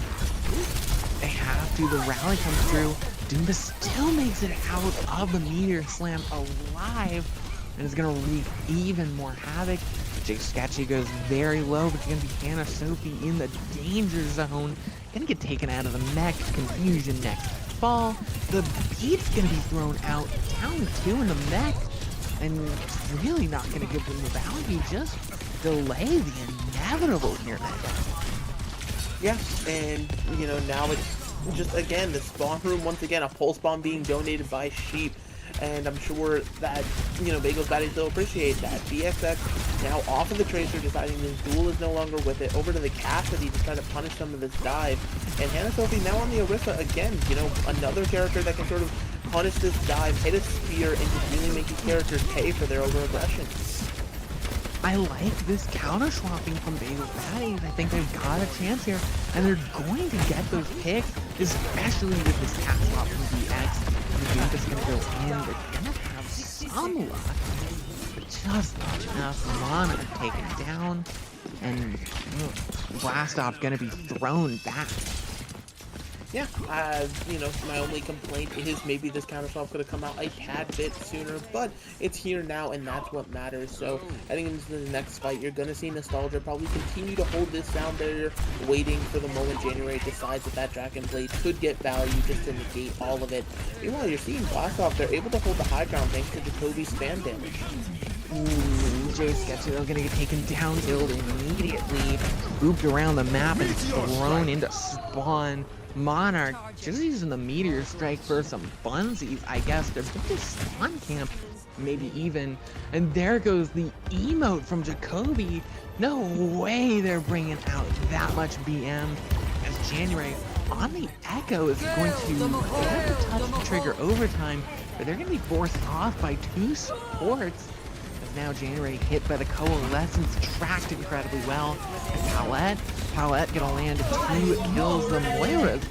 They have to. The rally comes through. Doomfist still makes it out of the Meteor Slam alive, and is going to wreak even more havoc. Jay Sketchy goes very low, but it's going to be Hannah Sophie in the danger zone. Gonna get taken out of the mech. Confusion next fall. The beat's gonna be thrown out. Down 2 in the mech. And it's really not gonna give them the value. Just delay the inevitable here, Mega. Yeah, and you know, now it's just again the spawn room once again, a pulse bomb being donated by Sheep. And I'm sure that, you know, Bagels Baddies will appreciate that. BXX now off of the Tracer, deciding his duel is no longer with it, over to the Cassidy to try to punish some of this dive. And Hannah Sophie now on the Orisa again, you know, another character that can sort of punish this dive, hit a spear, and just really make these characters pay for their over-aggression. I like this counter swapping from Bagels Baddies. I think they've got a chance here, and they're going to get those picks, especially with this cat swap from BX. The Doomfist gonna go in, they're gonna have some luck, but just not enough. Mana taken down, and Blastoff gonna be thrown back. Yeah, you know, my only complaint is maybe this counter swap could have come out a tad bit sooner, but it's here now, and that's what matters. So, heading into the next fight, you're going to see Nostalgia probably continue to hold this down barrier, waiting for the moment January decides that Dragon Blade could get value just to negate all of it. Meanwhile, you're seeing Blastoff, they're able to hold the high ground thanks to Jacoby's spam damage. Jay Sketchy, they're gonna get taken down, killed immediately, looped around the map, and thrown into spawn. Monarch just using the Meteor Strike for some funsies, I guess, to put this spawn camp, maybe even. And there goes the emote from Jacoby. No way they're bringing out that much BM, as January on the Echo is going to touch the trigger overtime, but they're going to be forced off by 2 supports. As now January hit by the Coalescence, tracked incredibly well. And Paulette gonna land 2 kills. The Moira's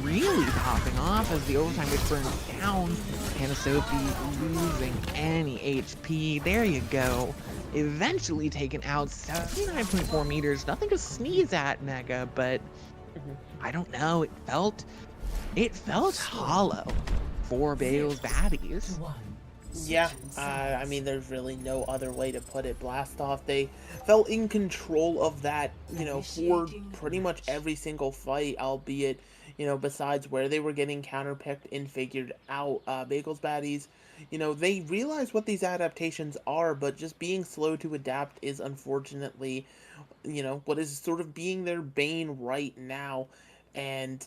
really popping off as the overtime gets burned down. Hannah Sophie losing any HP. There you go. Eventually taken out. 79.4 meters. Nothing to sneeze at, Mega, but I don't know. It felt hollow for Bale's Baddies. Yeah, I mean, there's really no other way to put it. Blastoff, they felt in control of that, you know, for pretty much every single fight, albeit, you know, besides where they were getting counterpicked and figured out. Bagels Baddies, you know, they realize what these adaptations are, but just being slow to adapt is unfortunately, you know, what is sort of being their bane right now. And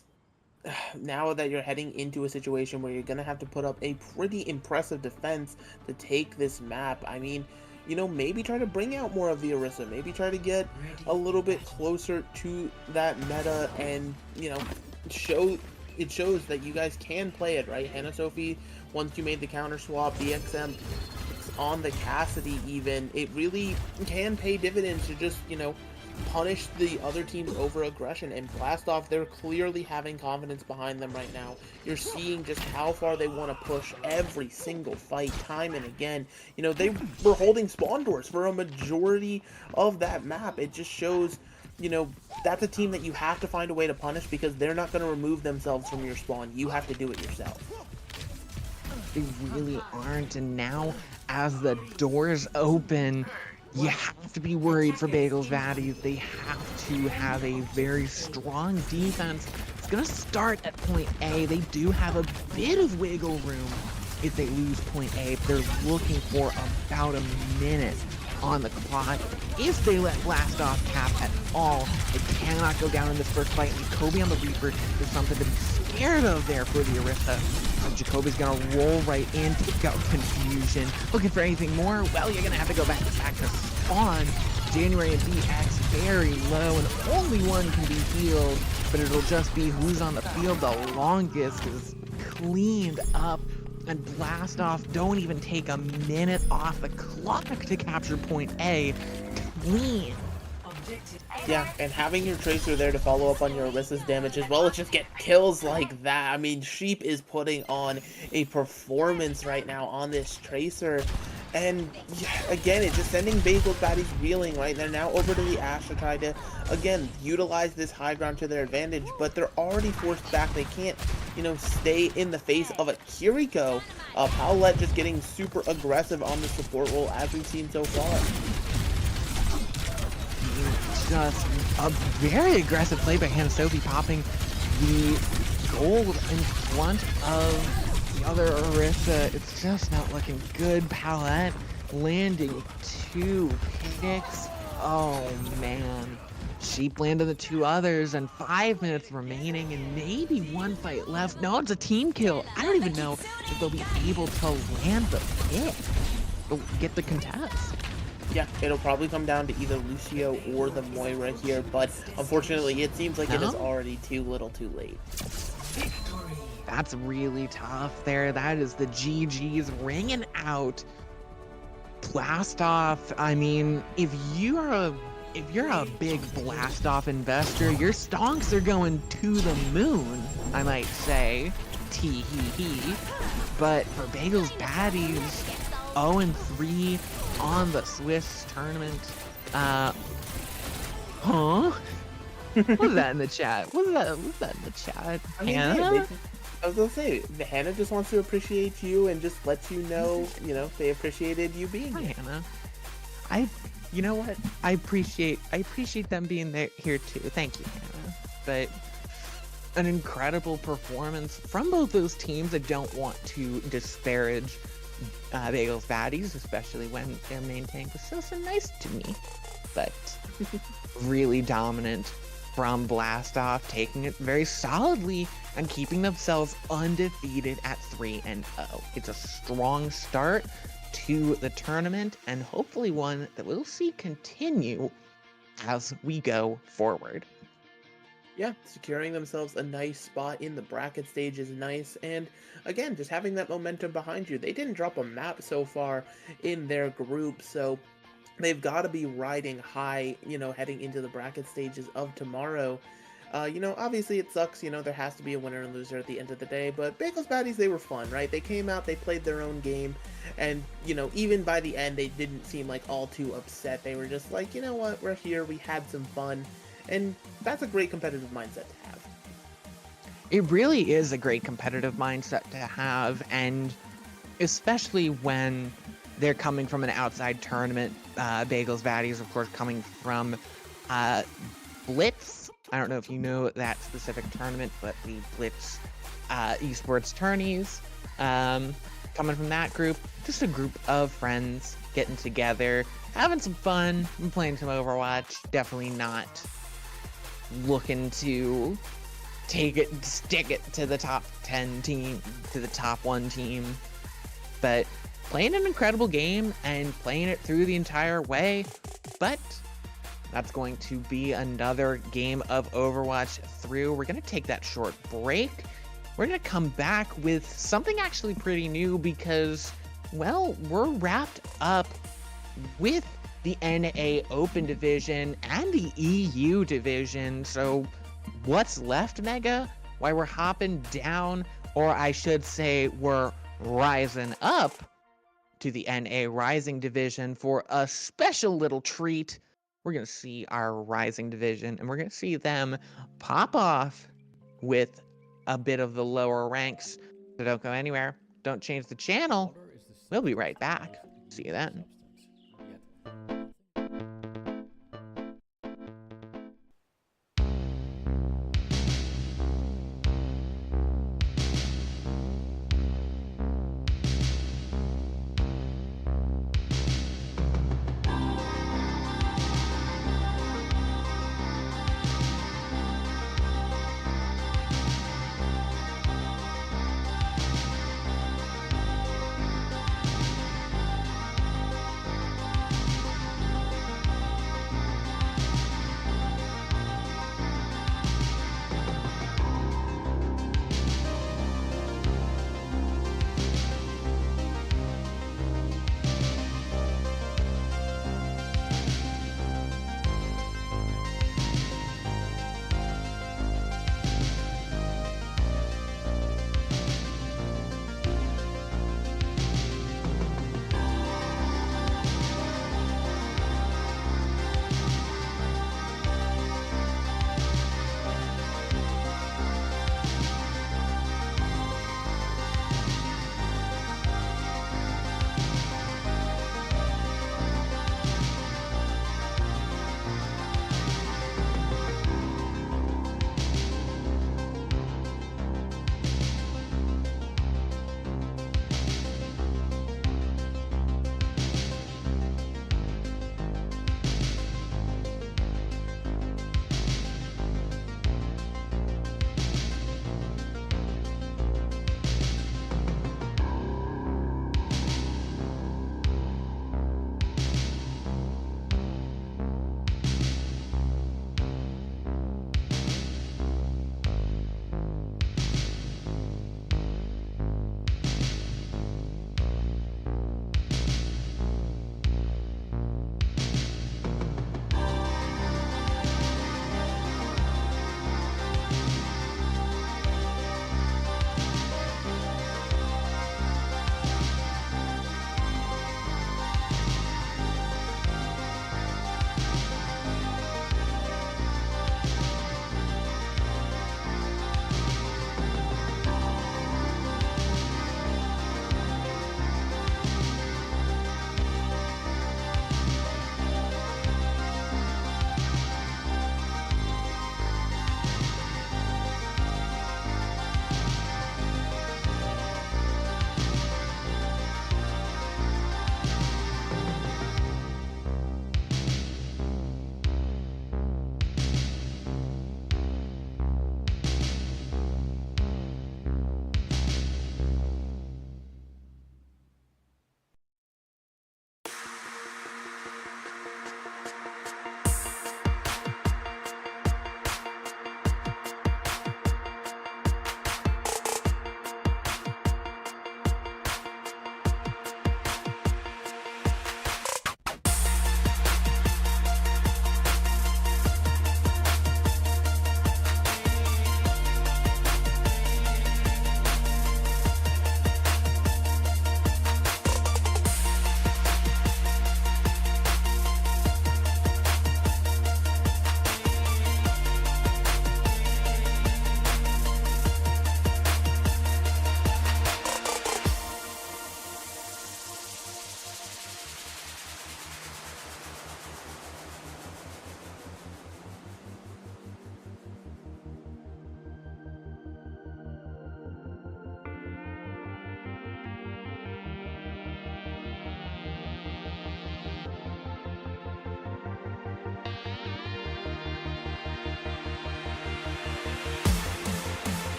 now that you're heading into a situation where you're going to have to put up a pretty impressive defense to take this map, I mean, you know, maybe try to bring out more of the Orisa, maybe try to get a little bit closer to that meta, and, you know, it shows that you guys can play it, right? Hannah Sophie, once you made the counter swap, BXM on the Cassidy even, it really can pay dividends to just, you know, punish the other team's over-aggression. And Blastoff, they're clearly having confidence behind them right now. You're seeing just how far they want to push every single fight, time and again. You know, they were holding spawn doors for a majority of that map. It just shows, you know, that's a team that you have to find a way to punish, because they're not going to remove themselves from your spawn. You have to do it yourself. They really aren't. And now, as the doors open, you have to be worried for Bagels Vaddies. They have to have a very strong defense. It's going to start at point A. They do have a bit of wiggle room if they lose point A. They're looking for about a minute on the clock. If they let Blast Off cap at all, they cannot go down in this first fight. Jacoby on the Reaper is something to be scared of there for the Orisa. So Jacoby's gonna roll right in, take out Confusion. Looking for anything more? Well, you're gonna have to go back to spawn. January and BX very low, and only one can be healed, but it'll just be who's on the field the longest is cleaned up. And Blast Off don't even take a minute off the clock to capture point A. Clean. Yeah, and having your Tracer there to follow up on your Orisa's damage as well as just get kills like that. I mean, Sheep is putting on a performance right now on this Tracer. And yeah, again, it's just sending Bagels Vaddies reeling, right? They're now over to the Ash to try to, again, utilize this high ground to their advantage, but they're already forced back. They can't, stay in the face of a Kiriko. Paulette just getting super aggressive on the support role as we've seen so far. Just a very aggressive play by Hannah Sophie, popping the gold in front of the other Orisa. It's just not looking good. Paulette landing 2 picks. Oh man. Sheep landed the 2 others, and 5 minutes remaining, and maybe 1 fight left. No, it's a team kill. I don't even know if they'll be able to land the pick. They'll get the contest. Yeah, it'll probably come down to either Lucio or the Moira here, but unfortunately, it seems like it is already too little too late. That's really tough there. That is the GG's ringing out. Blast Off, I mean, if you're a big Blast Off investor, your stonks are going to the moon, I might say. Tee-hee-hee. But for Bagels Vaddies, 0-3 on the Swiss tournament. What's that in the chat? What's that in the chat? I mean, Hannah? I was gonna say, Hannah just wants to appreciate you and just let you know, they appreciated you being Hi, here. Hannah. You know what? I appreciate them being there here too. Thank you, Hannah. But an incredible performance from both those teams. I don't want to disparage Bagels Vaddies, especially when their main tank was so nice to me. But really dominant from Blast Off, taking it very solidly and keeping themselves undefeated at 3-0. It's a strong start to the tournament, and hopefully one that we'll see continue as we go forward. Yeah, securing themselves a nice spot in the bracket stage is nice, and again, just having that momentum behind you. They didn't drop a map so far in their group, so they've got to be riding high, heading into the bracket stages of tomorrow. Obviously it sucks, there has to be a winner and loser at the end of the day, but Bagels Vaddies, they were fun, right? They came out, they played their own game, and, even by the end, they didn't seem like all too upset. They were just like, you know what, we're here, we had some fun, and that's a great competitive mindset to have. It really is a great competitive mindset to have, and especially when they're coming from an outside tournament. Bagels Vaddies, of course, coming from Blitz. I don't know if you know that specific tournament, but the Blitz esports tourneys. Coming from that group, just a group of friends getting together, having some fun, and playing some Overwatch. Definitely not looking to stick it to the top 10 team, to the top 1 team, but playing an incredible game and playing it through the entire way. But that's going to be another game of Overwatch through. We're going to take that short break. We're going to come back with something actually pretty new because, well, we're wrapped up with the NA Open Division and the EU Division. So what's left, Mega? Why we're hopping down, or I should say we're rising up to the NA Rising Division for a special little treat. We're going to see our Rising Division, and we're going to see them pop off with a bit of the lower ranks. So don't go anywhere. Don't change the channel. Water is the We'll be substance right back. of See you living then. substance, yet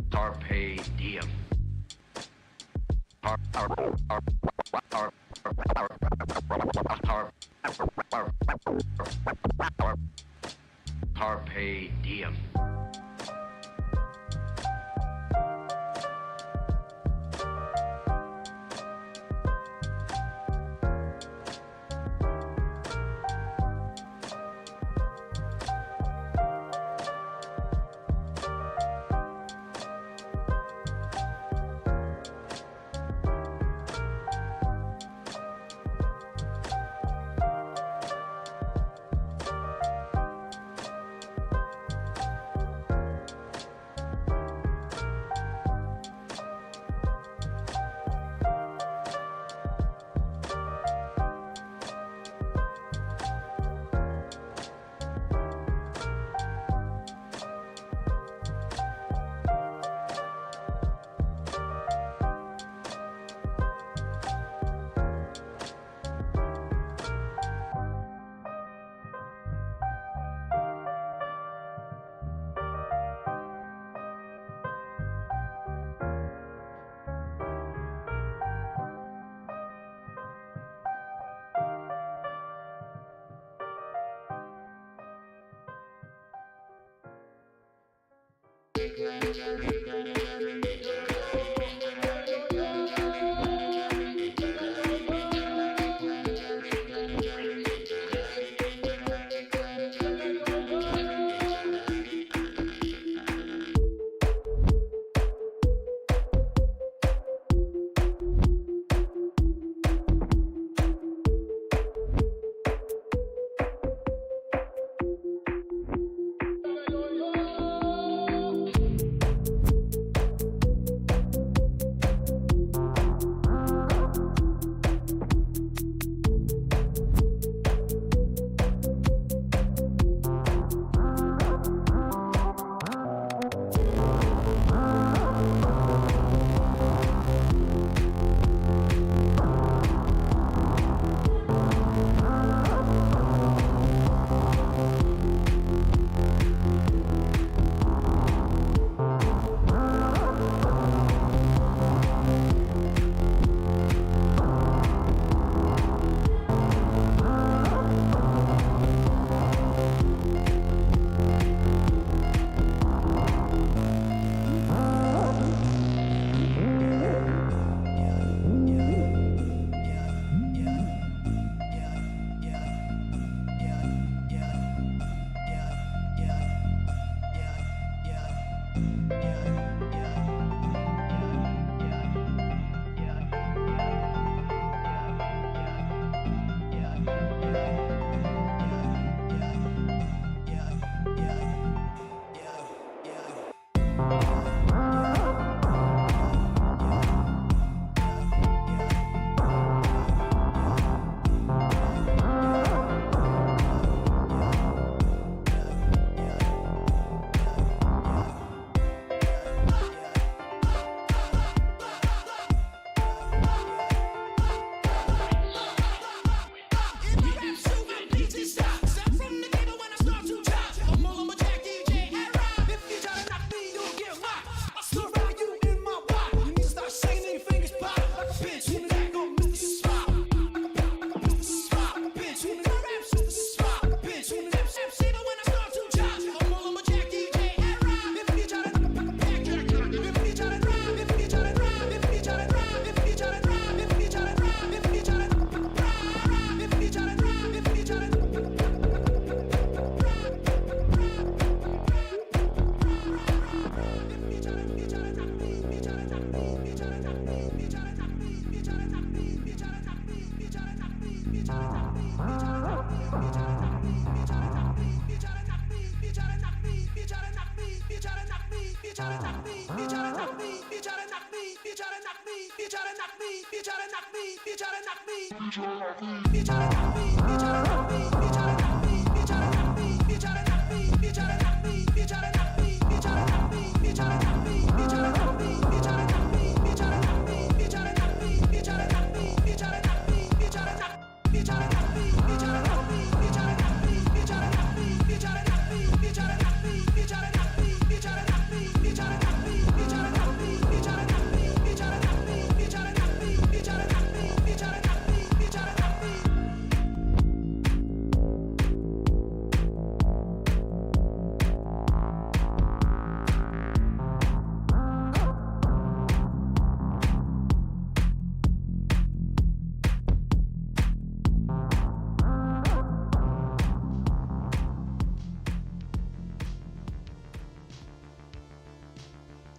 Carpe diem. Carpe diem.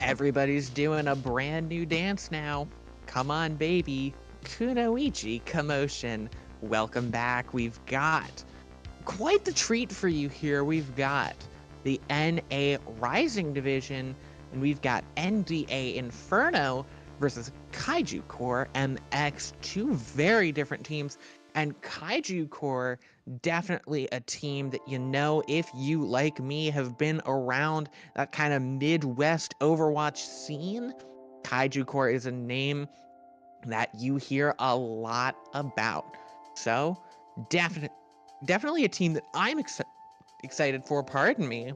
Everybody's doing a brand new dance now. Come on, baby. Kunoichi Kommotion. Welcome back. We've got quite the treat for you here. We've got the NA Rising Division, and we've got NDA Inferno versus Kaiju Corps MX, two very different teams. And Kaiju Corps, definitely a team that, you know, if you, like me, have been around that kind of Midwest Overwatch scene, Kaiju Corps is a name that you hear a lot about. So, definitely a team that I'm excited for, pardon me.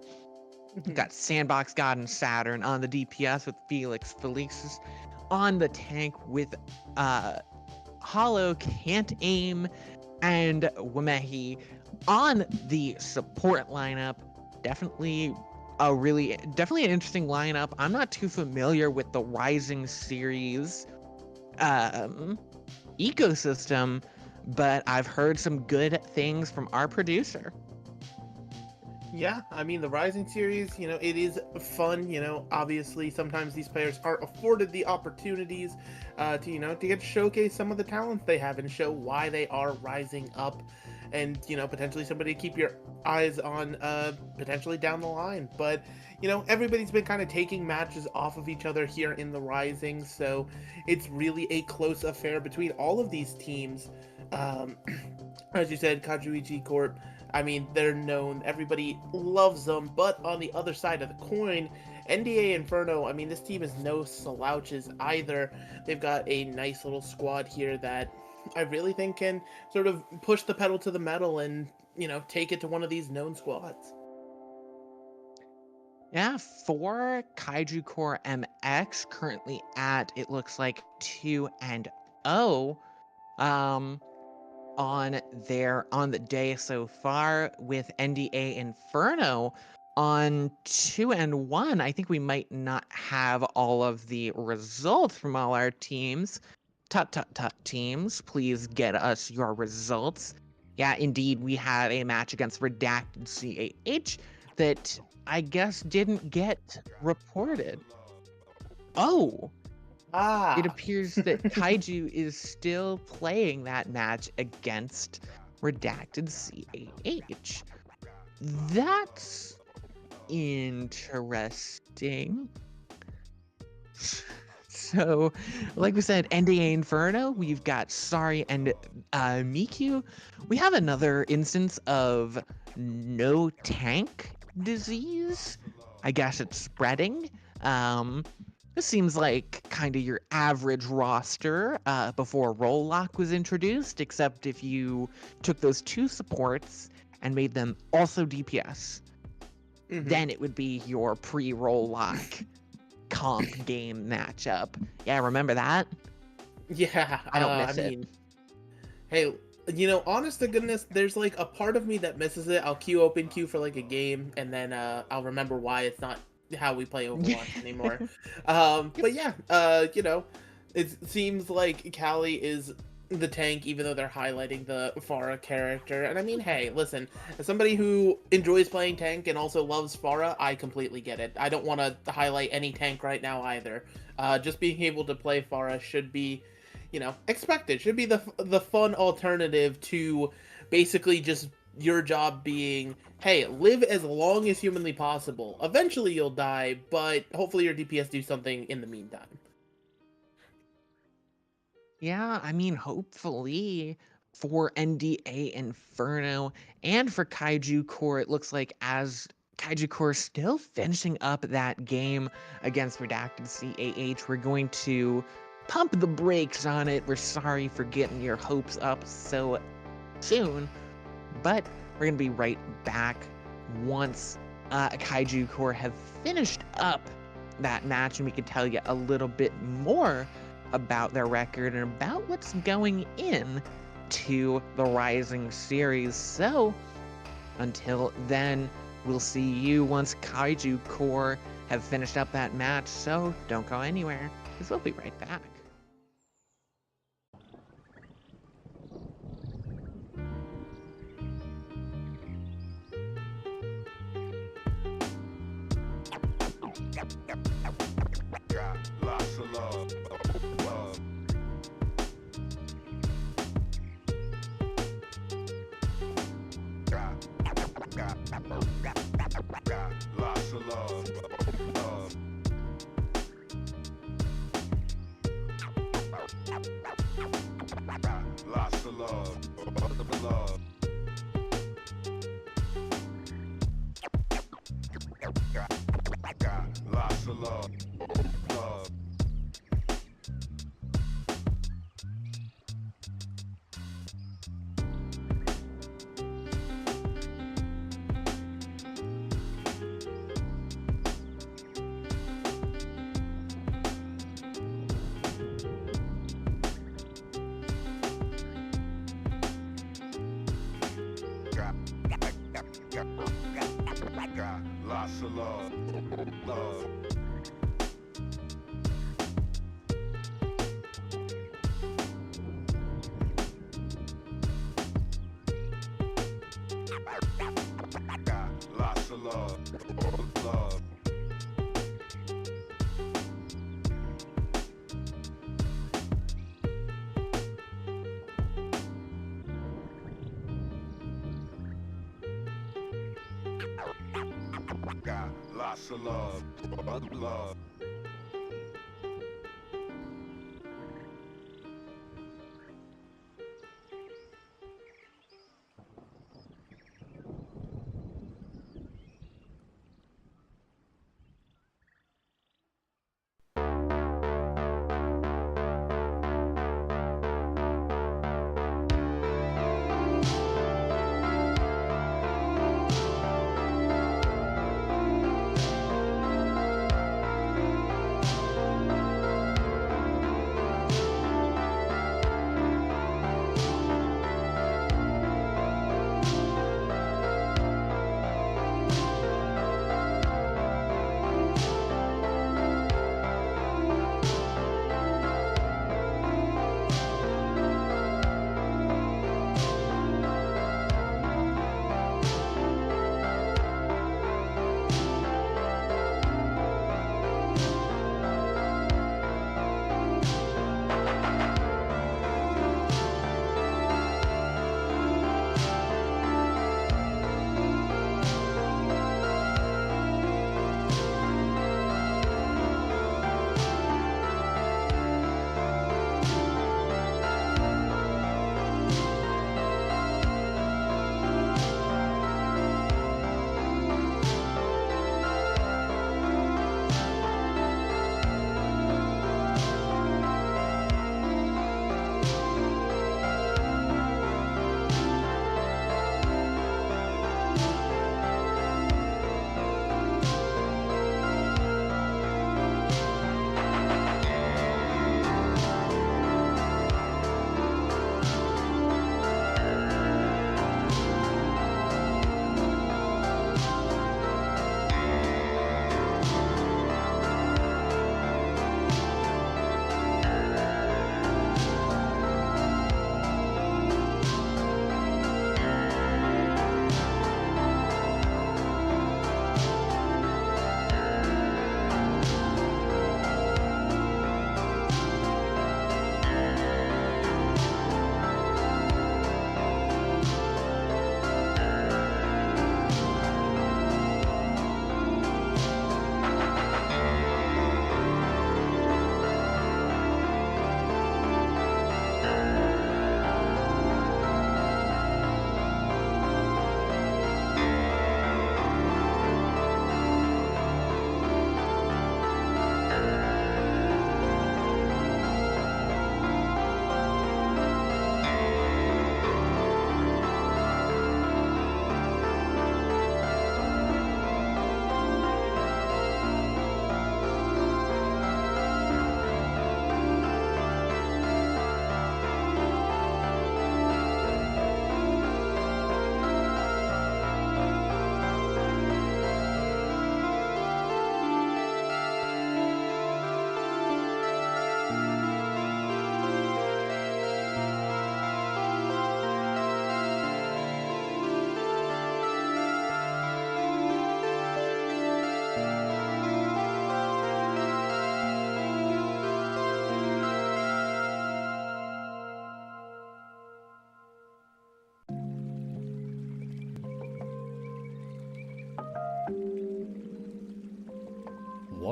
We've got Sandbox God and Saturn on the DPS with Felix Felicis, on the tank with Hollow, Can't Aim, and Wamehi. On the support lineup, definitely an interesting lineup. I'm not too familiar with the Rising series ecosystem, but I've heard some good things from our producer. Yeah, I mean, the Rising series, you know, it is fun. You know, obviously, sometimes these players aren't afforded the opportunities to get to showcase some of the talents they have and show why they are rising up, and, you know, potentially somebody to keep your eyes on potentially down the line. But, you know, everybody's been kind of taking matches off of each other here in the Rising, so it's really a close affair between all of these teams. As you said, Kajuichi Corp, I mean, they're known, everybody loves them, but on the other side of the coin, NDA Inferno, I mean, this team is no slouches either. They've got a nice little squad here that I really think can sort of push the pedal to the metal and, you know, take it to one of these known squads. Yeah, for Kaiju Corps MX, currently at, it looks like 2-0. On the day so far, with NDA Inferno on 2-1. I think we might not have all of the results from all our teams. Tut teams, please get us your results. Yeah, indeed, we had a match against Redacted CAH that I guess didn't get reported. Oh, it appears that Kaiju is still playing that match against Redacted CAH. That's interesting. So, like we said, NDA Inferno, we've got Sari and Miku. We have another instance of no tank disease. I guess it's spreading. This seems like kind of your average roster before Roll Lock was introduced, except if you took those two supports and made them also DPS, then it would be your pre-Roll Lock comp game matchup. Yeah, remember that? Yeah, I don't miss it. Hey, you know, honest to goodness, there's like a part of me that misses it. I'll queue for like a game, and then I'll remember why it's not how we play Overwatch anymore. But yeah, you know, it seems like Callie is the tank, even though they're highlighting the Pharah character. And I mean, hey, listen, as somebody who enjoys playing tank and also loves Pharah, I completely get it. I don't want to highlight any tank right now either. Just being able to play Pharah should be, you know, expected. Should be the fun alternative to basically just your job being, hey, live as long as humanly possible. Eventually you'll die, but hopefully your DPS do something in the meantime. Yeah, I mean, hopefully for NDA Inferno and for Kaiju Corps, it looks like as Kaiju Corps still finishing up that game against Redacted CAH, we're going to pump the brakes on it. We're sorry for getting your hopes up so soon, but we're going to be right back once Kaiju Corps have finished up that match, and we can tell you a little bit more about their record and about what's going in to the Rising series. So until then, we'll see you once Kaiju Corps have finished up that match. So don't go anywhere, because we'll be right back. Got lots of love. Love. Got lots of love. Love. Got lots of love. Love. Got lots of love. Love. Got lots of love. Love. Got lots of love. Love. Got lots of love. Love.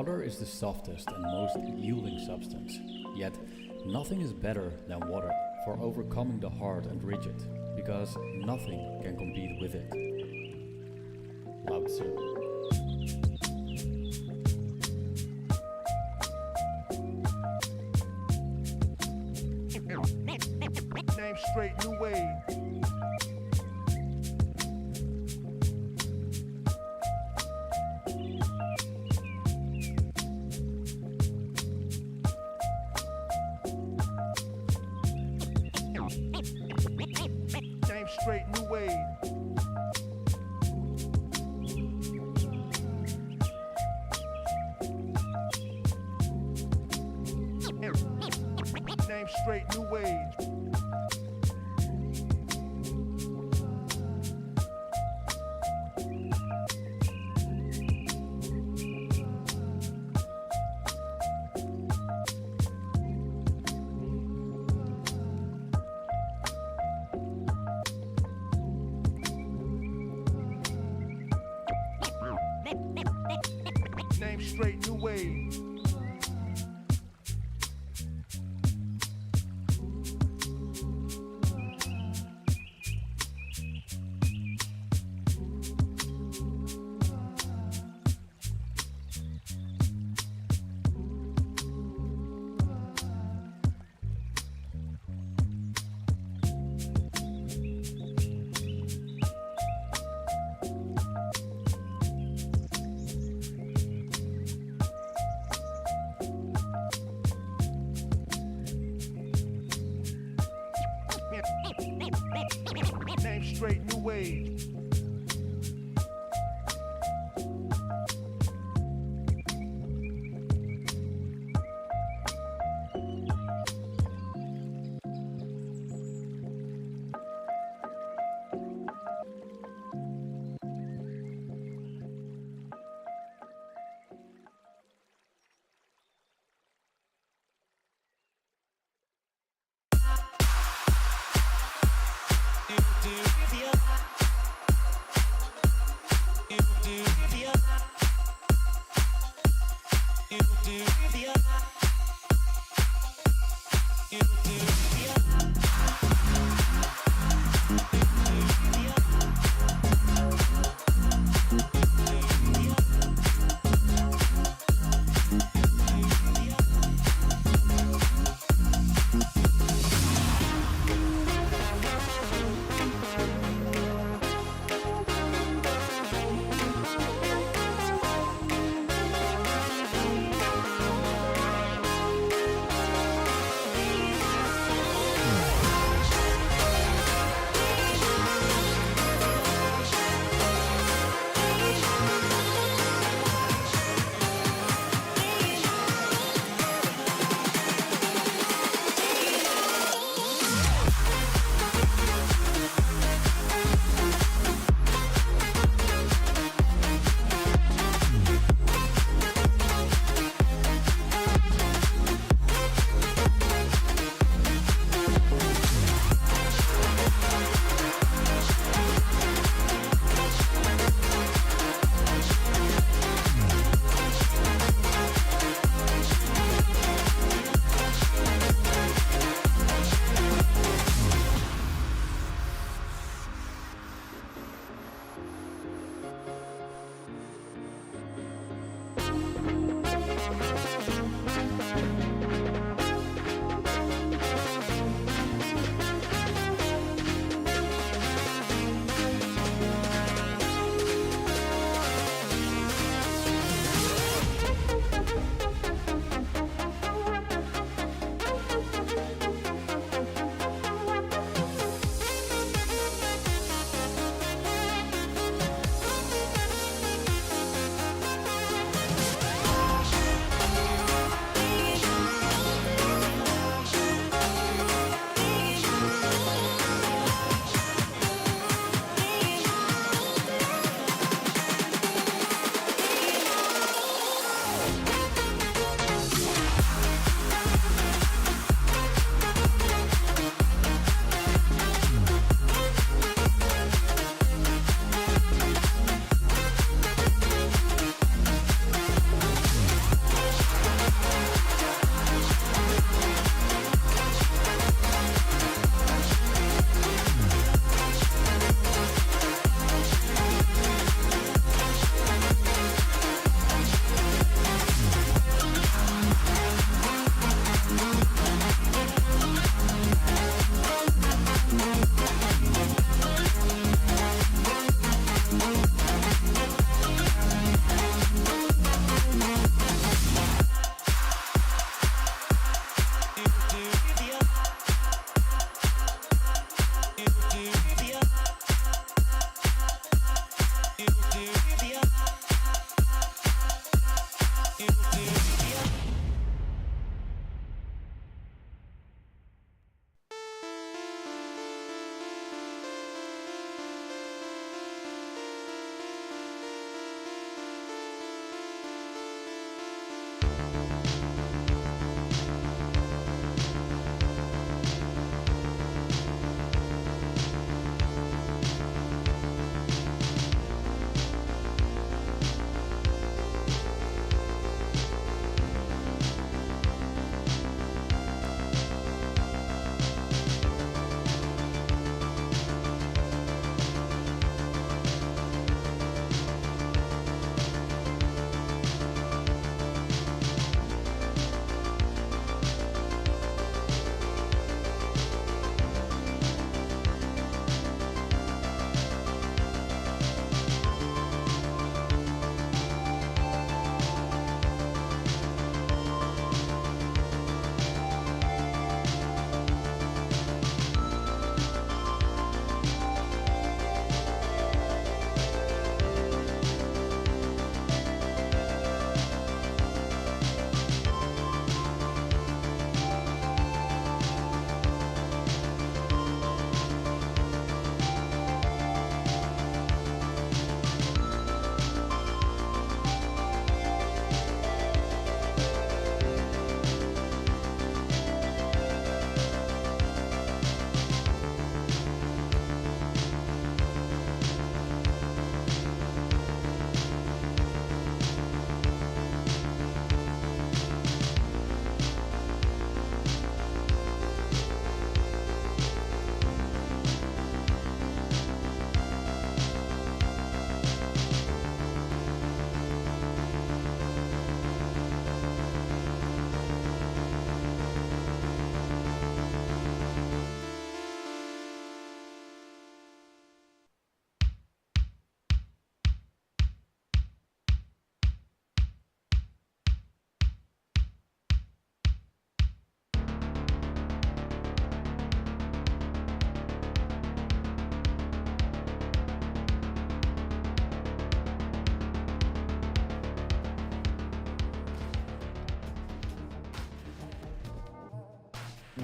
Water is the softest and most yielding substance, yet nothing is better than water for overcoming the hard and rigid, because nothing can compete with it. Lao Tzu. Name straight, new wave. Name straight, new wave. Name straight, new wave. Name straight, new wave. Name straight, new wave.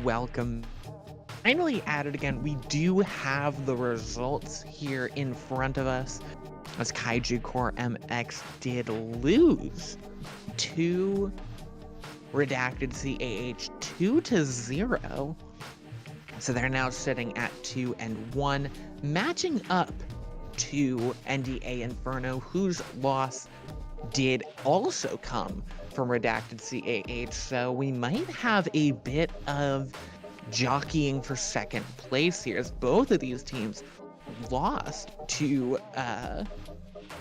welcome. Finally at it again, we do have the results here in front of us, as Kaiju Core MX did lose to Redacted CAH 2-0. So they're now sitting at 2-1, matching up to NDA Inferno, whose loss did also come from Redacted CAH. So we might have a bit of jockeying for second place here, as both of these teams lost to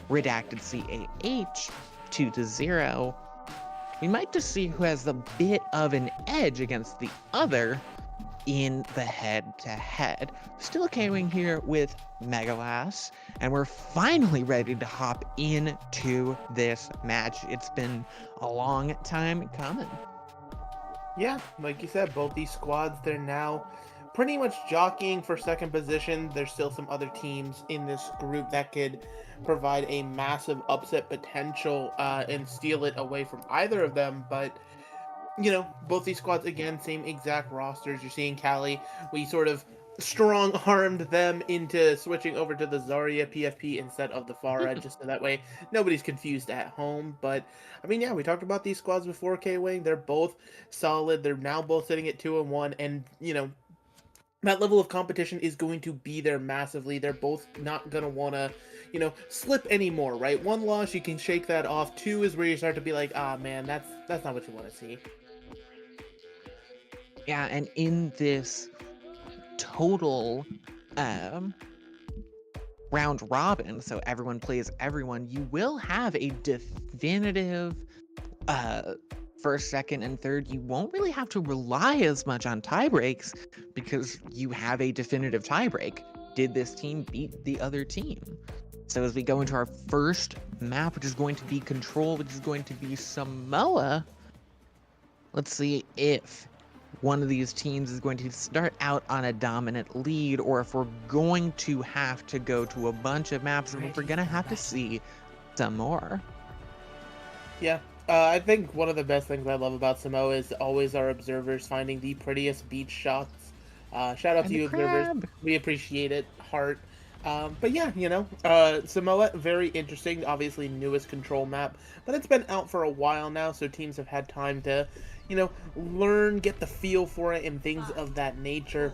Redacted CAH 2-0. We might just see who has a bit of an edge against the other in the head-to-head. Still KOing here with Megalas, and we're finally ready to hop into this match. It's been a long time coming. Yeah, like you said, both these squads, they're now pretty much jockeying for second position. There's still some other teams in this group that could provide a massive upset potential and steal it away from either of them, but you know, both these squads, again, same exact rosters. You're seeing Cali, we sort of strong-armed them into switching over to the Zarya PFP instead of the Pharah, just so that way nobody's confused at home. But, I mean, yeah, we talked about these squads before, K-Wing. They're both solid. They're now both sitting at 2-1, and, you know, that level of competition is going to be there massively. They're both not going to want to, you know, slip anymore, right? One loss, you can shake that off. Two is where you start to be like, ah, man, that's not what you want to see. Yeah, and in this total round robin, so everyone plays everyone, you will have a definitive first, second, and third. You won't really have to rely as much on tie breaks because you have a definitive tie break. Did this team beat the other team? So as we go into our first map, which is going to be Control, which is going to be Samoa, let's see if one of these teams is going to start out on a dominant lead, or if we're going to have to go to a bunch of maps, and we're going to have to see some more. Yeah, I think one of the best things I love about Samoa is always our observers finding the prettiest beach shots. Shout out to you, observers. We appreciate it. Heart. But yeah, you know, Samoa, very interesting. Obviously, newest Control map, but it's been out for a while now, so teams have had time to, you know, learn, get the feel for it, and things of that nature.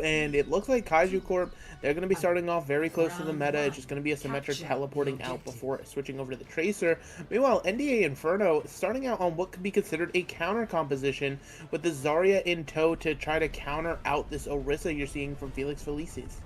And it looks like Kaiju Corp, they're going to be starting off very close to the meta. It's just going to be a symmetric teleporting out before switching over to the Tracer. Meanwhile, NDA Inferno starting out on what could be considered a counter composition with the Zarya in tow to try to counter out this Orisa you're seeing from Felix Felicis.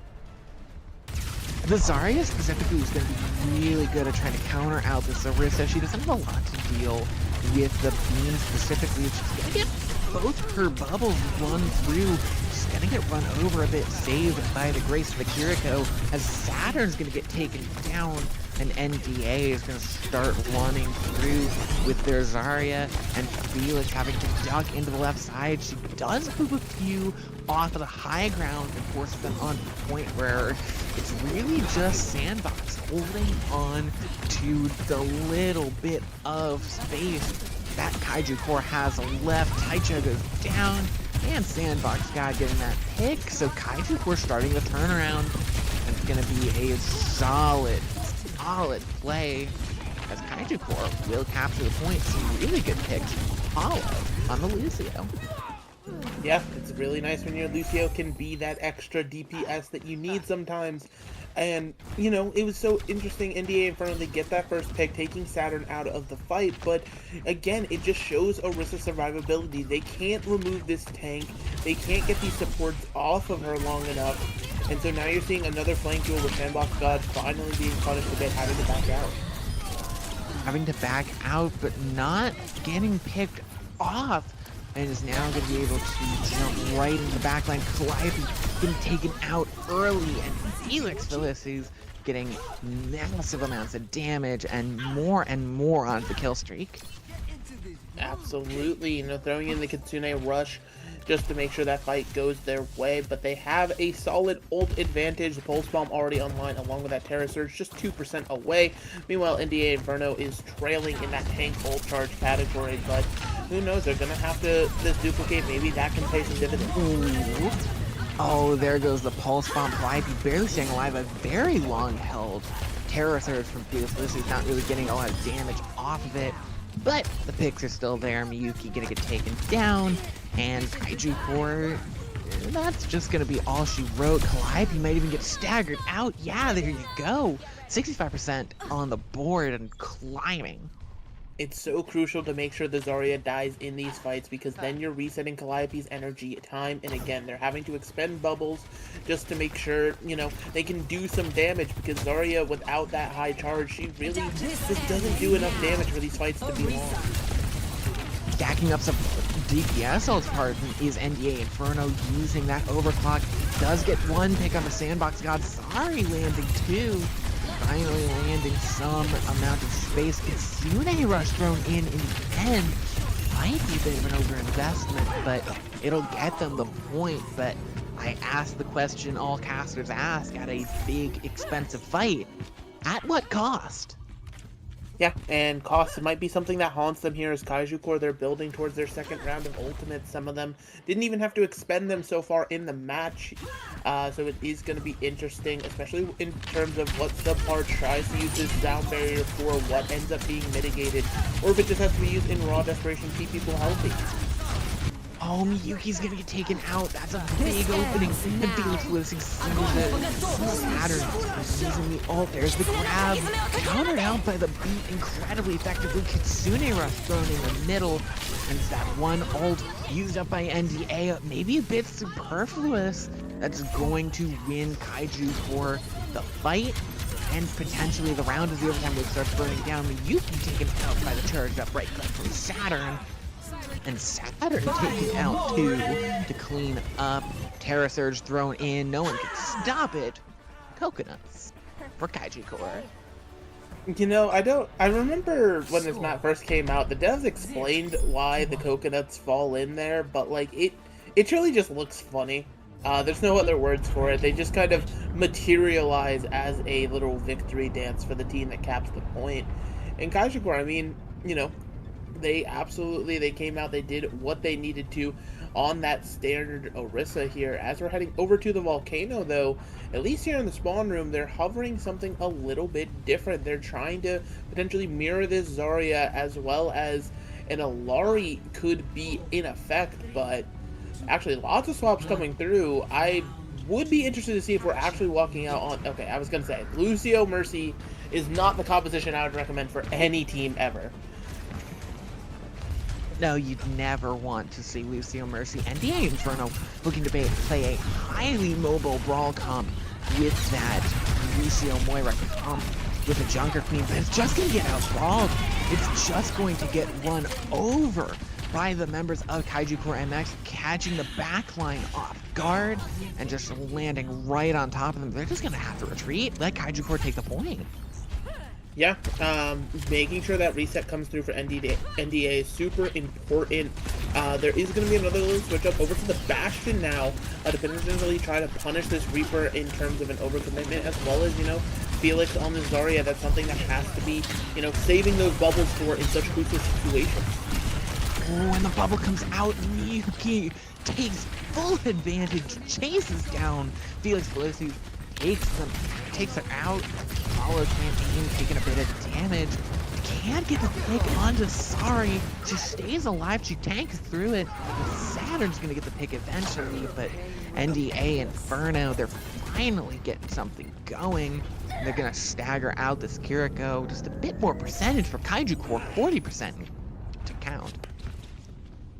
The Zarya specifically is going to be really good at trying to counter out this Orisa. She doesn't have a lot to deal with the beam specifically. She's going to get both her bubbles run through. She's going to get run over a bit, saved by the grace of the Kiriko, as Saturn's going to get taken down, and NDA is going to start running through with their Zarya, and Felix having to duck into the left side. She does move a few off of the high ground and forces them on the point where it's really just Sandbox holding on to the little bit of space that Kaiju Core has left. Taicha goes down, and Sandbox God getting that pick, so Kaiju Core starting the turnaround, and it's going to be a solid play, as Kaiju Core will capture the point. Some really good picks follow on the Lucio. Yeah, it's really nice when your Lucio can be that extra DPS that you need sometimes. And, you know, it was so interesting, NDA Inferno, they get that first pick, taking Saturn out of the fight, but again, it just shows Orisa survivability. They can't remove this tank, they can't get these supports off of her long enough, and so now you're seeing another flank duel with Sandbox God finally being punished a bit, having to back out. Having to back out, but not getting picked off, and is now going to be able to jump right into the backline. Calliope getting taken out early, and Felix Felicis getting massive amounts of damage and more on the kill streak. Absolutely, you know, throwing in the Kitsune Rush just to make sure that fight goes their way, but they have a solid ult advantage. The Pulse Bomb already online along with that Terra Surge, just 2% away. Meanwhile, NDA Inferno is trailing in that tank ult charge category, but who knows? They're gonna have to this duplicate. Maybe that can pay some dividends. Ooh. Oh, there goes the pulse bomb. Calliope barely staying alive. A very long held terror surge from Felix. This is not really getting a lot of damage off of it. But the picks are still there. Miyuki gonna get taken down. And Kaiju Core, that's just gonna be all she wrote. Calliope might even get staggered out. Yeah, there you go. 65% on the board and climbing. It's so crucial to make sure the Zarya dies in these fights, because then you're resetting Calliope's energy time and again. They're having to expend bubbles just to make sure, you know, they can do some damage, because Zarya, without that high charge, she really just doesn't do enough damage for these fights to be long. Stacking up some DPS ult part is NDA. Inferno using that overclock. Does get one pick on the sandbox god. Sorry, landing two. Finally landing some amount of space. Kitsune Rush thrown in the end. Might be a bit of an overinvestment, but it'll get them the point. But I asked the question all casters ask at a big, expensive fight. At what cost? Yeah, and cost might be something that haunts them here as Kaiju Core, they're building towards their second round of ultimates. Some of them didn't even have to expend them so far in the match. So it is going to be interesting, especially in terms of what subpart tries to use this sound barrier for, what ends up being mitigated, or if it just has to be used in raw desperation to keep people healthy. Oh, Miyuki's gonna get taken out. That's a big opening. And Felix losing Saturn using the ult. There's the grab. Countered out by the beat incredibly effectively. Kitsune Rush thrown in the middle. And that one ult used up by NDA. Maybe a bit superfluous. That's going to win Kaiju for the fight. And potentially the round as the overtime loop starts burning down. Miyuki taken out by the charged up right click from Saturn. And Saturn taken out too to clean up. Terra Surge thrown in. No one can stop it. Coconuts for Kaiju Core. You know, I remember when this map first came out, the devs explained why the coconuts fall in there, but like it truly just looks funny. There's no other words for it. They just kind of materialize as a little victory dance for the team that caps the point. And Kaiju Core, I mean, you know, they came out, they did what they needed to on that standard Orisa here. As we're heading over to the volcano, though, at least here in the spawn room, they're hovering something a little bit different. They're trying to potentially mirror this Zarya, as well as an Alari could be in effect, but actually lots of swaps coming through. I would be interested to see if we're actually walking out on... Okay, I was going to say, Lucio Mercy is not the composition I would recommend for any team ever. No, you'd never want to see Lucio Mercy. NDA Inferno looking to play a highly mobile brawl comp with that Lucio Moira comp with a Junker Queen, but it's just going to get out-brawled. It's just going to get run over by the members of Kaiju Core MX, catching the backline off guard and just landing right on top of them. They're just going to have to retreat, let Kaiju Core take the point. Yeah, making sure that reset comes through for NDA is super important. There is going to be another little switch up over to the Bastion now to potentially try to punish this Reaper in terms of an overcommitment, as well as, you know, Felix on the Zarya. That's something that has to be, you know, saving those bubbles for in such crucial situations. Oh, and the bubble comes out, Miyuki takes full advantage, chases down Felix Felicity, takes her out, follows campaign, taking a bit of damage. Can't get the pick onto Sari. She stays alive, she tanks through it. Saturn's gonna get the pick eventually, but NDA Inferno, they're finally getting something going. They're gonna stagger out this Kiriko. Just a bit more percentage for Kaiju Core, 40% to count.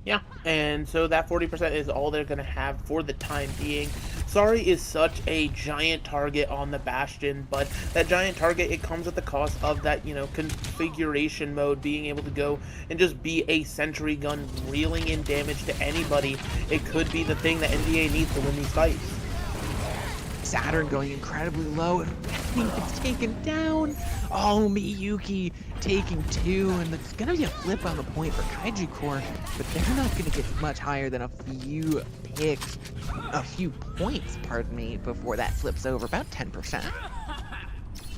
Yeah, and so that 40% is all they're going to have for the time being. Sari is such a giant target on the Bastion, but that giant target, it comes at the cost of that, you know, configuration mode, being able to go and just be a sentry gun, reeling in damage to anybody. It could be the thing that NDA needs to win these fights. Saturn going incredibly low, and it's taken down. Oh, Miyuki taking two, and it's gonna be a flip on the point for Kaiju Core, but they're not gonna get much higher than a few picks, a few points, pardon me, before that flips over, about 10%.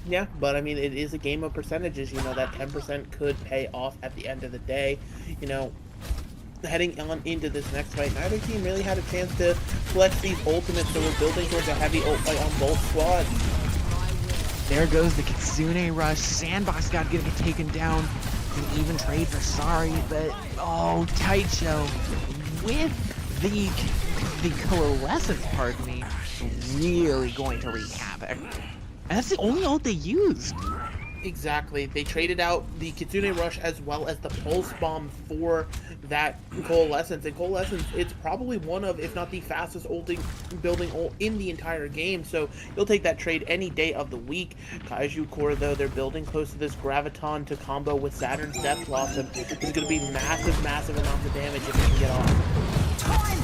Yeah, but I mean, it is a game of percentages. You know, that 10% could pay off at the end of the day. You know, heading on into this next fight, neither team really had a chance to flex these ultimates, so we're building towards a heavy ult fight on both squads. There goes the Kitsune Rush. Sandbox got to get taken down. Can even trade for Sorry, but oh, Taicho with the Coalescence, pardon me, really going to wreak havoc. And that's the only ult they used. Exactly. They traded out the Kitsune Rush as well as the Pulse Bomb for that Coalescence. And Coalescence, it's probably one of, if not the fastest building ult in the entire game. So you'll take that trade any day of the week. Kaiju Core, though, they're building close to this Graviton to combo with Saturn's Death Blossom. It's going to be massive amounts of damage if it can get off.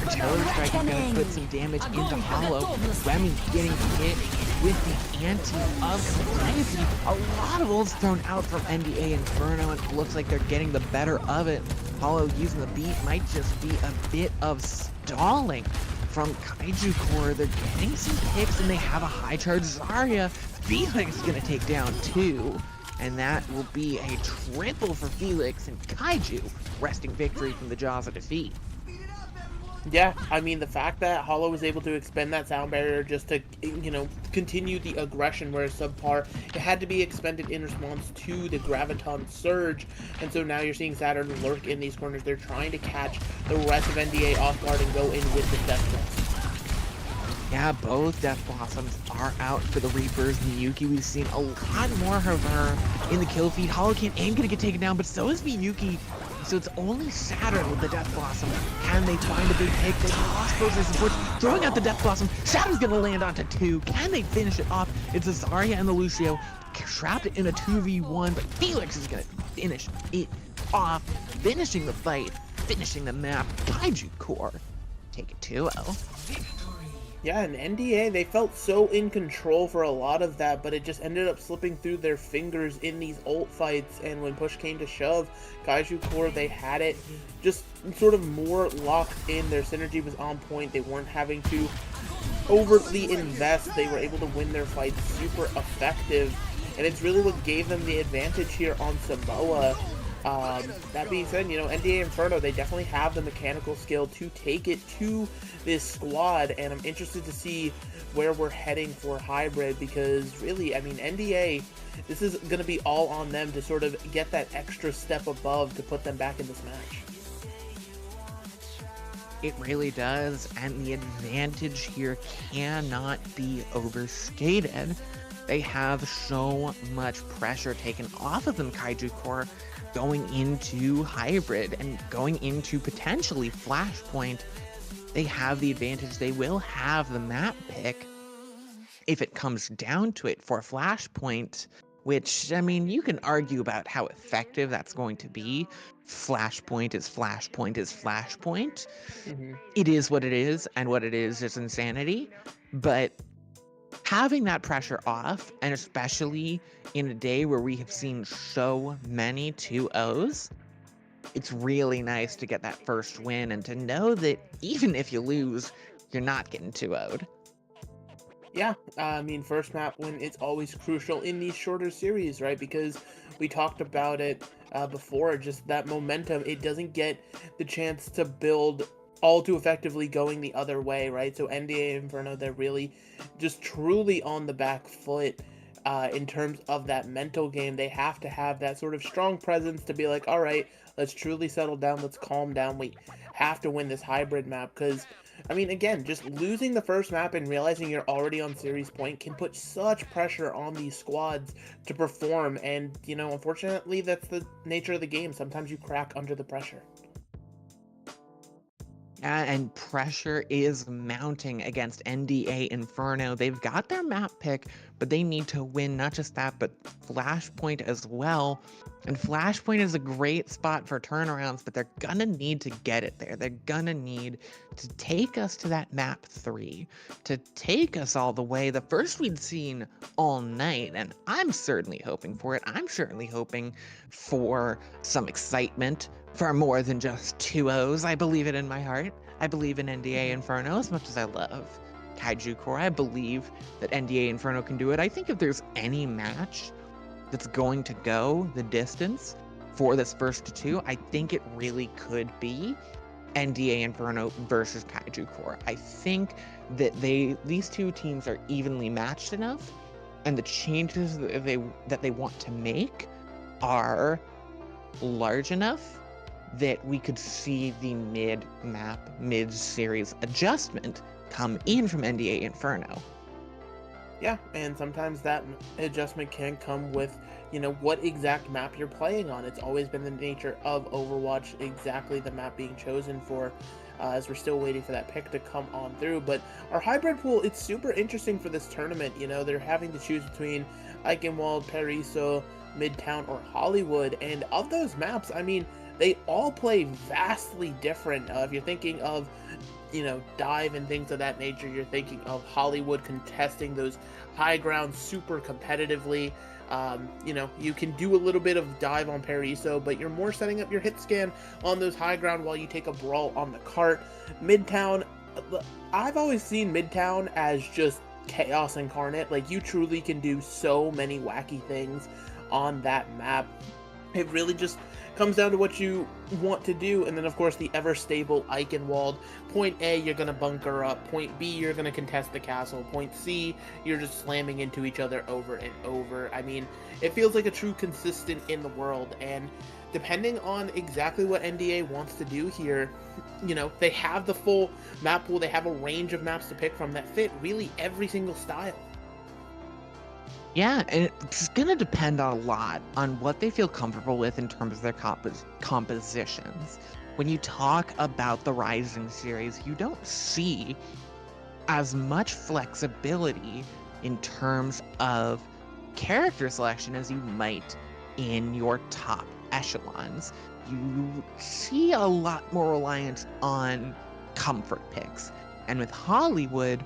Artillery Strike is going to put some damage into Hollow. Remy getting hit with the anti of Crazy. A lot of ults thrown out from NDA Inferno, and it looks like they're getting the better of it. Hollow using the beat might just be a bit of stalling from Kaiju Core. They're getting some picks, and they have a high charge Zarya. Felix is going to take down 2. And that will be a triple for Felix, and Kaiju wresting victory from the jaws of defeat. Yeah, I mean, the fact that Hollow was able to expend that sound barrier just to, continue the aggression where subpar, it had to be expended in response to the Graviton Surge, and so now you're seeing Saturn lurk in these corners. They're trying to catch the rest of NDA off guard and go in with the Death Blossom. Yeah, both Death Blossoms are out for the Reapers. Miyuki, we've seen a lot more of her in the kill feed. Hollow can't aim, gonna get taken down, but so is Miyuki. So it's only Saturn with the Death Blossom. Can they find a big pick? They lost both their supports. Throwing out the Death Blossom. Saturn's gonna land onto 2. Can they finish it off? It's a Zarya and the Lucio trapped in a 2v1, but Felix is gonna finish it off, finishing the fight, finishing the map. Kaiju Core take it 2-0. Yeah, and NDA, they felt so in control for a lot of that, but it just ended up slipping through their fingers in these ult fights, and when push came to shove, Kaiju Core, they had it just sort of more locked in. Their synergy was on point. They weren't having to overtly invest. They were able to win their fights super effective, and it's really what gave them the advantage here on Samoa. That being said, NDA Inferno, they definitely have the mechanical skill to take it to this squad, and I'm interested to see where we're heading for Hybrid, because really, I mean, NDA, this is going to be all on them to sort of get that extra step above to put them back in this match. It really does, and the advantage here cannot be overstated. They have so much pressure taken off of them, Kaiju Core, going into Hybrid and going into potentially Flashpoint. They have the advantage. They will have the map pick if it comes down to it for Flashpoint, which, I mean, you can argue about how effective that's going to be. Flashpoint is Flashpoint is Flashpoint. It is what it is, and what it is insanity. But having that pressure off, and especially in a day where we have seen so many 2-0s, it's really nice to get that first win and to know that even if you lose, you're not getting 2-0'd. Yeah, I mean, first map win, it's always crucial in these shorter series, right? Because we talked about it before, just that momentum, it doesn't get the chance to build all too effectively going the other way, right? So NDA Inferno, they're really just truly on the back foot in terms of that mental game. They have to have that sort of strong presence to be like, all right, let's truly settle down, let's calm down, we have to win this Hybrid map, because I mean, again, just losing the first map and realizing you're already on series point can put such pressure on these squads to perform, and unfortunately that's the nature of the game. Sometimes you crack under the pressure. And pressure is mounting against NDA Inferno. They've got their map pick, but they need to win not just that, but Flashpoint as well. And Flashpoint is a great spot for turnarounds, but they're gonna need to get it there. They're gonna need to take us to that map 3, to take us all the way. The first we'd seen all night, and I'm certainly hoping for it. I'm certainly hoping for some excitement, for more than just 2-0s. I believe it in my heart. I believe in NDA Inferno as much as I love Kaiju Core. I believe that NDA Inferno can do it. I think if there's any match that's going to go the distance for this first 2, I think it really could be NDA Inferno versus Kaiju Core. I think that these two teams are evenly matched enough, and the changes that they want to make are large enough that we could see the mid-series adjustment come in from NDA Inferno. Yeah, and sometimes that adjustment can come with, what exact map you're playing on. It's always been the nature of Overwatch, exactly the map being chosen for, as we're still waiting for that pick to come on through. But our hybrid pool, it's super interesting for this tournament. They're having to choose between Eichenwald, Paraiso, Midtown, or Hollywood. And of those maps, I mean, they all play vastly different. If you're thinking of dive and things of that nature, you're thinking of Hollywood contesting those high ground super competitively. You can do a little bit of dive on Paraiso, but you're more setting up your hit scan on those high ground while you take a brawl on the cart. Midtown, I've always seen Midtown as just chaos incarnate. Like, you truly can do so many wacky things on that map. It really just comes down to what you want to do. And then, of course, the ever-stable Eichenwald. Point A, you're going to bunker up. Point B, you're going to contest the castle. Point C, you're just slamming into each other over and over. I mean, it feels like a true consistent in the world. And depending on exactly what NDA wants to do here, they have the full map pool. They have a range of maps to pick from that fit really every single style. Yeah, and it's going to depend a lot on what they feel comfortable with in terms of their compositions. When you talk about the Rising series, you don't see as much flexibility in terms of character selection as you might in your top echelons. You see a lot more reliance on comfort picks. And with Hollywood,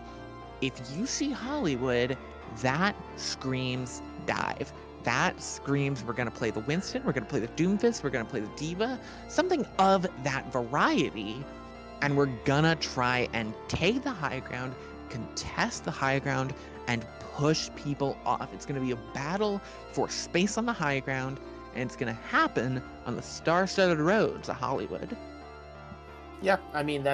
if you see Hollywood, that screams dive. That screams we're going to play the Winston, we're going to play the Doomfist, we're going to play the Diva, something of that variety, and we're going to try and take the high ground, contest the high ground, and push people off. It's going to be a battle for space on the high ground, and it's going to happen on the star-studded roads of Hollywood. Yeah, I mean,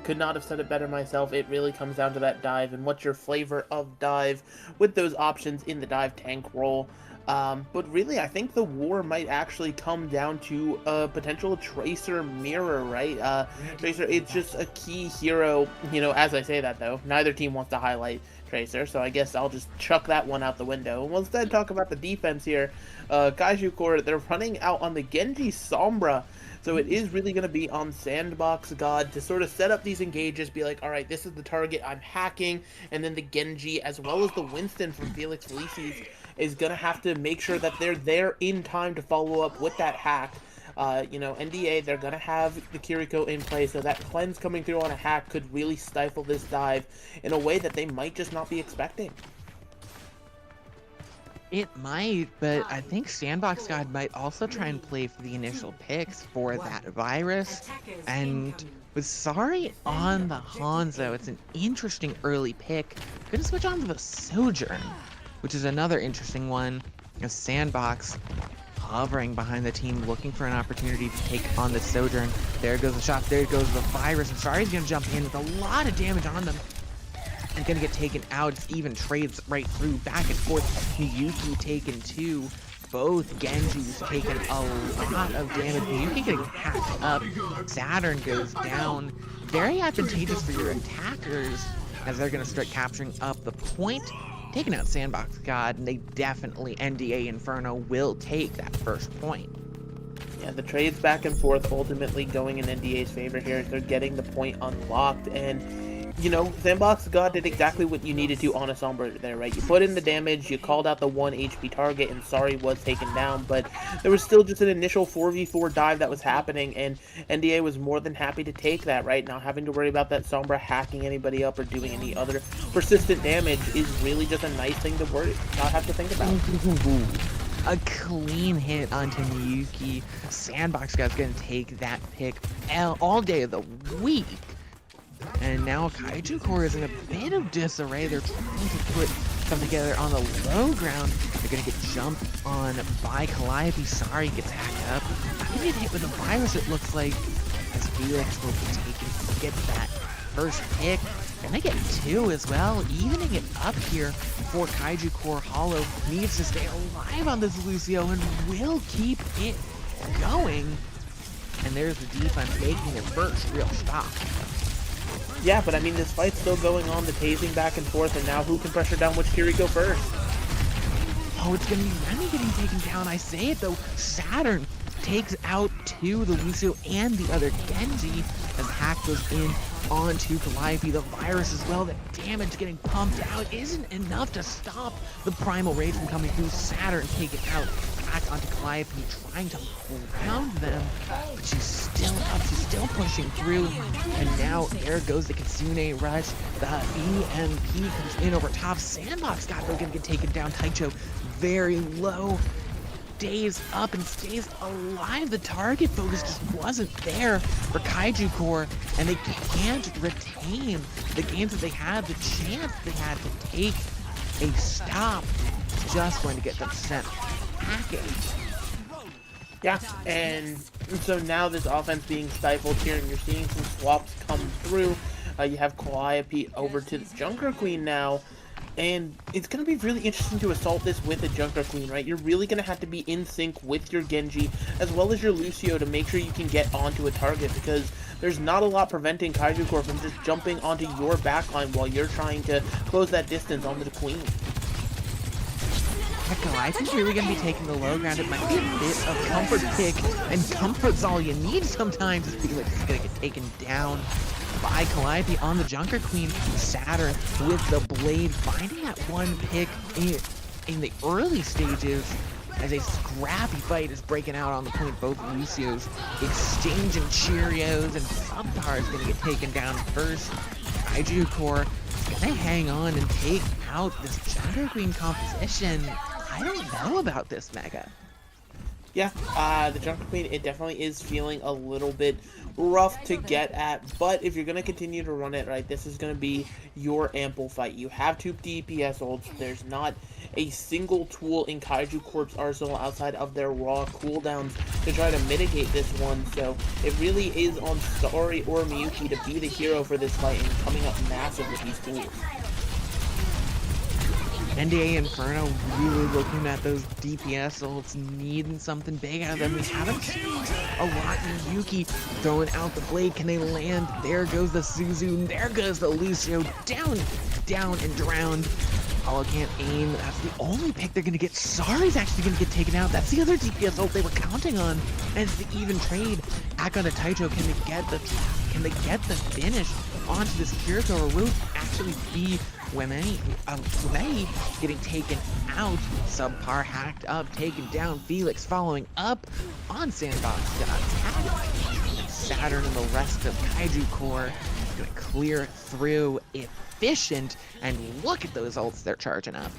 could not have said it better myself. It really comes down to that dive and what's your flavor of dive with those options in the dive tank role. But really, I think the war might actually come down to a potential Tracer mirror, right? Tracer, it's just a key hero. As I say that, though, neither team wants to highlight Tracer, so I guess I'll just chuck that one out the window. And we'll instead talk about the defense here. Kaiju Core, they're running out on the Genji Sombra. So it is really going to be on Sandbox God to sort of set up these engages, be like, all right, this is the target I'm hacking, and then the Genji, as well as the Winston from Felix Felicis, is going to have to make sure that they're there in time to follow up with that hack. NDA, they're going to have the Kiriko in play, so that cleanse coming through on a hack could really stifle this dive in a way that they might just not be expecting. It might, but I think Sandbox God might also try and play for the initial picks for that virus. And with Sari on the Hanzo, it's an interesting early pick. Gonna switch on to the Sojourn, which is another interesting one. Sandbox hovering behind the team, looking for an opportunity to take on the Sojourn. There goes the shot, there goes the virus, and Sari's gonna jump in with a lot of damage on them. And gonna get taken out. It's even trades right through, back and forth. Miyuki taken two. Both Genjis taking a lot of damage. Miyuki getting hacked up. Saturn goes down. Very advantageous for your attackers as they're gonna start capturing up the point. Taking out Sandbox God, and they definitely, NDA Inferno, will take that first point. Yeah, the trades back and forth ultimately going in NDA's favor here. They're getting the point unlocked, and Sandbox God did exactly what you needed to on a Sombra there, right? You put in the damage, you called out the 1 HP target, and Sari was taken down, but there was still just an initial 4v4 dive that was happening, and NDA was more than happy to take that, right? Not having to worry about that Sombra hacking anybody up or doing any other persistent damage is really just a nice thing to not have to think about. A clean hit onto Miyuki. Sandbox God's gonna take that pick all day of the week. And now Kaiju Core is in a bit of disarray. They're trying to put something together on the low ground. They're going to get jumped on by Calliope. Sari gets hacked up. Gonna get hit with a virus, it looks like. as Felix will get that first pick. And they get 2 as well, evening it up here for Kaiju Core. Hollow needs to stay alive on this Lucio and will keep it going. And there's the defense making their first real stop. Yeah, but I mean, this fight's still going on, the tasing back and forth, and now who can pressure down which Kiriko first? Oh, it's gonna be Remy getting taken down. I say it though, Saturn takes out 2, the Lucio and the other Genji, as Hack goes in onto Calliope. The virus as well, the damage getting pumped out isn't enough to stop the Primal Rage from coming through. Saturn taken out, back onto Calliope, trying to ground them, but she's still up, she's still pushing through, and now there goes the Kitsune Rush. The EMP comes in over top. Sandbox got gonna get taken down. Taicho very low, stays up and stays alive. The target focus just wasn't there for Kaiju Core, and they can't retain the games that they had, the chance they had to take a stop. Just going to get them sent packing. Yeah, and so now this offense being stifled here, and you're seeing some swaps come through. You have Calliope over to the Junker Queen now, and it's going to be really interesting to assault this with a Junker Queen, right? You're really going to have to be in sync with your Genji as well as your Lucio to make sure you can get onto a target, because there's not a lot preventing Kaiju Core from just jumping onto your backline while you're trying to close that distance onto the Queen. Echo, I think you're really going to be taking the low ground. It might be a bit of comfort pick, and comfort's all you need sometimes. Felix is going to get taken down by Calliope on the Junker Queen. Saturn with the blade, finding that one pick in the early stages as a scrappy fight is breaking out on the point. Both Lucios exchanging Cheerios, and Subtar is going to get taken down first. Kaiju Core is going to hang on and take out this Junker Queen composition. I don't know about this, Mega. Yeah, the Junker Queen, it definitely is feeling a little bit rough to get at, but if you're going to continue to run it, right, this is going to be your ample fight. You have 2 DPS ults. There's not a single tool in Kaiju Corp's arsenal outside of their raw cooldowns to try to mitigate this one, so it really is on Starry or Miyuki to be the hero for this fight, and coming up massive with these tools. NDA Inferno really looking at those DPS ults, needing something big out of them. We haven't seen a lot. Yuki throwing out the blade. Can they land? There goes the Suzu. There goes the Lucio. Down, down, and drowned. Hollow can't aim. That's the only pick they're going to get. Sari's actually going to get taken out. That's the other DPS ult they were counting on. And it's the even trade. Back onto Taicho. Can they get the finish onto this Kiriko, or will it actually be Wemei getting taken out? Subpar hacked up, taken down. Felix following up on Sandbox. Saturn and the rest of Kaiju Core is going to clear through efficient, and look at those ults they're charging up.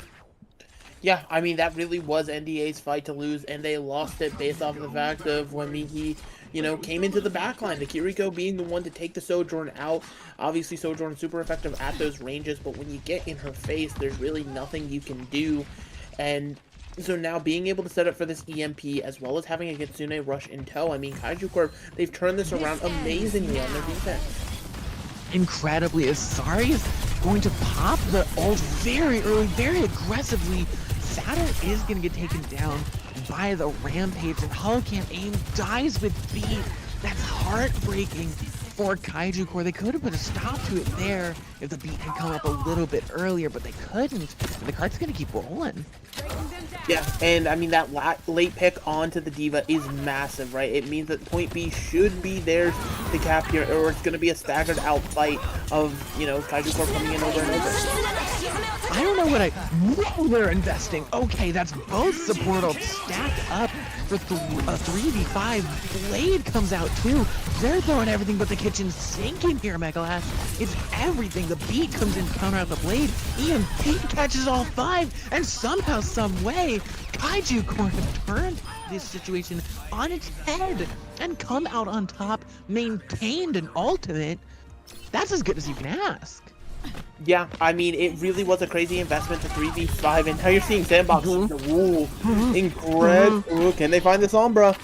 Yeah, I mean, that really was NDA's fight to lose, and they lost it based off of the fact of when he, came into the backline. The Kiriko being the one to take the Sojourn out. Obviously, Sojourn's super effective at those ranges, but when you get in her face, there's really nothing you can do. And so now being able to set up for this EMP, as well as having a Kitsune Rush in tow, I mean, Kaiju Corp, they've turned this around amazingly on their defense. Incredibly, as Sari is going to pop the ult very early, very aggressively. Saturn is going to get taken down by the Rampage, and Hollow can't aim, dies with beat. That's heartbreaking for Kaiju Core. They could have put a stop to it there if the beat had come up a little bit earlier, but they couldn't, and the card's going to keep rolling. Yeah, and I mean, that late pick onto the Diva is massive, right? It means that point B should be theirs to cap here, or it's going to be a staggered out fight of, Kaiju Corp coming in over and over. I don't know what they're investing. Okay, that's both support ults stacked up for a 3v5. Blade comes out too. They're throwing everything but the kitchen sink in here, Megalas. It's everything. The beat comes in to counter out the blade. EMP catches all 5, and somehow, some way, Kaiju Core have turned this situation on its head and come out on top, maintained an ultimate. That's as good as you can ask. Yeah, I mean, it really was a crazy investment to 3v5, and now you're seeing Sandbox. Ooh, incredible. Ooh, can they find the Sombra?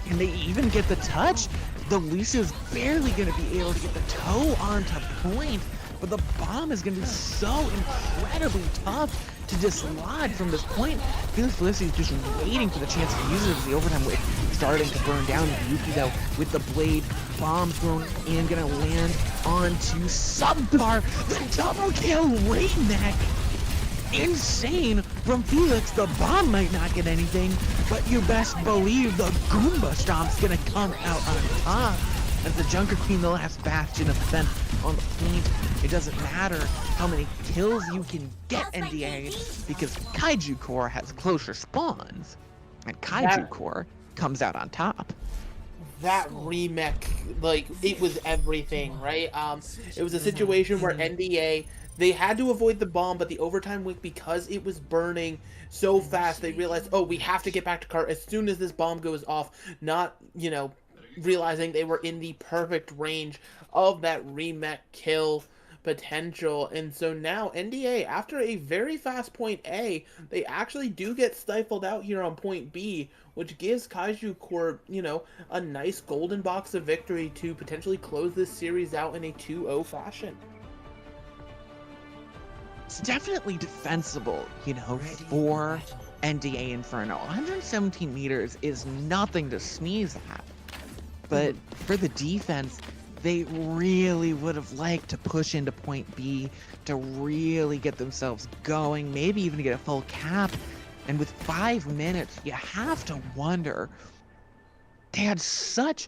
and they even get the touch. The Lucia's barely going to be able to get the toe onto point, but the bomb is going to be so incredibly tough to dislodge from this point. Felix Felicity is just waiting for the chance to use it as the overtime wave starting to burn down. Yuki, though, with the blade, bomb thrown in, going to land onto Subpar. The double kill Rainneck. Insane from Felix. The bomb might not get anything, but you best believe the Goomba Stomp's gonna come out on top. As the Junker Queen, the last bastion of defense on the point. It doesn't matter how many kills you can get, NDA, because Kaiju Core has closer spawns, and Kaiju Core comes out on top. That remake, like, it was everything, right? It was a situation where NDA, they had to avoid the bomb, but the overtime wick, because it was burning so fast, they realized, oh, we have to get back to cart as soon as this bomb goes off, not, you know, realizing they were in the perfect range of that remake kill potential. And so now NDA, after a very fast point A, they actually do get stifled out here on point B, which gives Kaiju Corp, you know, a nice golden box of victory to potentially close this series out in a 2-0 fashion. It's definitely defensible, you know, for NDA Inferno. 117 meters is nothing to sneeze at. But for the defense, they really would have liked to push into point B to really get themselves going, maybe even get a full cap. And with 5 minutes, you have to wonder, they had such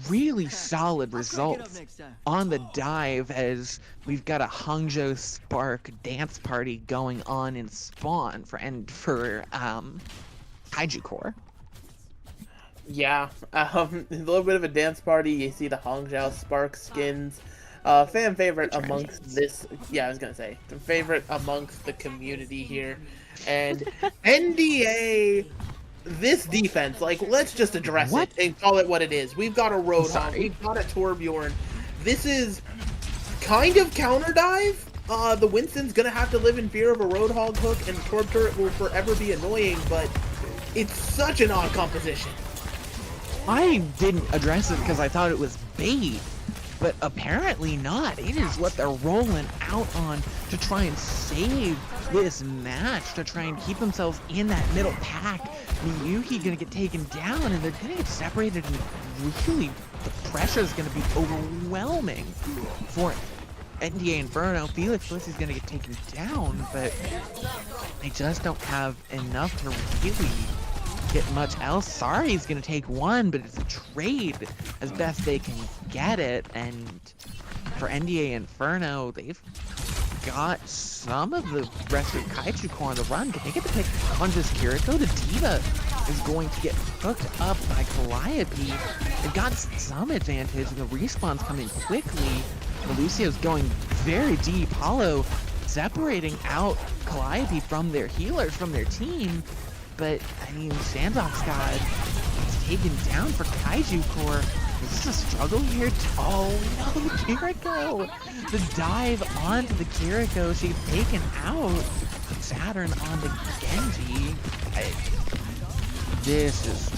really solid results on the dive, as we've got a Hangzhou Spark dance party going on in Spawn for Kaiju Core. Yeah, a little bit of a dance party. You see the Hangzhou Spark skins. Fan favorite amongst this, yeah, I was gonna say, the favorite amongst the community here. And NDA, this defense, like, let's just address it and call it what it is. We've got a Roadhog, we've got a Torbjorn. This is kind of counter dive. The Winston's gonna have to live in fear of a Roadhog hook, and Torb Turret will forever be annoying, but it's such an odd composition. I didn't address it because I thought it was bait, but apparently not. It is what they're rolling out on to try and save this match, to try and keep themselves in that middle pack. Miyuki gonna get taken down, and they're gonna get separated, and really the pressure is gonna be overwhelming for NDA Inferno. Felix Felicity's gonna get taken down, but they just don't have enough to really get much else. Sorry, he's gonna take one, but it's a trade as best they can get it. And for NDA Inferno, they've got some of the rest of Kaiju Core on the run. Can they get the pick on just Kiriko? The Diva is going to get hooked up by Calliope. They've got some advantage, and the respawn's coming quickly. Lucia's going very deep. Hollow separating out Calliope from their healers, from their team. But, I mean, Sandbox God is taken down for Kaiju Core. Is this a struggle here? Oh no, Kiriko! The dive onto the Kiriko, she gets taken out. Saturn on the Genji. This is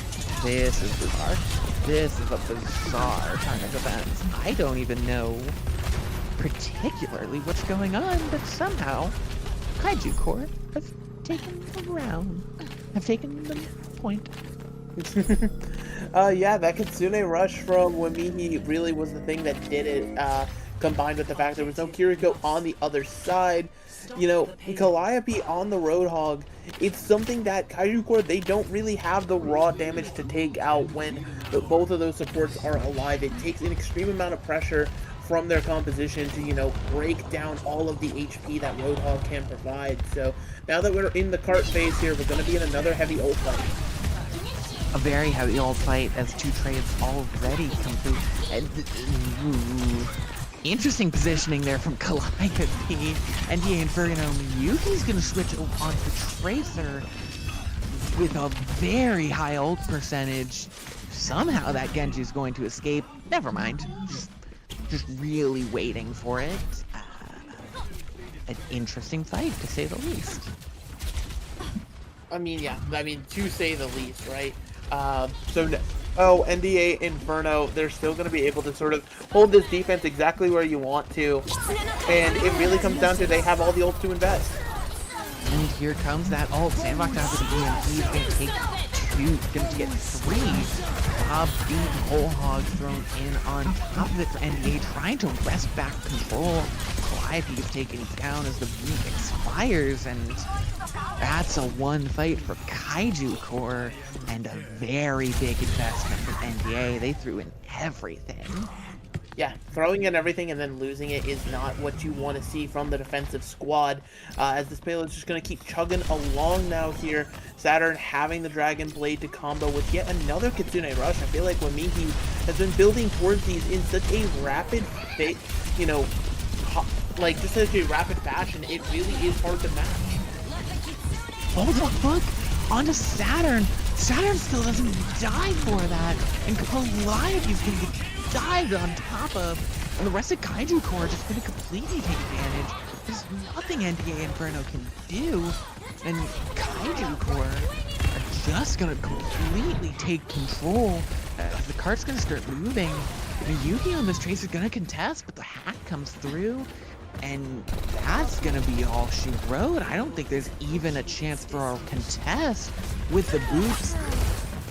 bizarre. This is a bizarre turn of events. I don't even know particularly what's going on, but somehow Kaiju Core have taken the round. Have taken the point. Yeah, that Kitsune rush from Wamihi really was the thing that did it, combined with the fact there was no Kiriko on the other side. You know, Calliope on the Roadhog, it's something that Kaiju Core, they don't really have the raw damage to take out when both of those supports are alive. It takes an extreme amount of pressure from their composition to, you know, break down all of the HP that Roadhog can provide. So now that we're in the cart phase here, we're going to be in another heavy ult fight. A very heavy ult fight as two trades already complete. And, interesting positioning there from Calliope. NDA Inferno Miyuki's going to switch onto Tracer with a very high ult percentage. Somehow that Genji's going to escape. Never mind. Just really waiting for it. An interesting fight, to say the least. I mean, yeah, I mean, to say the least, right? NDA Inferno, they're still going to be able to sort of hold this defense exactly where you want to. And it really comes down to they have all the ults to invest. And here comes that ult. Sandbox out with the EMP is going to take two, going to get three. Bob beat Whole Hog thrown in on top of it for NDA, trying to wrest back control. Calliope is taken down as the beat expires, and that's a one fight for Kaiju Corps, and a very big investment from NDA. They threw in everything. Yeah, throwing in everything and then losing it is not what you want to see from the defensive squad, as this payload is just going to keep chugging along now here. Saturn having the Dragon Blade to combo with yet another Kitsune Rush. I feel like Wamihi has been building towards these in such a rapid, just such a rapid fashion, it really is hard to match. Oh, the fuck? Onto Saturn. Saturn still doesn't die for that, and Calliope's going to get dived on top of, and the rest of Kaiju Corps are just going to completely take advantage. There's nothing NDA Inferno can do, and Kaiju Corps are just going to completely take control. The cart's going to start moving. Miyuki on this trace is going to contest, but the hack comes through, and that's going to be all she wrote. I don't think there's even a chance for our contest with the boots.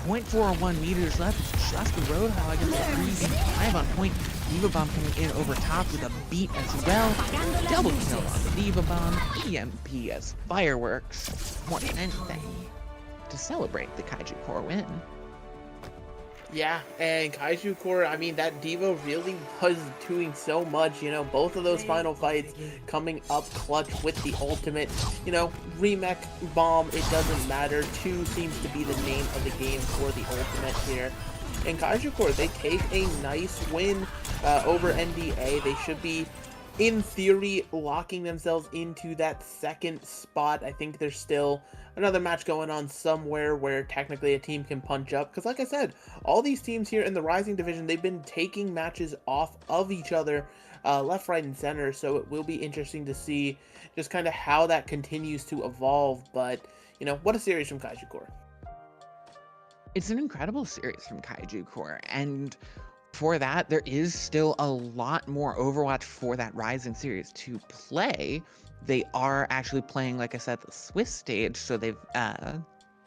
0.41 meters left. It's just the Roadhog and the 3v5 on point. Diva Bomb coming in over top with a beat as well. Double kill on the Diva Bomb. EMP as fireworks. More than anything to celebrate the Kaiju Corps win. Yeah, and Kaiju Corps, I mean, that Diva really was doing so much, both of those final fights coming up clutch with the ultimate, remech bomb, it doesn't matter, 2 seems to be the name of the game for the ultimate here. And Kaiju Corps, they take a nice win over NDA. They should be, in theory, locking themselves into that second spot. I think there's still another match going on somewhere where technically a team can punch up, because like I said, all these teams here in the Rising Division, they've been taking matches off of each other left, right, and center, so it will be interesting to see just kind of how that continues to evolve. But what a series from Kaiju Corps. It's an incredible series from Kaiju Corps, and for that, there is still a lot more Overwatch for that Rising series to play. They are actually playing, like I said, the Swiss stage, so they've, no,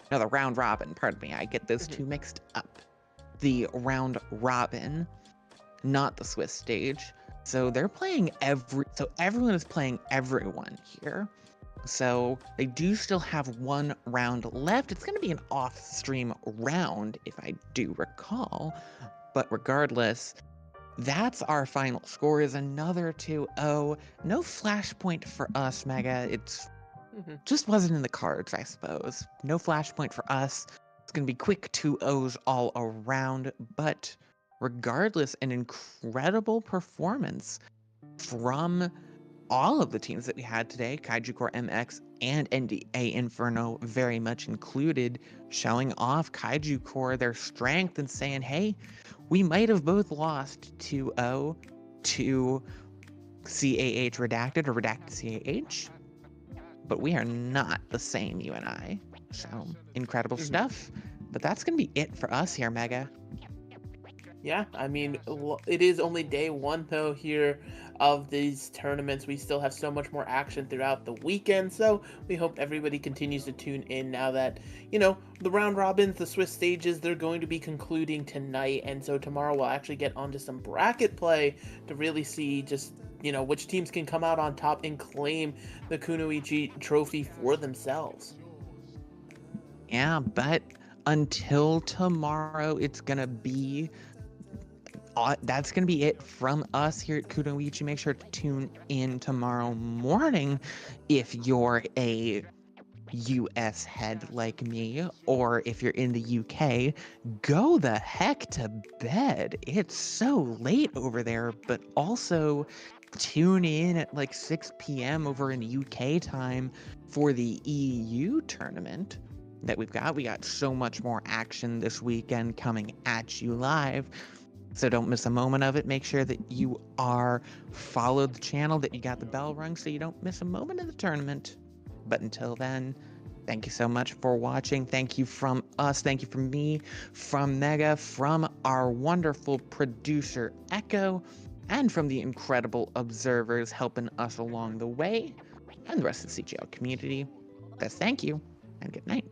the round robin, pardon me, I get those two mixed up. The round robin, not the Swiss stage. So they're playing so everyone is playing everyone here. So they do still have one round left. It's going to be an off-stream round, if I do recall. But regardless, that's our final score, is another 2-0. No flashpoint for us, Mega. It's just wasn't in the cards, I suppose. No flashpoint for us. It's going to be quick 2-0s all around. But regardless, an incredible performance from all of the teams that we had today. Kaiju Corps MX and NDA Inferno very much included, showing off Kaiju Corps their strength and saying, hey, we might have both lost 2-0 to CAH Redacted or Redacted CAH, but we are not the same, you and I. So, incredible stuff. But that's going to be it for us here, Mega. Yeah, I mean, it is only day one, though, here of these tournaments. We still have so much more action throughout the weekend, so we hope everybody continues to tune in now that, the round robins, the Swiss stages, they're going to be concluding tonight, and so tomorrow we'll actually get onto some bracket play to really see just, which teams can come out on top and claim the Kunoichi trophy for themselves. Yeah, but until tomorrow, it's going to be... that's going to be it from us here at Kunoichi. Make sure to tune in tomorrow morning if you're a US head like me, or if you're in the UK, go the heck to bed. It's so late over there, but also tune in at like 6 p.m. over in UK time for the EU tournament that we've got. We got so much more action this weekend coming at you live. So don't miss a moment of it. Make sure that you are followed the channel, that you got the bell rung so you don't miss a moment of the tournament. But until then, Thank you so much for watching. Thank you from us. Thank you from me, from Mega, from our wonderful producer, Echo, and from the incredible observers helping us along the way, and the rest of the CGL community. Thank you, and good night.